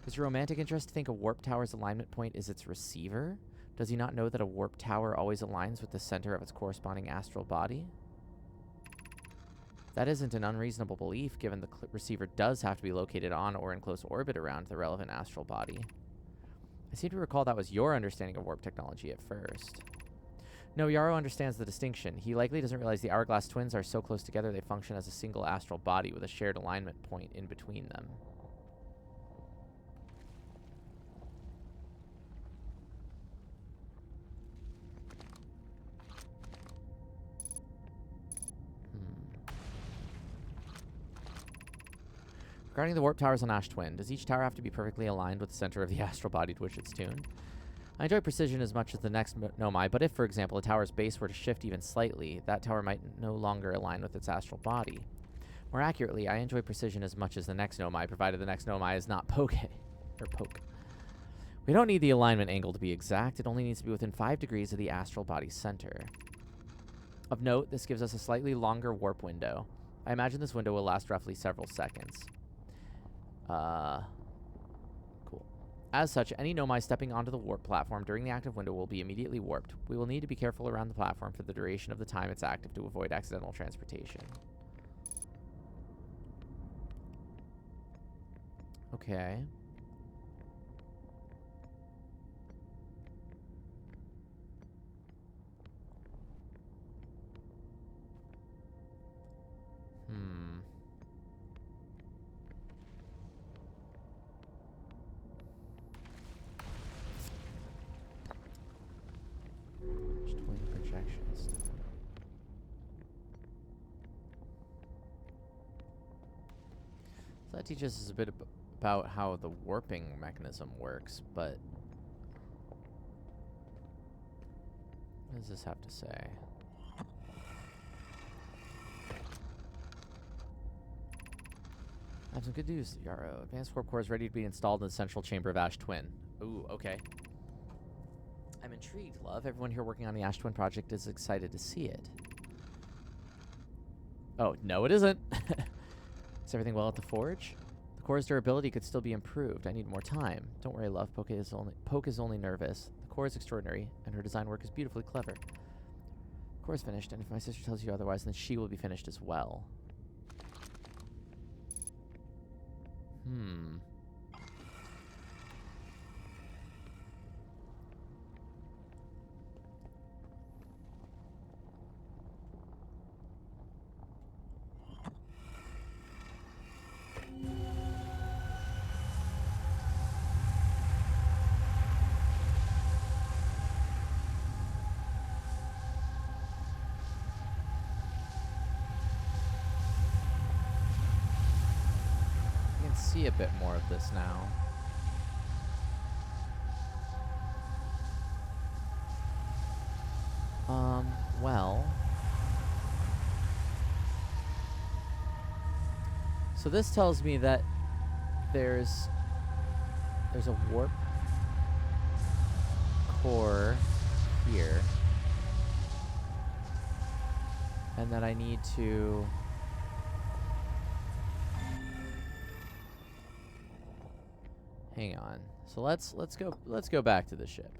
Does your romantic interest think a warp tower's alignment point is its receiver? Does he not know that a warp tower always aligns with the center of its corresponding astral body? That isn't an unreasonable belief, given the receiver does have to be located on or in close orbit around the relevant astral body. I seem to recall that was your understanding of warp technology at first. No, Yarrow understands the distinction. He likely doesn't realize the hourglass twins are so close together they function as a single astral body with a shared alignment point in between them. Regarding the warp towers on Ash Twin, does each tower have to be perfectly aligned with the center of the astral body to which it's tuned? I enjoy precision as much as the next Nomai, but if, for example, a tower's base were to shift even slightly, that tower might no longer align with its astral body. More accurately, I enjoy precision as much as the next Nomai, provided the next Nomai is not Poke. Or Poke. We don't need the alignment angle to be exact, it only needs to be within 5 degrees of the astral body's center. Of note, this gives us a slightly longer warp window. I imagine this window will last roughly several seconds. Cool. As such, any Nomai stepping onto the warp platform during the active window will be immediately warped. We will need to be careful around the platform for the duration of the time it's active to avoid accidental transportation. Okay. Twin projections. So that teaches us a bit about how the warping mechanism works, but what does this have to say? I have some good news, Yarrow. Advanced warp core is ready to be installed in the central chamber of Ash Twin. Ooh, okay. I'm intrigued, love. Everyone here working on the Ash Twin project is excited to see it. Oh, no it isn't. Is everything well at the forge? The core's durability could still be improved. I need more time. Don't worry, love. Poke is only nervous. The core is extraordinary, and her design work is beautifully clever. The core is finished, and if my sister tells you otherwise, then she will be finished as well. See a bit more of this now. Well. So this tells me that there's a warp core here. And that I need to hang on. So let's go back to the ship.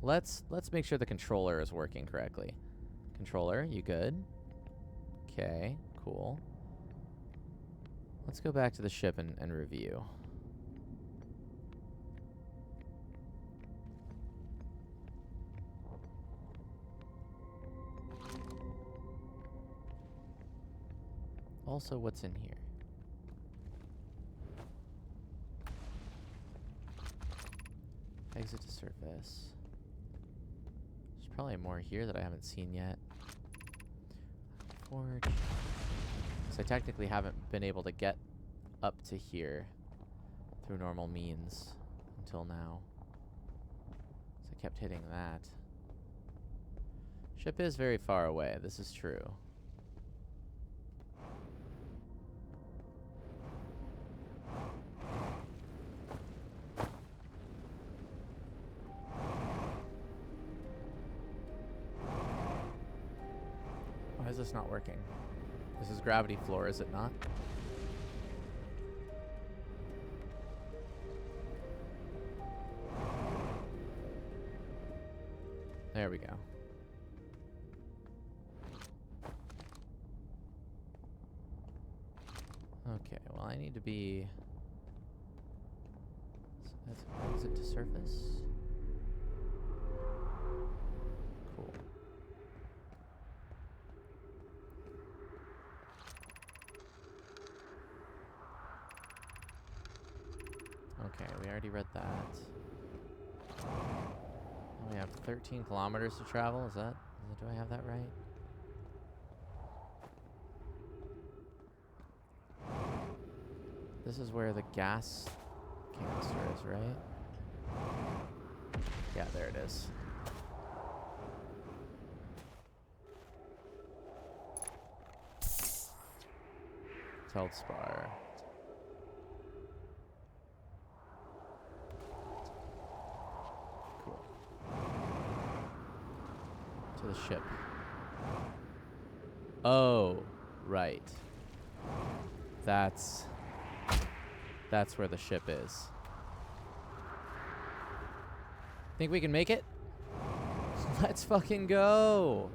Let's make sure the controller is working correctly. Controller, you good? Okay, cool. Let's go back to the ship and review. Also, what's in here? Exit to surface. There's probably more here that I haven't seen yet. Forge. So I technically haven't been able to get up to here through normal means until now. So I kept hitting that. Ship is very far away. This is true. Why is this not working? This is gravity floor, is it not? There we go. Okay, well I need to be... That's exit to surface. Cool. Okay, we already read that. We have 13 kilometers to travel. Is that, do I have that right? This is where the gas canister is, right? Yeah, there it is. Feldspar. Cool. To the ship. Oh, right. That's where the ship is. Think we can make it? Let's fucking go.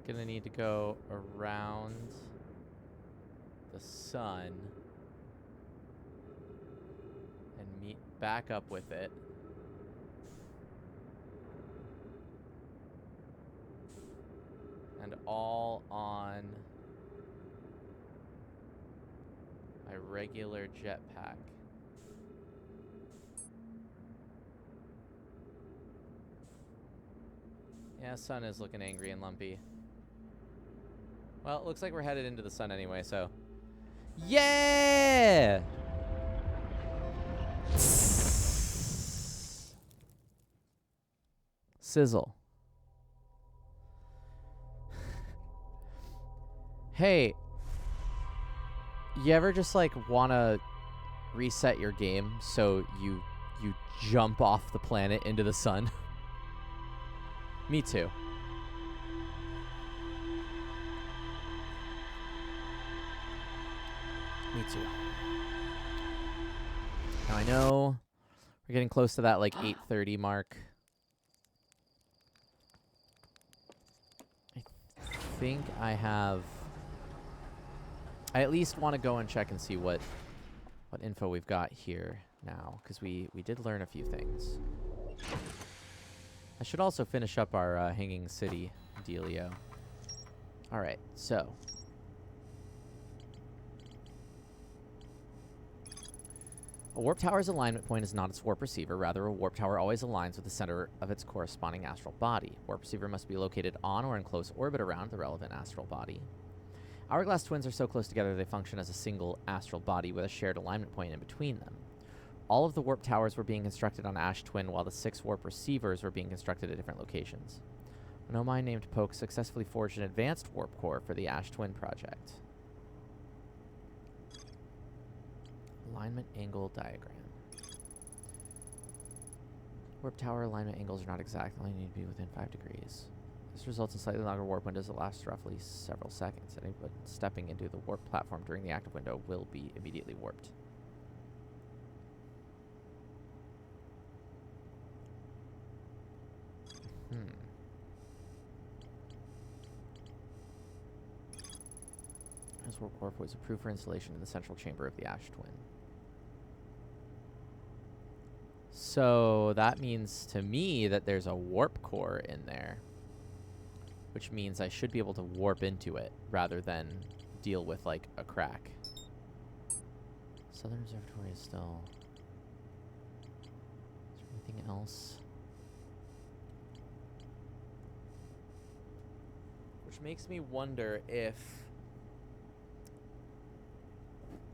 Gonna need to go around the sun and meet back up with it. And all on my regular jetpack. Yeah, sun is looking angry and lumpy. Well, it looks like we're headed into the sun anyway, so... Yeah! Sizzle. Hey. You ever just like wanna reset your game so you jump off the planet into the sun? Me too. Me too. Now I know we're getting close to that like 8:30 mark. I think I have. I at least want to go and check and see what info we've got here now, because we did learn a few things. I should also finish up our Hanging City dealio. All right, so. A warp tower's alignment point is not its warp receiver. Rather, a warp tower always aligns with the center of its corresponding astral body. Warp receiver must be located on or in close orbit around the relevant astral body. Hourglass twins are so close together they function as a single astral body with a shared alignment point in between them. All of the warp towers were being constructed on Ash Twin, while the 6 warp receivers were being constructed at different locations. An Omai named Poke successfully forged an advanced warp core for the Ash Twin project. Alignment angle diagram. Warp tower alignment angles are not exact, only need to be within 5 degrees. This results in slightly longer warp windows that last roughly several seconds. Anyone stepping into the warp platform during the active window will be immediately warped. This warp core was approved for installation in the central chamber of the Ash Twin. So that means to me that there's a warp core in there, which means I should be able to warp into it rather than deal with like a crack. Southern Observatory is still. Is there anything else? Which makes me wonder if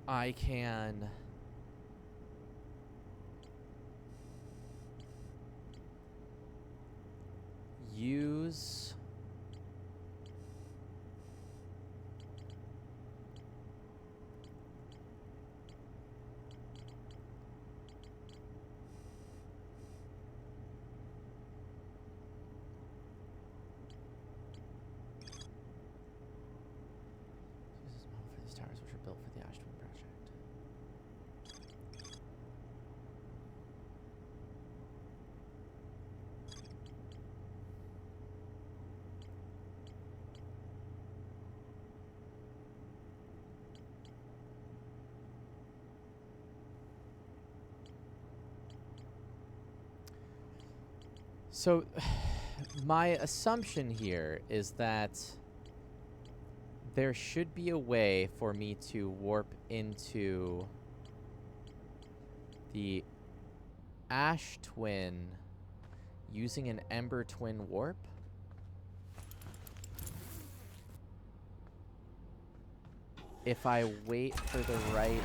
I can use for these towers which are built for the Ash Twin project. So, my assumption here is that there should be a way for me to warp into the Ash Twin using an Ember Twin warp. If I wait for the right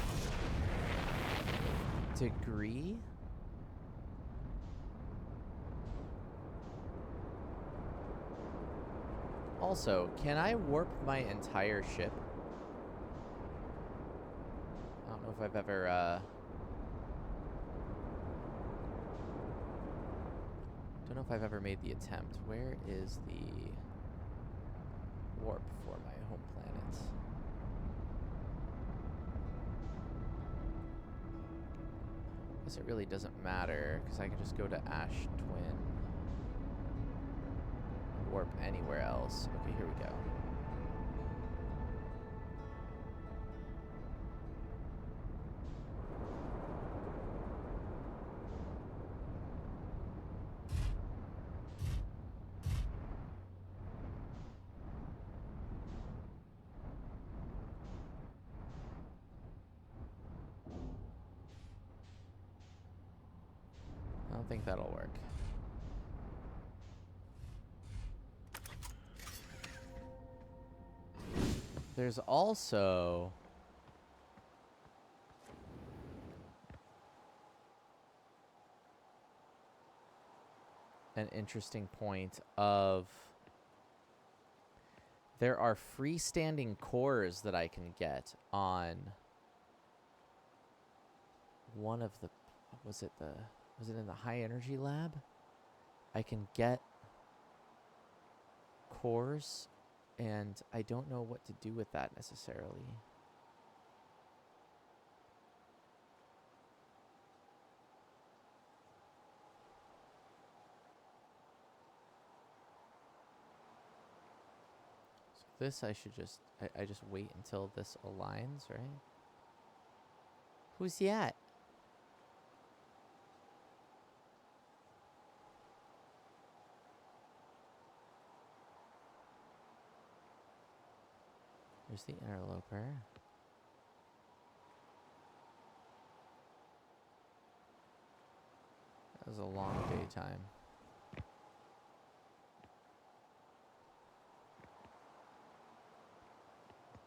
degree. Also, can I warp my entire ship? I don't know if I've ever, don't know if I've ever made the attempt. Where is the warp for my home planet? I guess it really doesn't matter, because I can just go to Ash Twin. Warp anywhere else. Okay, here we go. I don't think that'll work. There's also an interesting point of there are freestanding cores that I can get on one of the, was it in the high energy lab? I can get cores, and I don't know what to do with that necessarily. So this I should just, I just wait until this aligns, right? Who's he at? There's the interloper. That was a long daytime.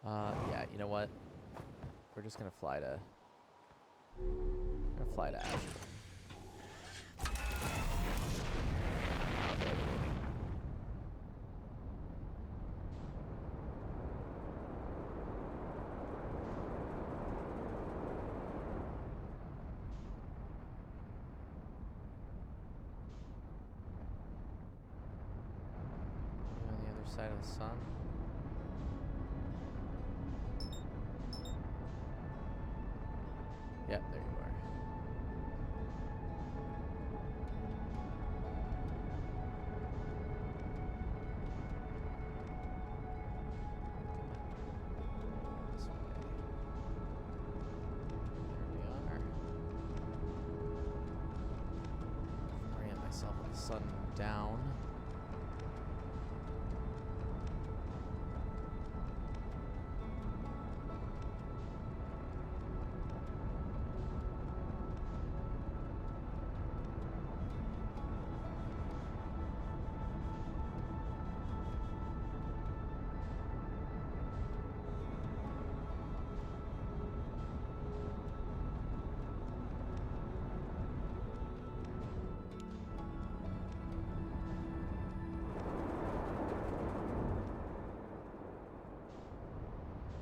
Yeah, you know what? We're just gonna fly to Ash. On the other side of the sun. Yep, there you are. This way. There we are. Orient myself with the sun down.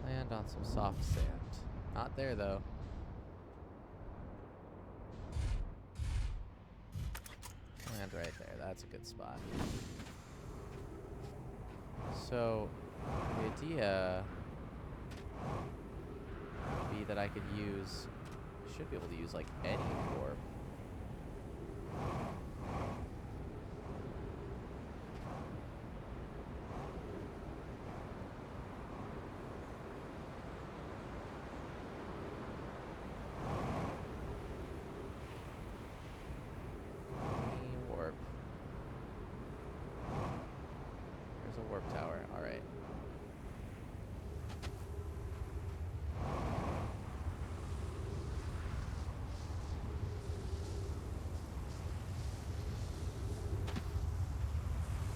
Land on some soft sand. Not there, though. Land right there. That's a good spot. So, the idea would be that I could use... I should be able to use, like, any warp. Warp tower, alright.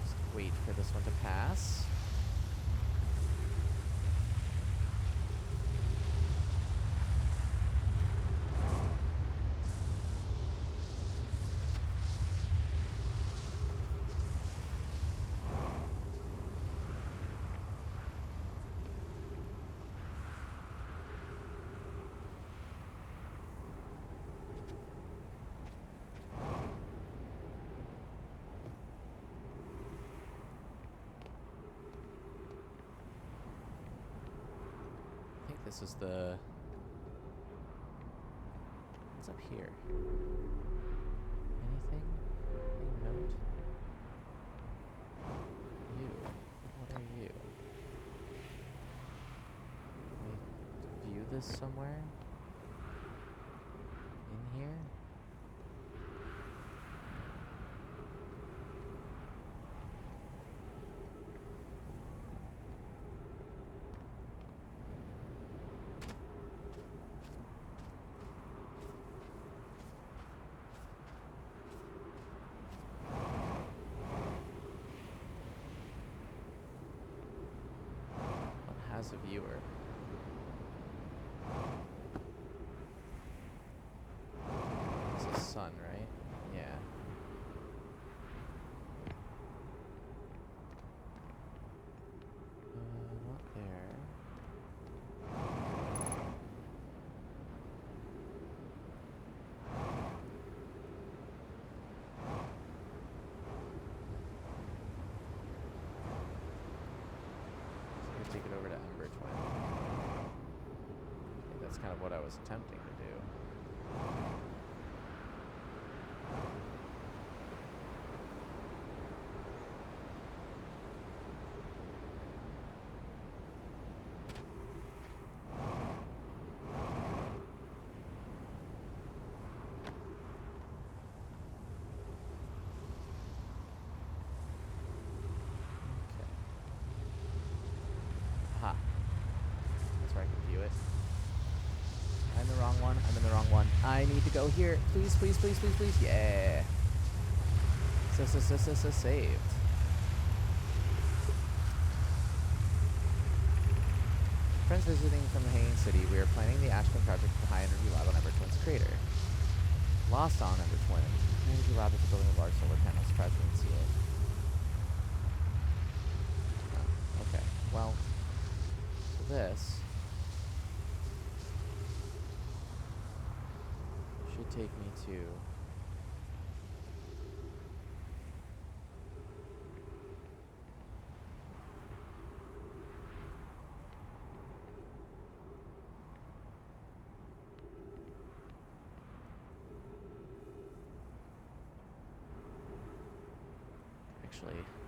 Just wait for this one to pass. This is the... What's up here? Anything? Any note? You. What are you? Can we view this somewhere? In here? As a viewer. It's a sun, right? Yeah. Not there. kind of what I was attempting to do. Aha. That's where I can view it. I'm the wrong one. I'm in the wrong one. I need to go here. Please, please, please, please, please. Yeah. Saved. Friends visiting from the Hanging City, we are planning the Ashton project at the High Energy Lab on Ember Twin's crater. Lost on Ember Twin. The Energy Lab is building a large solar panel. Surprise, we didn't see it. Oh, okay. Well, so this should take me to...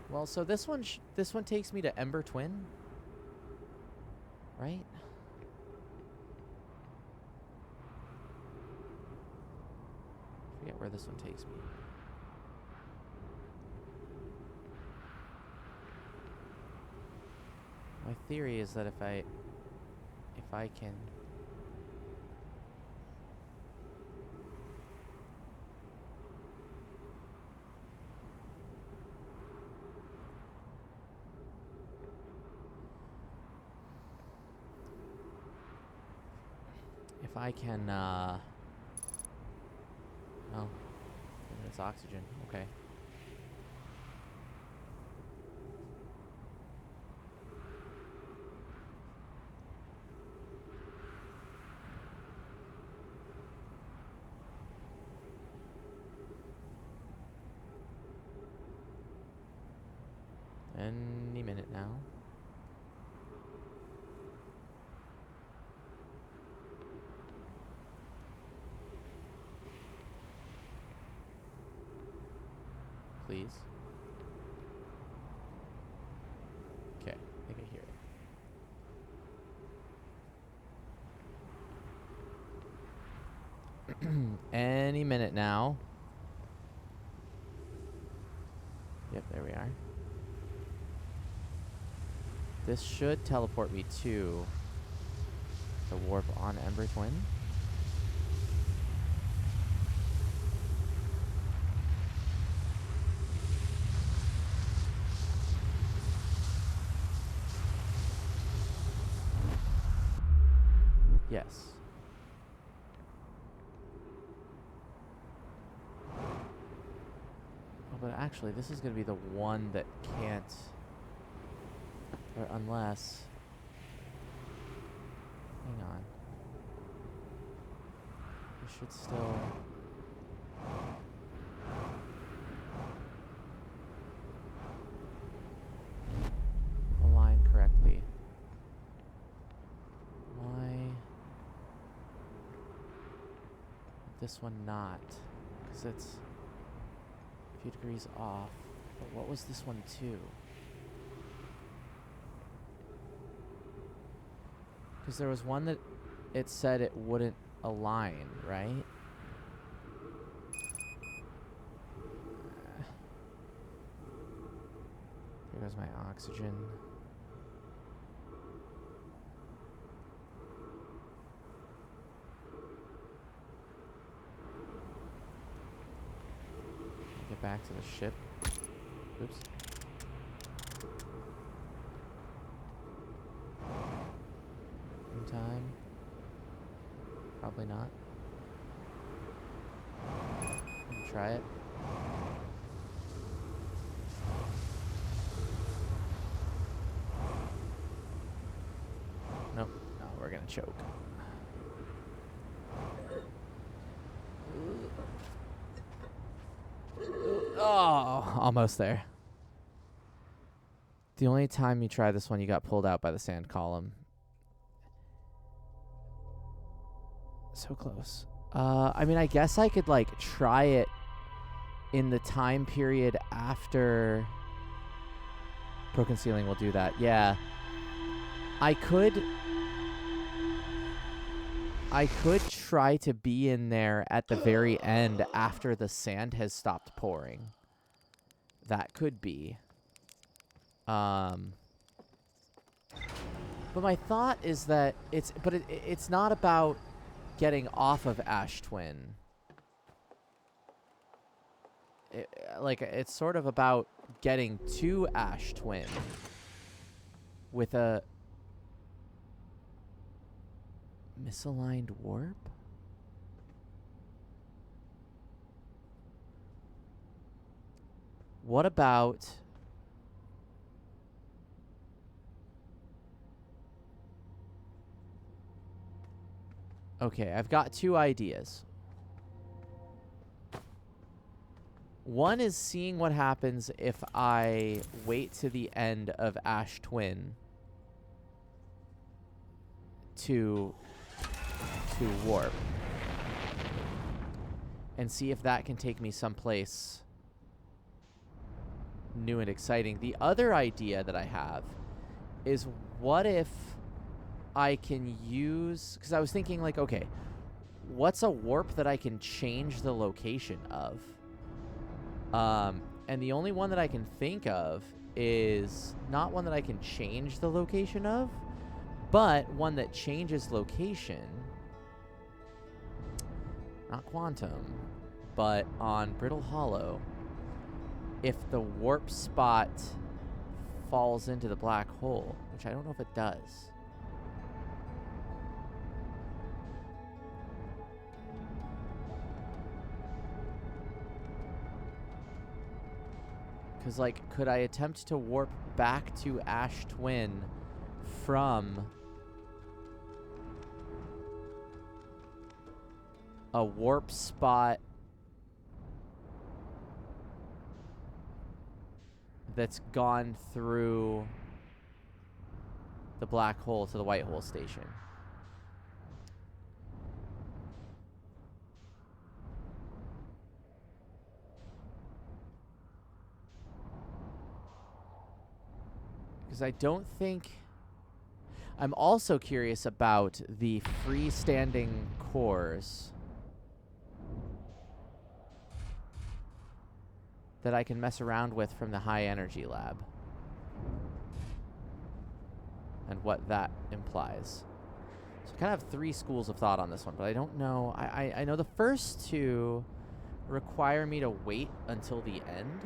Well, so this one takes me to Ember Twin, right? Forget where this one takes me. My theory is that if I can... If I can, oh, it's oxygen, okay. Any minute now. Please. Okay, I think I hear it. Any minute now. Yep, there we are. This should teleport me to the warp on Ember Twin. Yes. Oh, but actually, this is going to be the one that can't... Or unless... Hang on. We should still... align correctly. Why... This one not? Because it's a few degrees off. But what was this one too? Because there was one that it said it wouldn't align, right? Here goes my oxygen. Get back to the ship. Oops. In time? Probably not. Try it. Nope. No, we're gonna choke. Oh, almost there. The only time you tried this one, you got pulled out by the sand column. So close. I mean, I guess I could, like, try it in the time period after... Broken ceiling will do that. Yeah. I could try to be in there at the very end after the sand has stopped pouring. That could be. But my thought is that it's not about getting off of Ash Twin. It's sort of about getting to Ash Twin with a misaligned warp? What about... Okay, I've got two ideas. One is seeing what happens if I wait to the end of Ash Twin to warp. And see if that can take me someplace new and exciting. The other idea that I have is, what if I can use... Because I was thinking, like, okay, what's a warp that I can change the location of? And the only one that I can think of is not one that I can change the location of, but one that changes location. Not quantum, but on Brittle Hollow. If the warp spot falls into the black hole, which I don't know if it does. Because, like, could I attempt to warp back to Ash Twin from a warp spot that's gone through the black hole to the white hole station? Because I don't think... I'm also curious about the freestanding cores that I can mess around with from the high energy lab. And what that implies. So I kind of have three schools of thought on this one, but I don't know. I know the first two require me to wait until the end.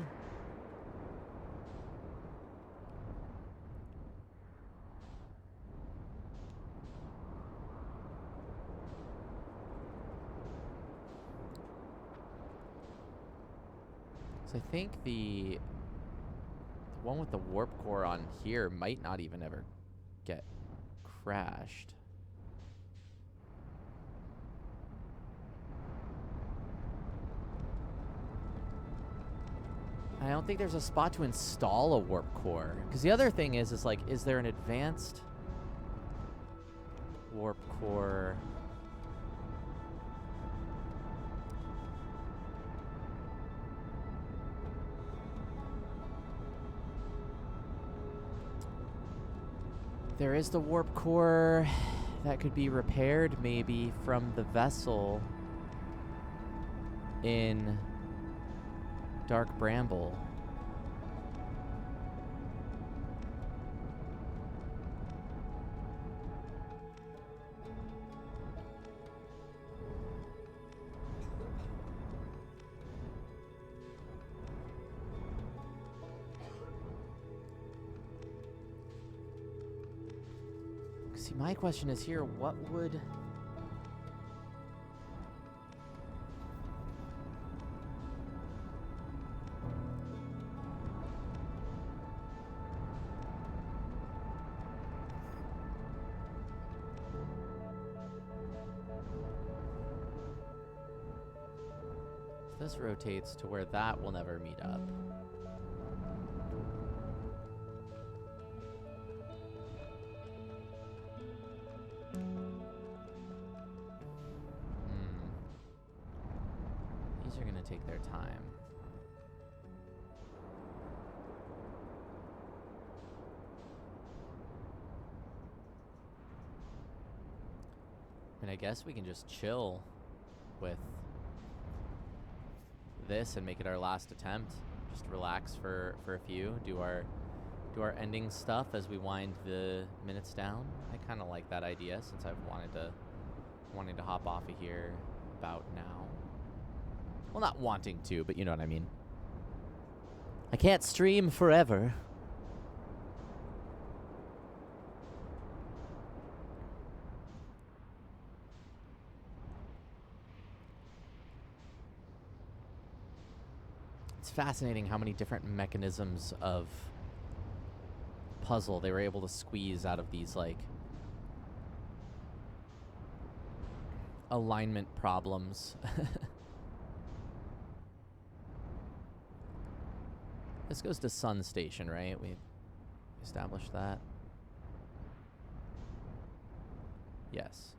I think the one with the warp core on here might not even ever get crashed. I don't think there's a spot to install a warp core. Because the other thing is like, is there an advanced warp core? There is the warp core that could be repaired maybe from the vessel in Dark Bramble. See, my question is here, what would... This rotates to where that will never meet up. take their time. I mean, I guess we can just chill with this and make it our last attempt. Just relax for a few, do our ending stuff as we wind the minutes down. I kind of like that idea since I've wanting to hop off of here about now. Well, not wanting to, but you know what I mean. I can't stream forever. It's fascinating how many different mechanisms of puzzle they were able to squeeze out of these, like, alignment problems. This goes to Sun Station, right? We established that. Yes.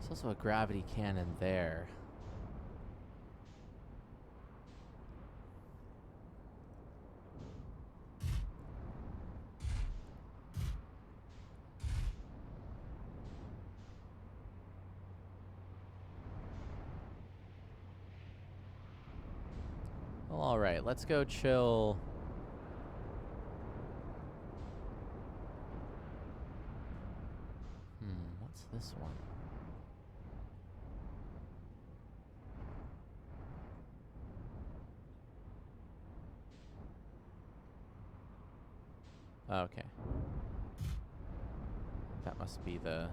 There's also a gravity cannon there. Well, all right, let's go chill. What's this one? Okay. That must be the...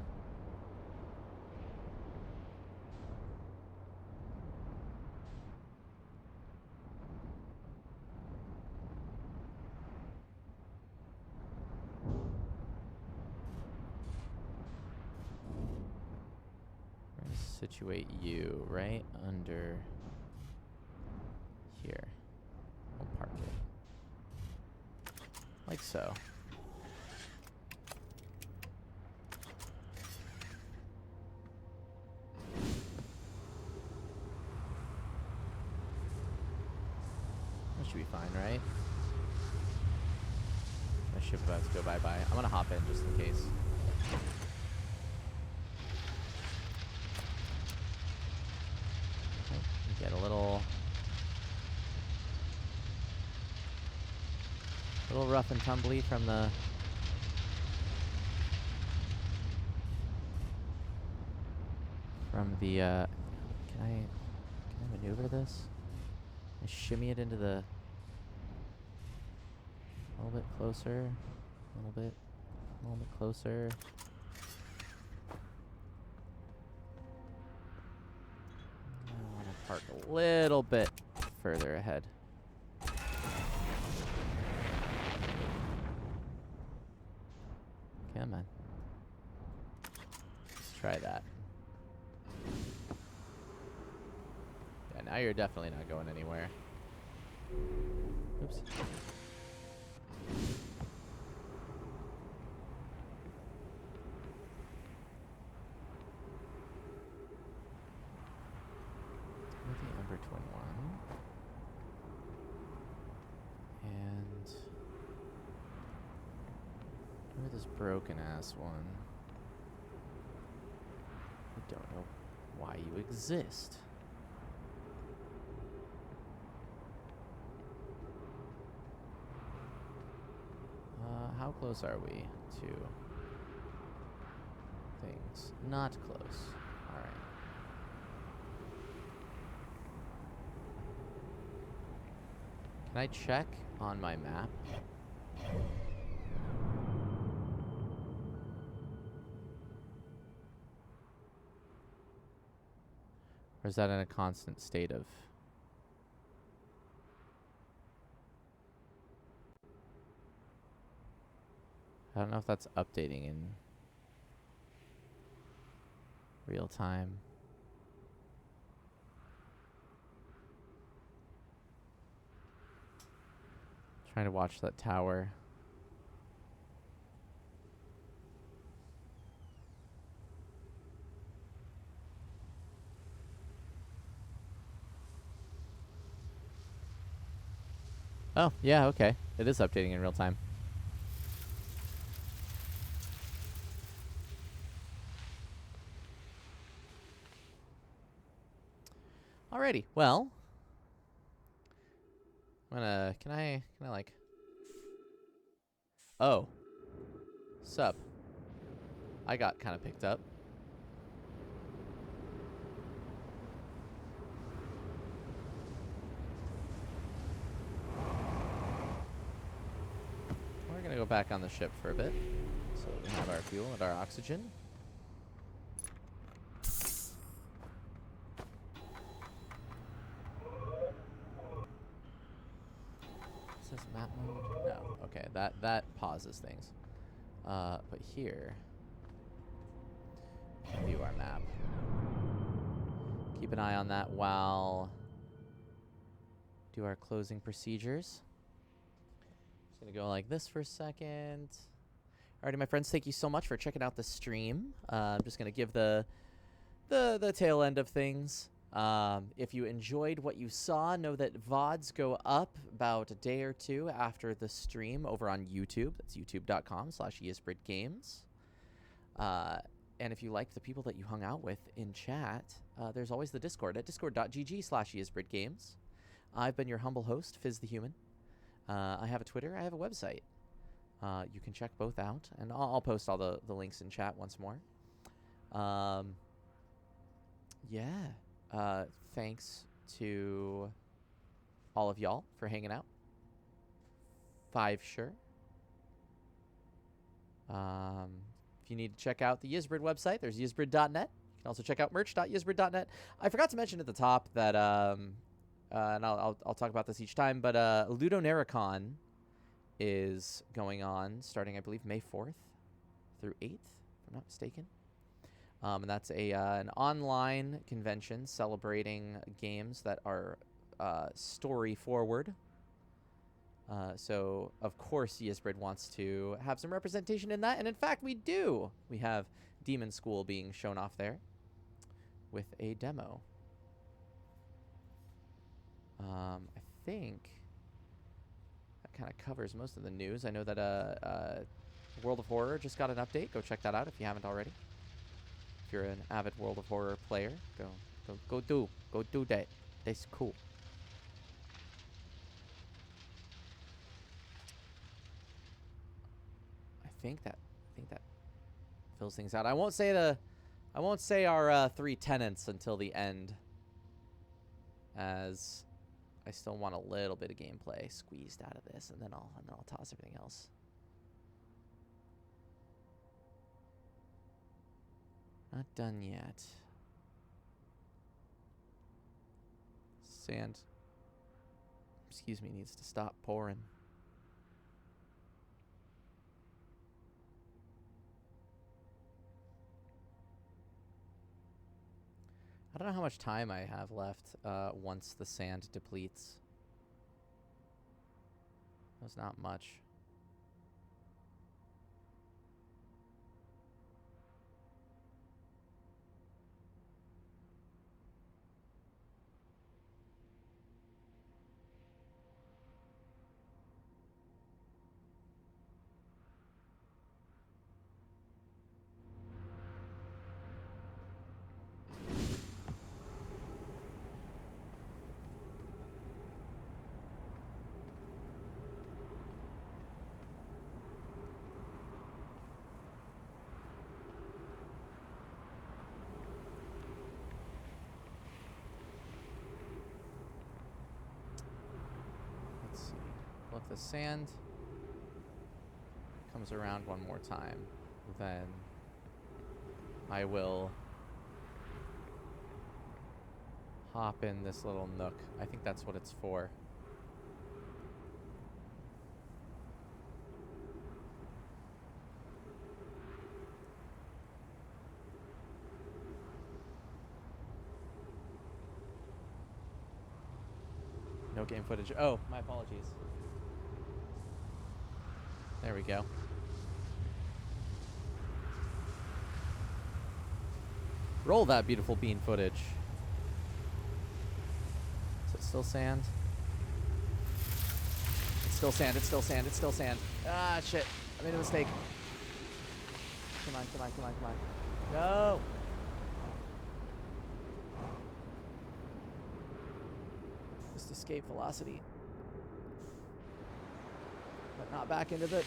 We're gonna situate you right under here. We'll park it. Like so. That should be fine, right? My ship about to go bye-bye. I'm gonna hop in just in case. Okay, we get a little rough and tumbly from the can I maneuver this? I shimmy it into the a little bit closer, a little bit closer. I want to park a little bit further ahead. Come on. Let's try that. Yeah, now you're definitely not going anywhere. Oops. Number 21. And where this broken ass one? I don't know why you exist. How close are we to things? Not close. All right. Can I check on my map? Or is that in a constant state of... I don't know if that's updating in Real time. Trying to watch that tower. Oh, yeah, okay. It is updating in real time. Alrighty, well. I'm gonna, can I like... Oh. Sup. I got kind of picked up. We're gonna go back on the ship for a bit. So we have our fuel and our oxygen. Is this map mode? No. Okay, that pauses things. But here, view our map. Keep an eye on that while do our closing procedures. Just gonna go like this for a second. Alrighty, my friends, thank you so much for checking out the stream. I'm just gonna give the tail end of things. If you enjoyed what you saw, know that VODs go up about a day or two after the stream over on YouTube. That's youtube.com/eisbridgames. And if you liked the people that you hung out with in chat, there's always the Discord at discord.gg/eisbridgames. I've been your humble host, Fizz the Human. I have a Twitter. I have a website. You can check both out, and I'll post all the links in chat once more. Yeah. Thanks to all of y'all for hanging out. 5 sure. If you need to check out the Yizbrid website, there's yizbrid.net. You can also check out merch.yizbrid.net. I forgot to mention at the top that, and I'll talk about this each time, but Ludonarracon is going on starting, I believe, May 4th through 8th, if I'm not mistaken. And that's an online convention celebrating games that are story forward. So, of course, Yizbrid wants to have some representation in that. And, in fact, we do. We have Demon School being shown off there with a demo. I think that kind of covers most of the news. I know that World of Horror just got an update. Go check that out if you haven't already. If you're an avid World of Horror player, go do that. That's cool. I think that fills things out. I won't say our 3 tenants until the end, as I still want a little bit of gameplay squeezed out of this, and then I'll toss everything else. Not done yet. Sand, excuse me, needs to stop pouring. I don't know how much time I have left once the sand depletes. There's not much. If the sand comes around one more time, then I will hop in this little nook. I think that's what it's for. remote game footage. Oh, my apologies. There we go. Roll that beautiful bean footage. Is it still sand? It's still sand, it's still sand, it's still sand. Ah, shit. I made a mistake. Come on, come on, come on, come on. No! Just escape velocity. But not back into the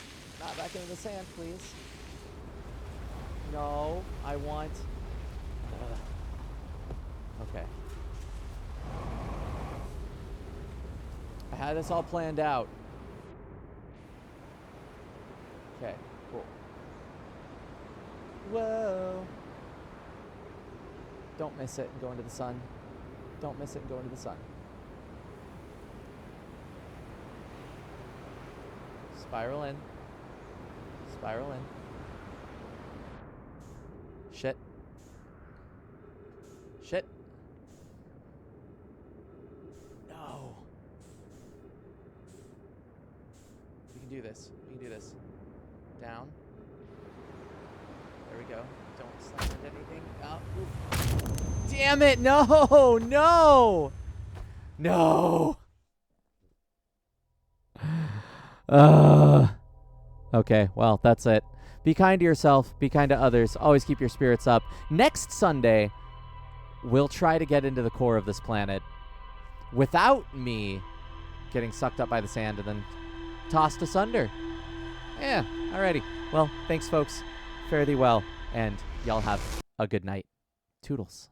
sand, please. No, I want... Okay. I had this all planned out. Okay, cool. Whoa. Don't miss it and go into the sun. Don't miss it and go into the sun. Spiral in. Spiral in. Shit. Shit. No. We can do this. We can do this. Down. There we go. Don't slam into anything. Oh, oof. Damn it! No! No! No! Okay, well, that's it. Be kind to yourself. Be kind to others. Always keep your spirits up. Next Sunday, we'll try to get into the core of this planet without me getting sucked up by the sand and then tossed asunder. Yeah, alrighty. Well, thanks, folks. Fare thee well, and y'all have a good night. Toodles.